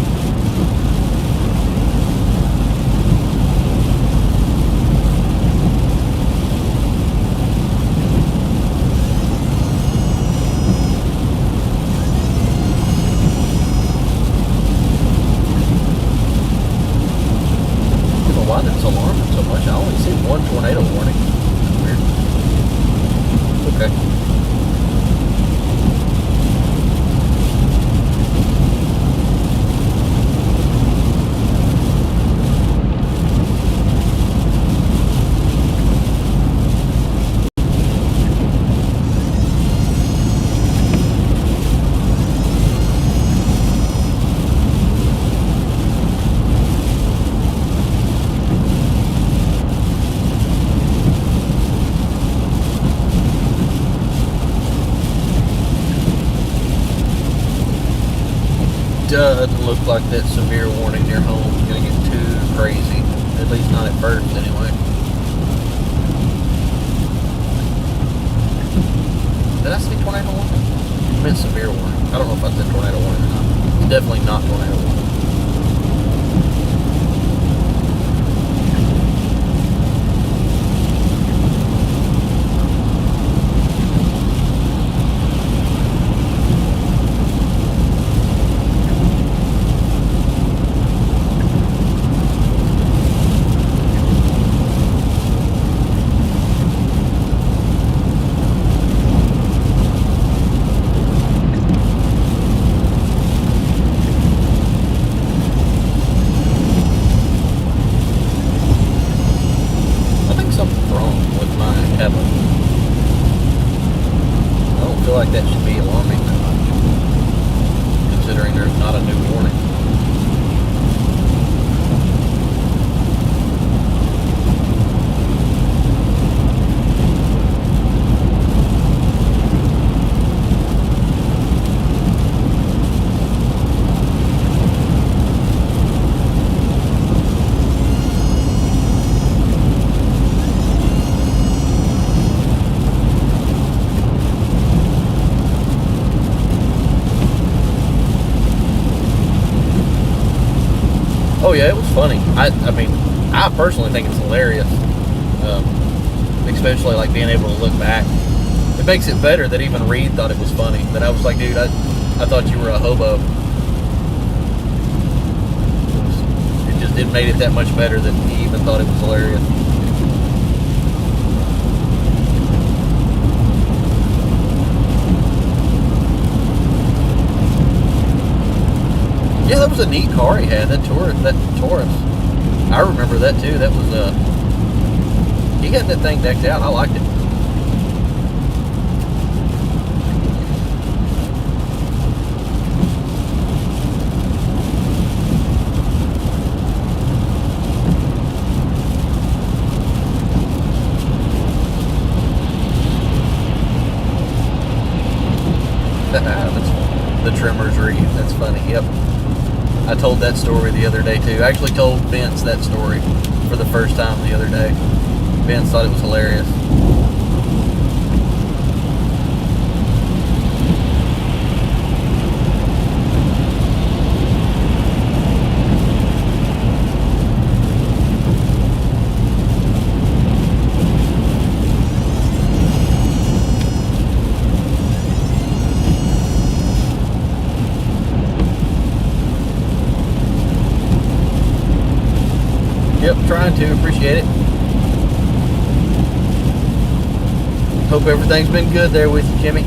Speaker 1: Why that's alarming so much? I only see one tornado warning. Weird. Okay. Doesn't look like that severe warning near home is going to get too crazy. At least not at first, anyway. Did I say tornado warning? I meant severe warning. I don't know if I said tornado warning or not. It's definitely not tornado warning. I feel like that should be alarming that much, considering there's not a new warning. Oh yeah, it was funny. I mean, I personally think it's hilarious, especially like being able to look back. It makes it better that even Reed thought it was funny. That I was like, dude, I thought you were a hobo. It made it that much better that he even thought it was hilarious. Yeah, that was a neat car he had, that Taurus. I remember that too. That was, he had that thing decked out. I liked it. The Tremors Reed. That's funny. Yep. I told that story the other day too. I actually told Vince that story for the first time the other day. Vince thought it was hilarious. Yep, trying to. Appreciate it. Hope everything's been good there with you, Jimmy.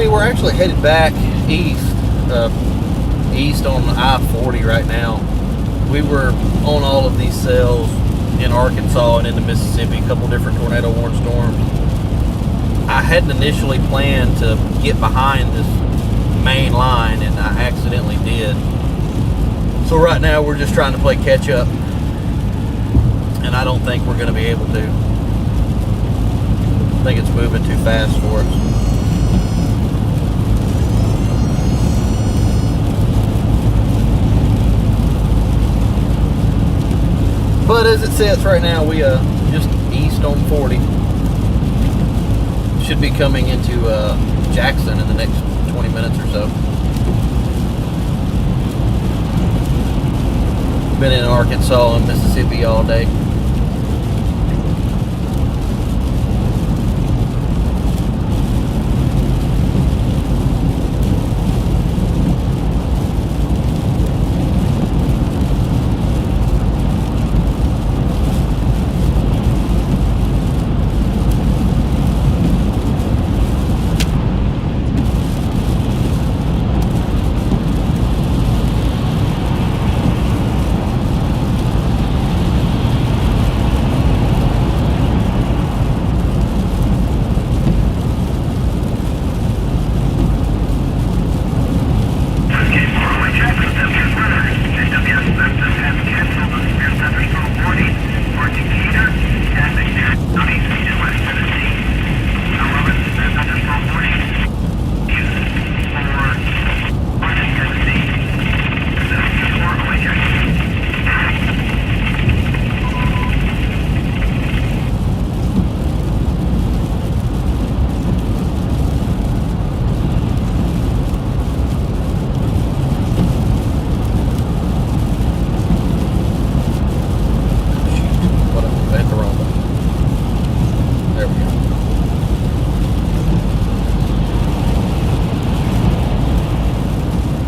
Speaker 1: Tony, we're actually headed back east, east on I-40 right now. We were on all of these cells in Arkansas and into Mississippi, a couple different tornado warning storms. I hadn't initially planned to get behind this main line, and I accidentally did. So right now we're just trying to play catch up, and I don't think we're going to be able to. I think it's moving too fast for us. But as it sits right now, we just east on 40. Should be coming into Jackson in the next 20 minutes or so. Been in Arkansas and Mississippi all day.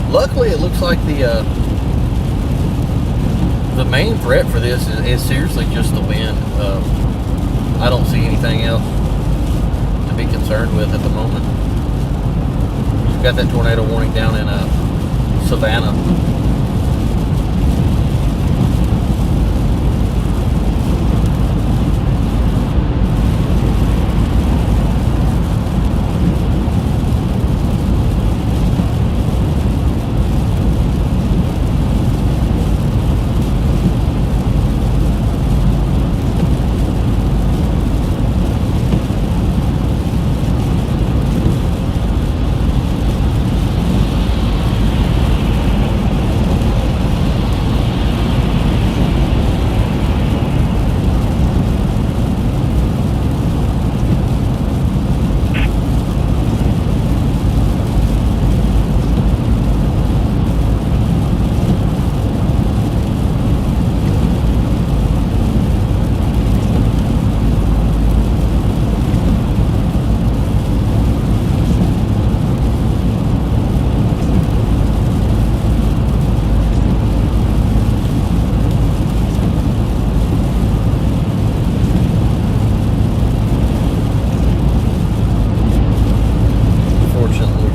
Speaker 1: Luckily, it looks like the main threat for this is seriously just the wind. I don't see anything else to be concerned with at the moment. We've got that tornado warning down in Savannah.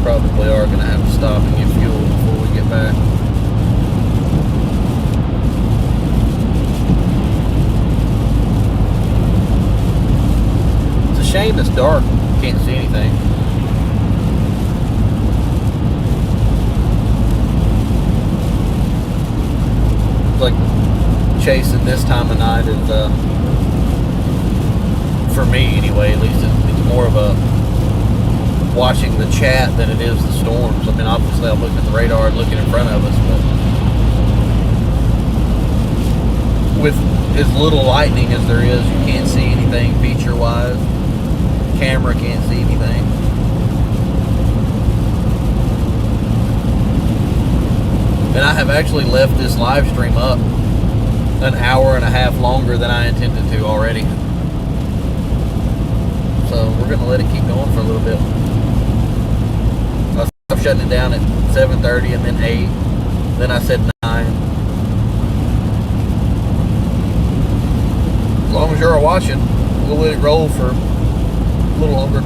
Speaker 1: Probably are going to have to stop and get fuel before we get back. It's a shame it's dark. Can't see anything. It's like chasing this time of night is, for me anyway, at least it's more of a watching the chat than it is the storms. I mean, obviously I'm looking at the radar and looking in front of us, but with as little lightning as there is, you can't see anything feature-wise. Camera can't see anything. And I have actually left this live stream up an hour and a half longer than I intended to already. So we're going to let it keep going for a little bit. I'm shutting it down at 7:30 and then 8. Then I said 9. As long as you're watching, we'll let it roll for a little longer.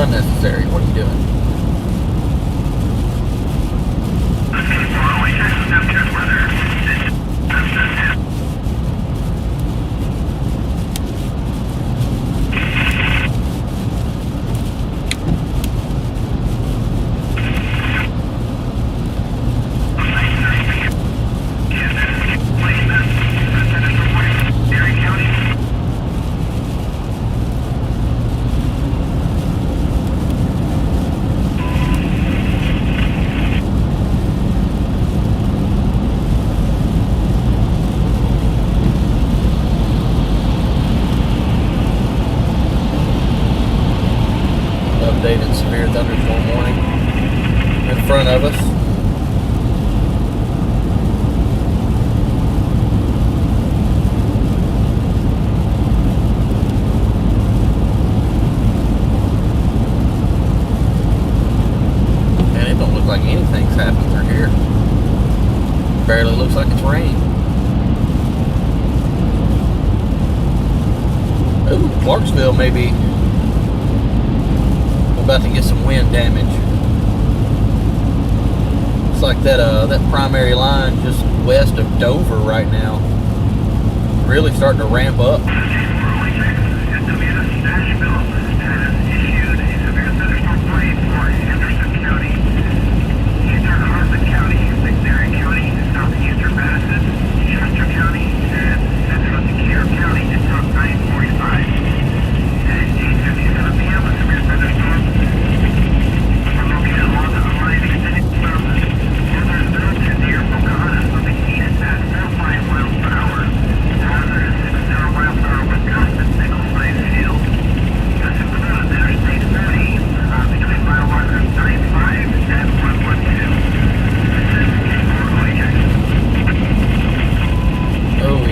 Speaker 1: unnecessary. What are you doing? Updated severe thunderstorm warning in front of us. And it don't look like anything's happened through here. Barely looks like it's rain. Ooh, Clarksville maybe about to get some wind damage. It's like that primary line just west of Dover right now really starting to ramp up.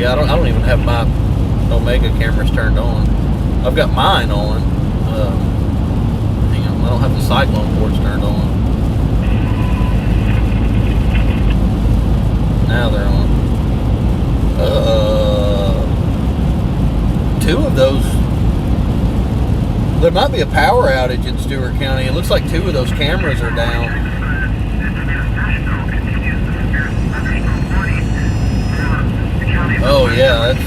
Speaker 1: I don't even have my Omega cameras turned on. I've got mine on. Hang on, I don't have the cyclone ports turned on. Now they're on. Two of those. There might be a power outage in Stewart County. It looks like two of those cameras are down. Oh yeah, that's...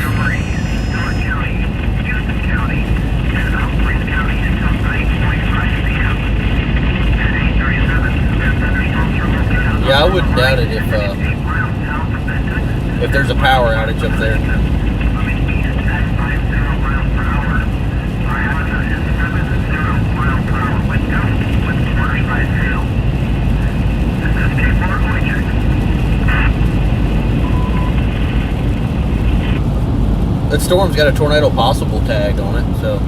Speaker 1: Yeah, I wouldn't doubt it if there's a power outage up there. That storm's got a tornado possible tag on it, so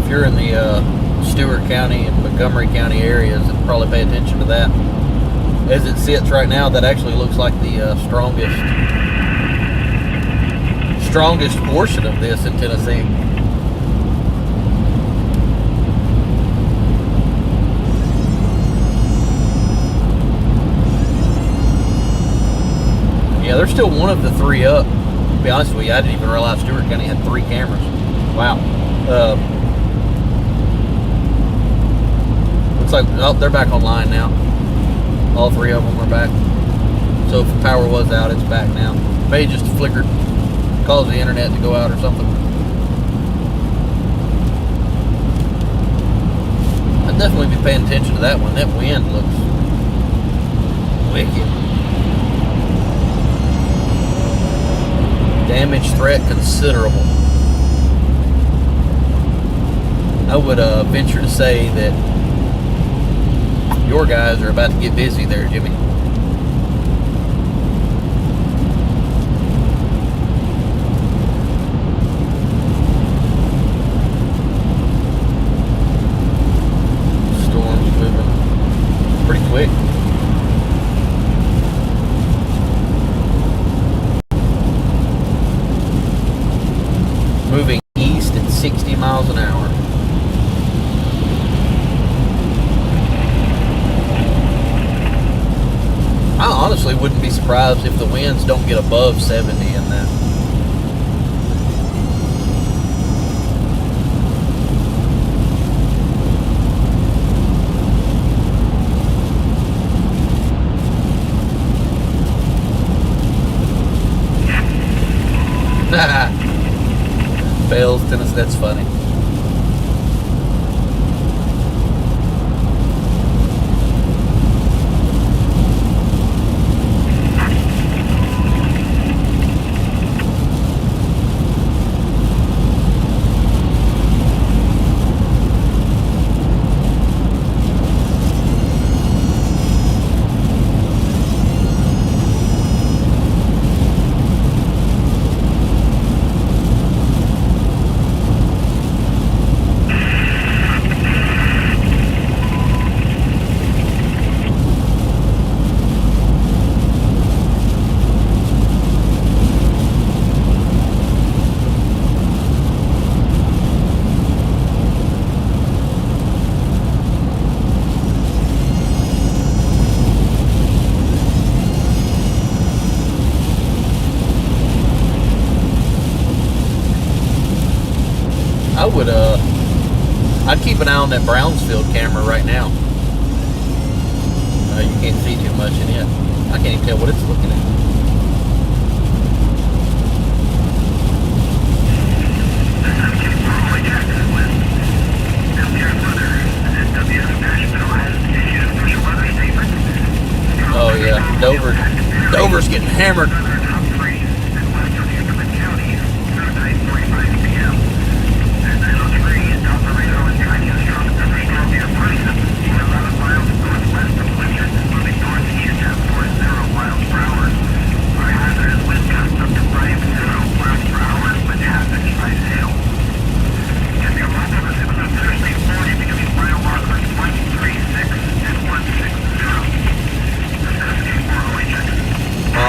Speaker 1: if you're in the Stewart County and Montgomery County areas, probably pay attention to that. As it sits right now, that actually looks like the strongest portion of this in Tennessee. Yeah, they're still one of the three up. To be honest with you, I didn't even realize Stewart County had 3 cameras. Wow. Looks like, oh, they're back online now. All 3 of them are back. So if the power was out, it's back now. Maybe just flickered, caused the internet to go out or something. I'd definitely be paying attention to that one. That wind looks wicked. Damage threat considerable. I would venture to say that your guys are about to get busy there, Jimmy. Storm's moving pretty quick. Moving east at 60 miles an hour. I honestly wouldn't be surprised if the winds don't get above 70 in that. Fails, Tennessee. That's funny. I'd keep an eye on that Brownsfield camera right now. You can't see too much in it. I can't even tell what it's looking at. Oh yeah, Dover's getting hammered.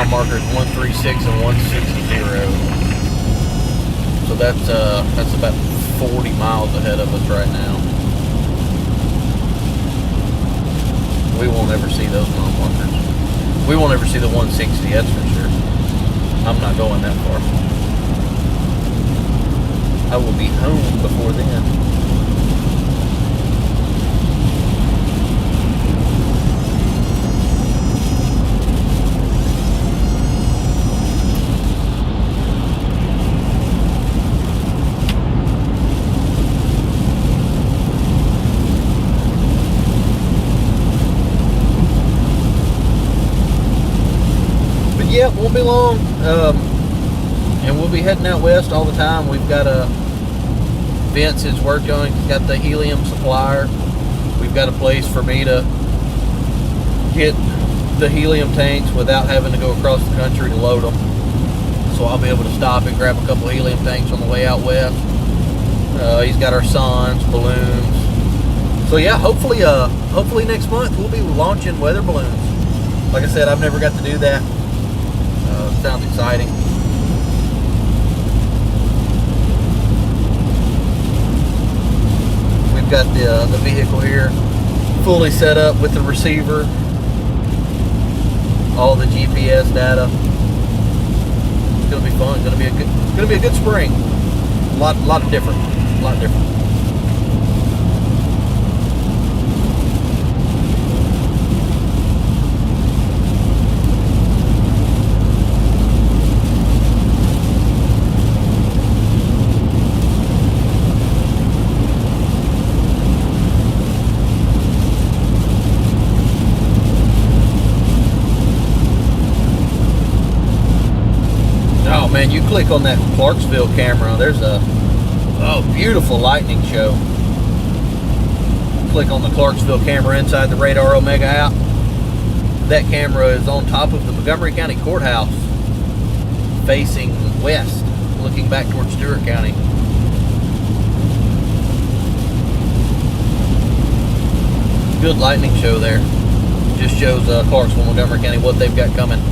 Speaker 1: Markers 136 and 160. So that's about 40 miles ahead of us right now. We won't ever see those mile markers. We won't ever see the 160, that's for sure. I'm not going that far. I will be home before then. Yeah, won't be long, and we'll be heading out west all the time. We've got Vince has worked on it. He's got the helium supplier. We've got a place for me to get the helium tanks without having to go across the country to load them. So I'll be able to stop and grab a couple of helium tanks on the way out west. He's got our suns, balloons. So yeah, hopefully next month we'll be launching weather balloons. Like I said, I've never got to do that. Sounds exciting. We've got the vehicle here fully set up with the receiver, all the GPS data. It's gonna be fun. It's gonna be a good spring. A lot different. Man, you click on that Clarksville camera, there's a beautiful lightning show. Click on the Clarksville camera inside the Radar Omega app. That camera is on top of the Montgomery County Courthouse, facing west, looking back towards Stewart County. Good lightning show there. Just shows Clarksville, Montgomery County, what they've got coming.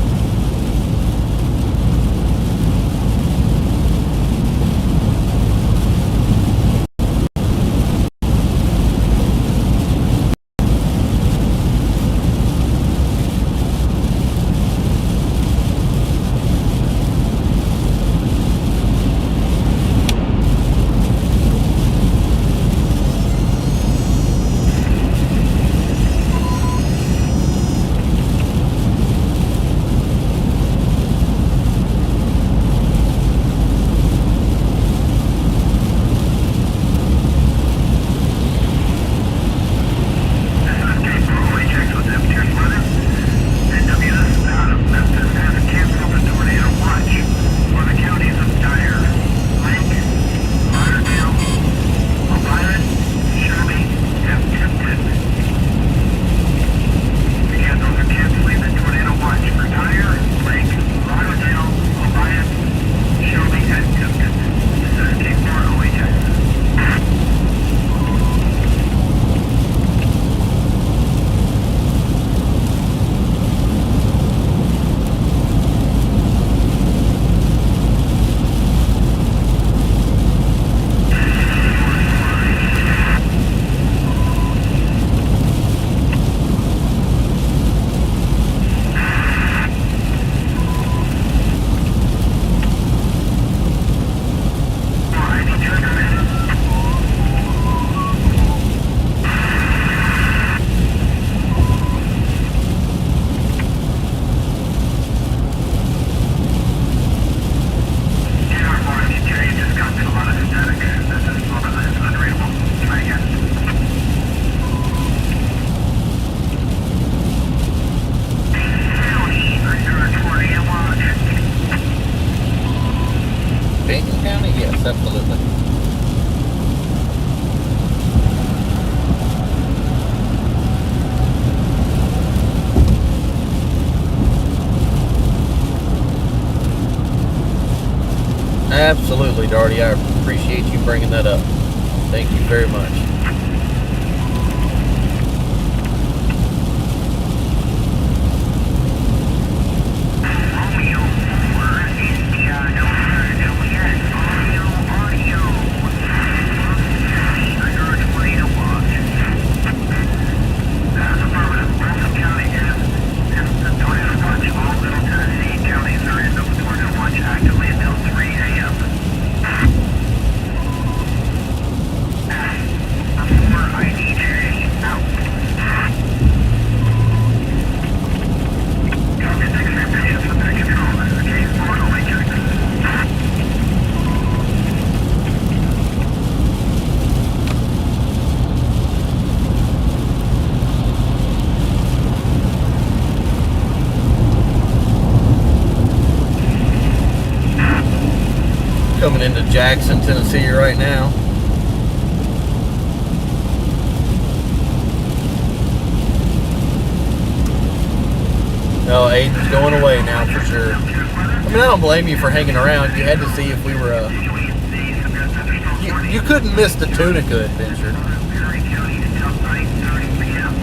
Speaker 1: Absolutely. Absolutely, Darty. I appreciate you bringing that up. Thank you very much. Coming into Jackson, Tennessee right now. Oh, Aiden's going away now for sure. I mean, I don't blame you for hanging around. You had to see if we were, you couldn't miss the Tunica adventure.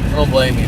Speaker 1: I don't blame you.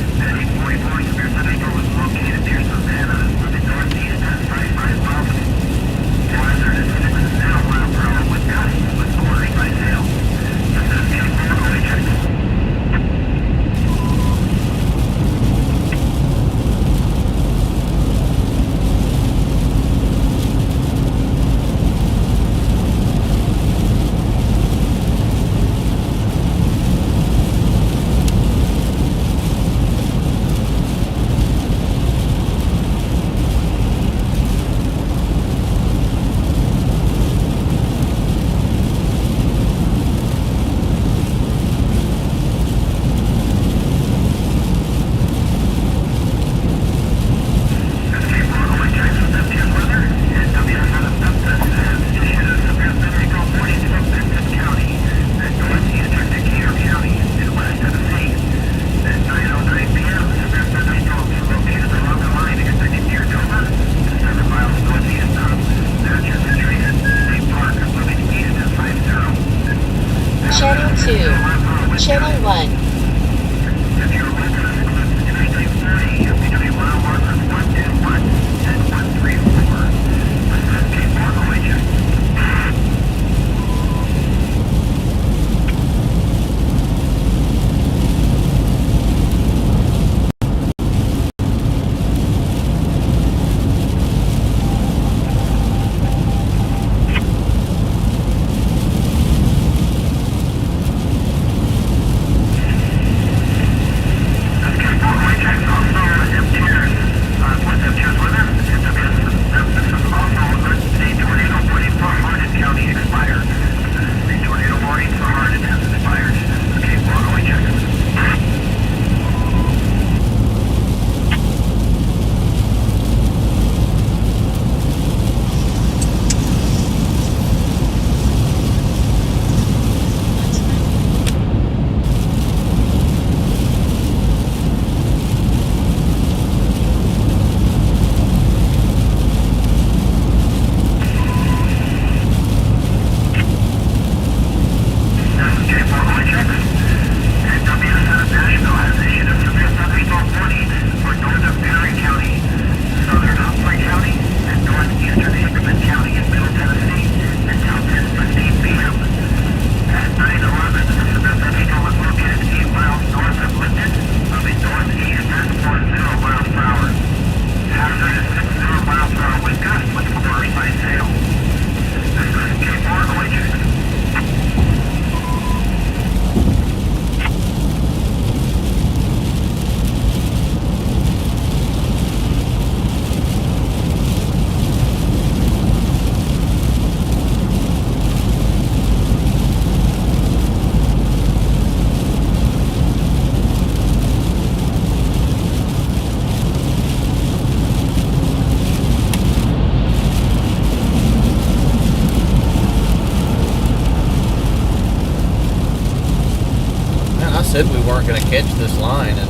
Speaker 1: said we weren't going to catch this line, and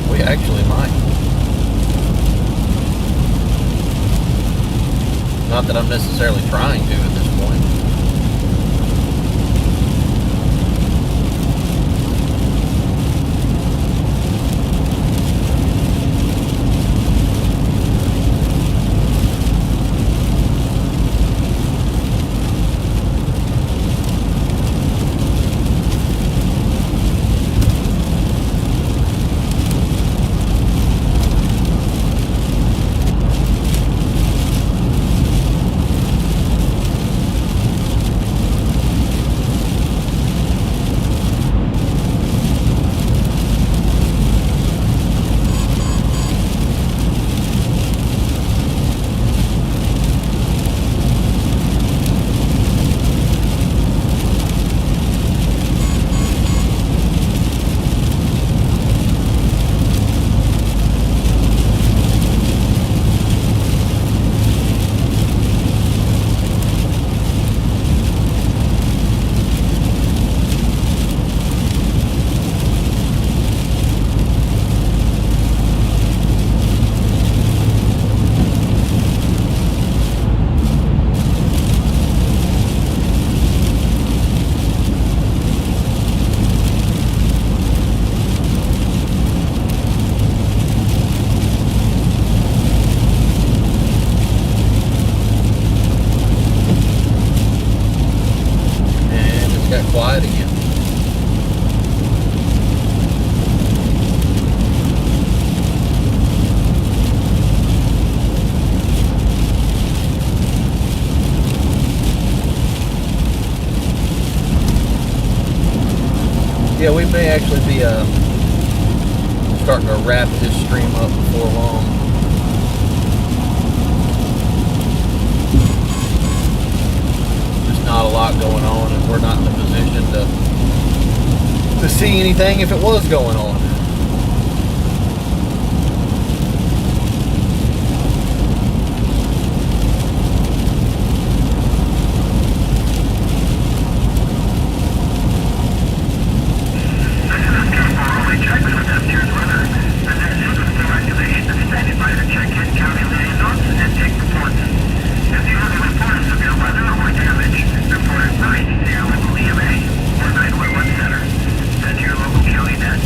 Speaker 1: we actually might. Not that I'm necessarily trying to at this point. Quiet again. Yeah, we may actually be starting to wrap this stream up before long. Just not a lot going on, and we're not in a position to see anything if it was going on.
Speaker 4: Report at 9 0 or 911 center. Send to your local county net.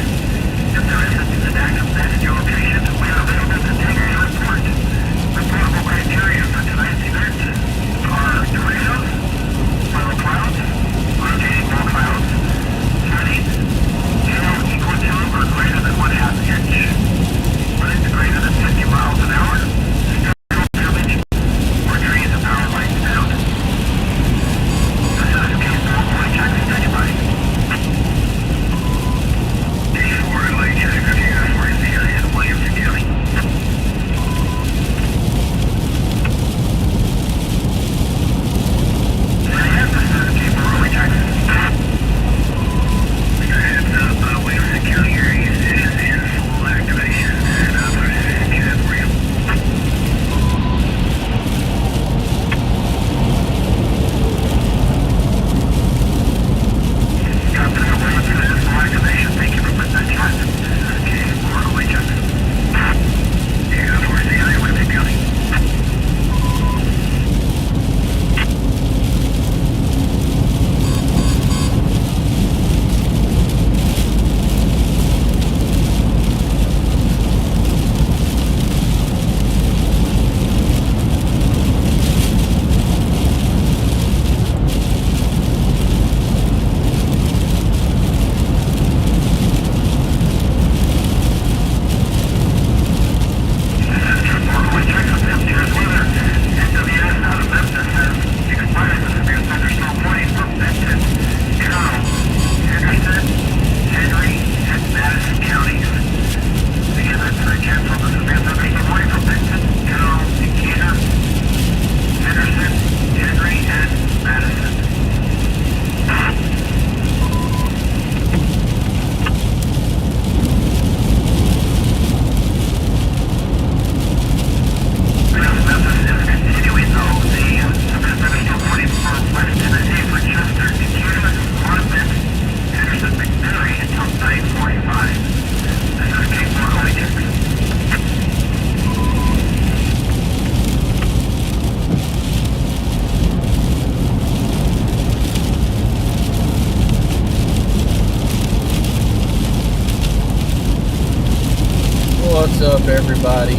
Speaker 1: up, everybody?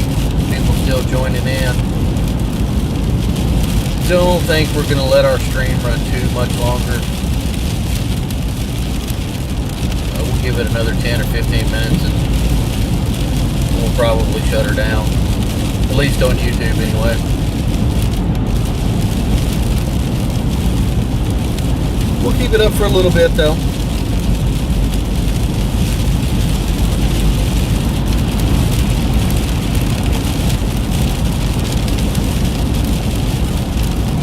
Speaker 1: People still joining in. Don't think we're going to let our stream run too much longer. We'll give it another 10 or 15 minutes and we'll probably shut her down. At least on YouTube anyway. We'll keep it up for a little bit though.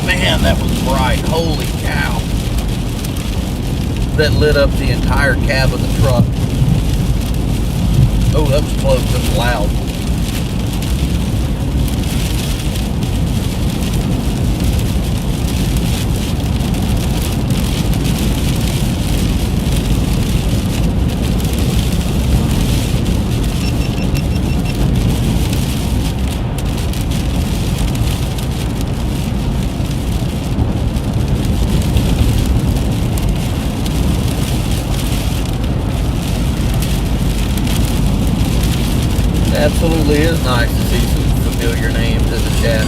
Speaker 1: Man, that was bright. Holy cow. That lit up the entire cab of the truck. Oh, that was close. That was loud. Absolutely is nice to see some familiar names in the chat.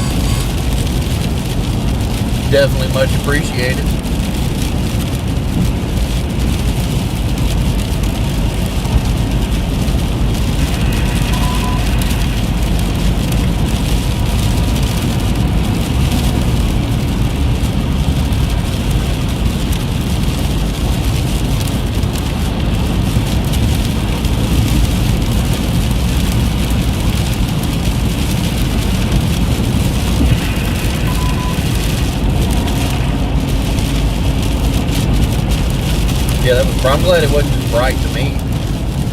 Speaker 1: Definitely much appreciated. Yeah, that was, I'm glad it wasn't just bright to me.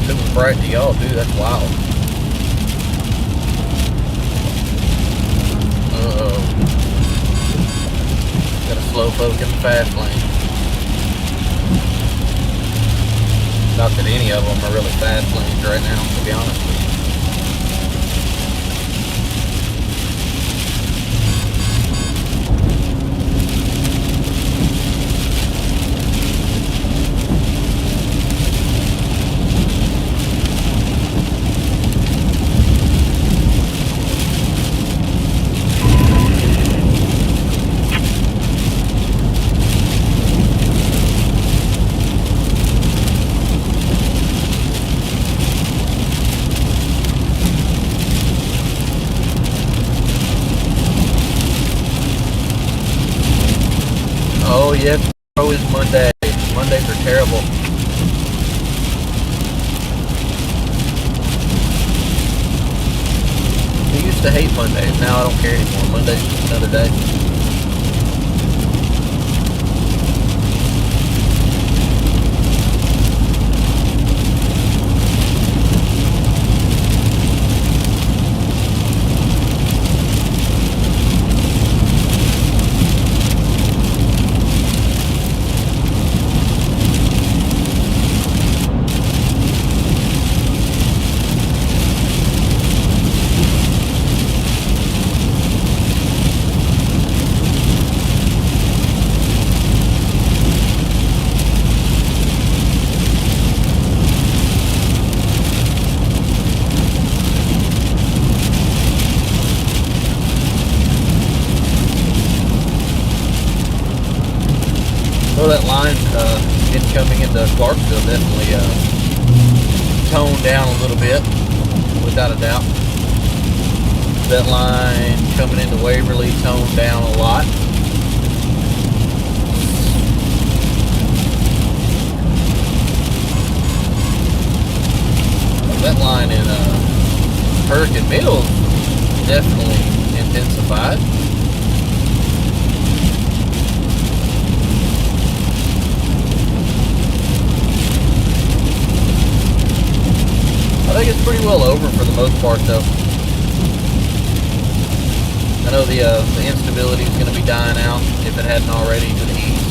Speaker 1: If it was bright to y'all too, that's wild. Uh-oh. Got a slow poke in the fast lane. Not that any of them are really fast lanes right now, to be honest with you. Oh yeah, tomorrow is Monday. Mondays are terrible. I used to hate Mondays, now I don't care anymore. Monday's just another day. Well, that line incoming into Clarksville definitely toned down a little bit, without a doubt. That line coming into Waverly toned down a lot. That line in Hurricane Mills definitely intensified. I think it's pretty well over for the most part, though. I know the instability is going to be dying out, if it hadn't already, to the east.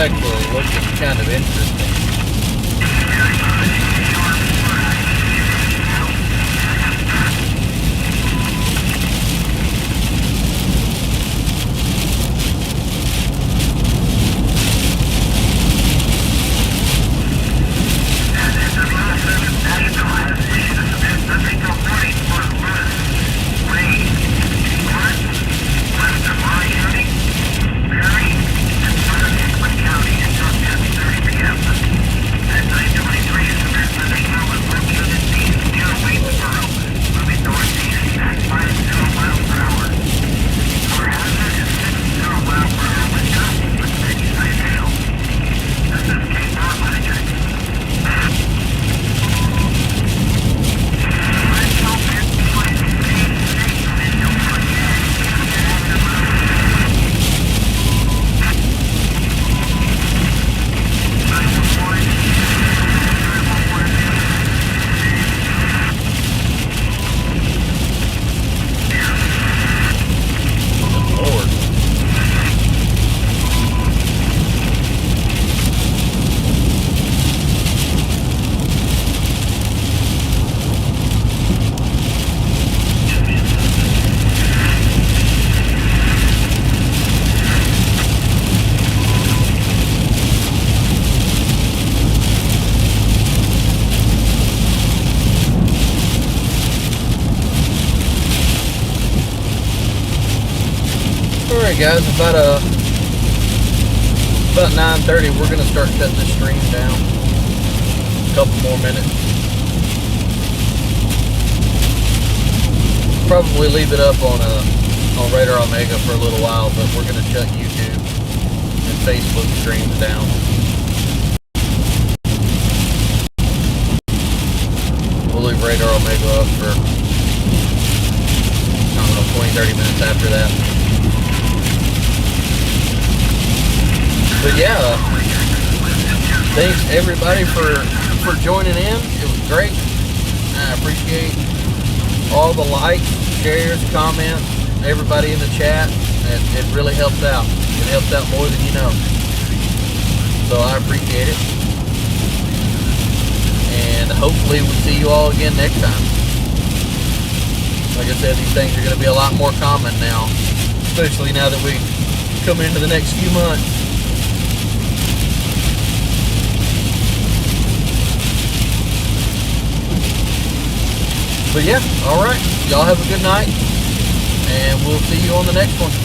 Speaker 1: actually looking kind of interesting. Alright guys, about 9:30 we're gonna start cutting the stream down. A couple more minutes. Probably leave it up on Radar Omega for a little while, but we're gonna shut YouTube and Facebook streams down. We'll leave Radar Omega up for, I don't know, 20-30 minutes after that. But yeah, thanks everybody for joining in. It was great. I appreciate all the likes, shares, comments, everybody in the chat. It really helps out. It helps out more than you know. So I appreciate it. And hopefully we'll see you all again next time. Like I said, these things are going to be a lot more common now, especially now that we come into the next few months. But yeah, alright. Y'all have a good night. And we'll see you on the next one.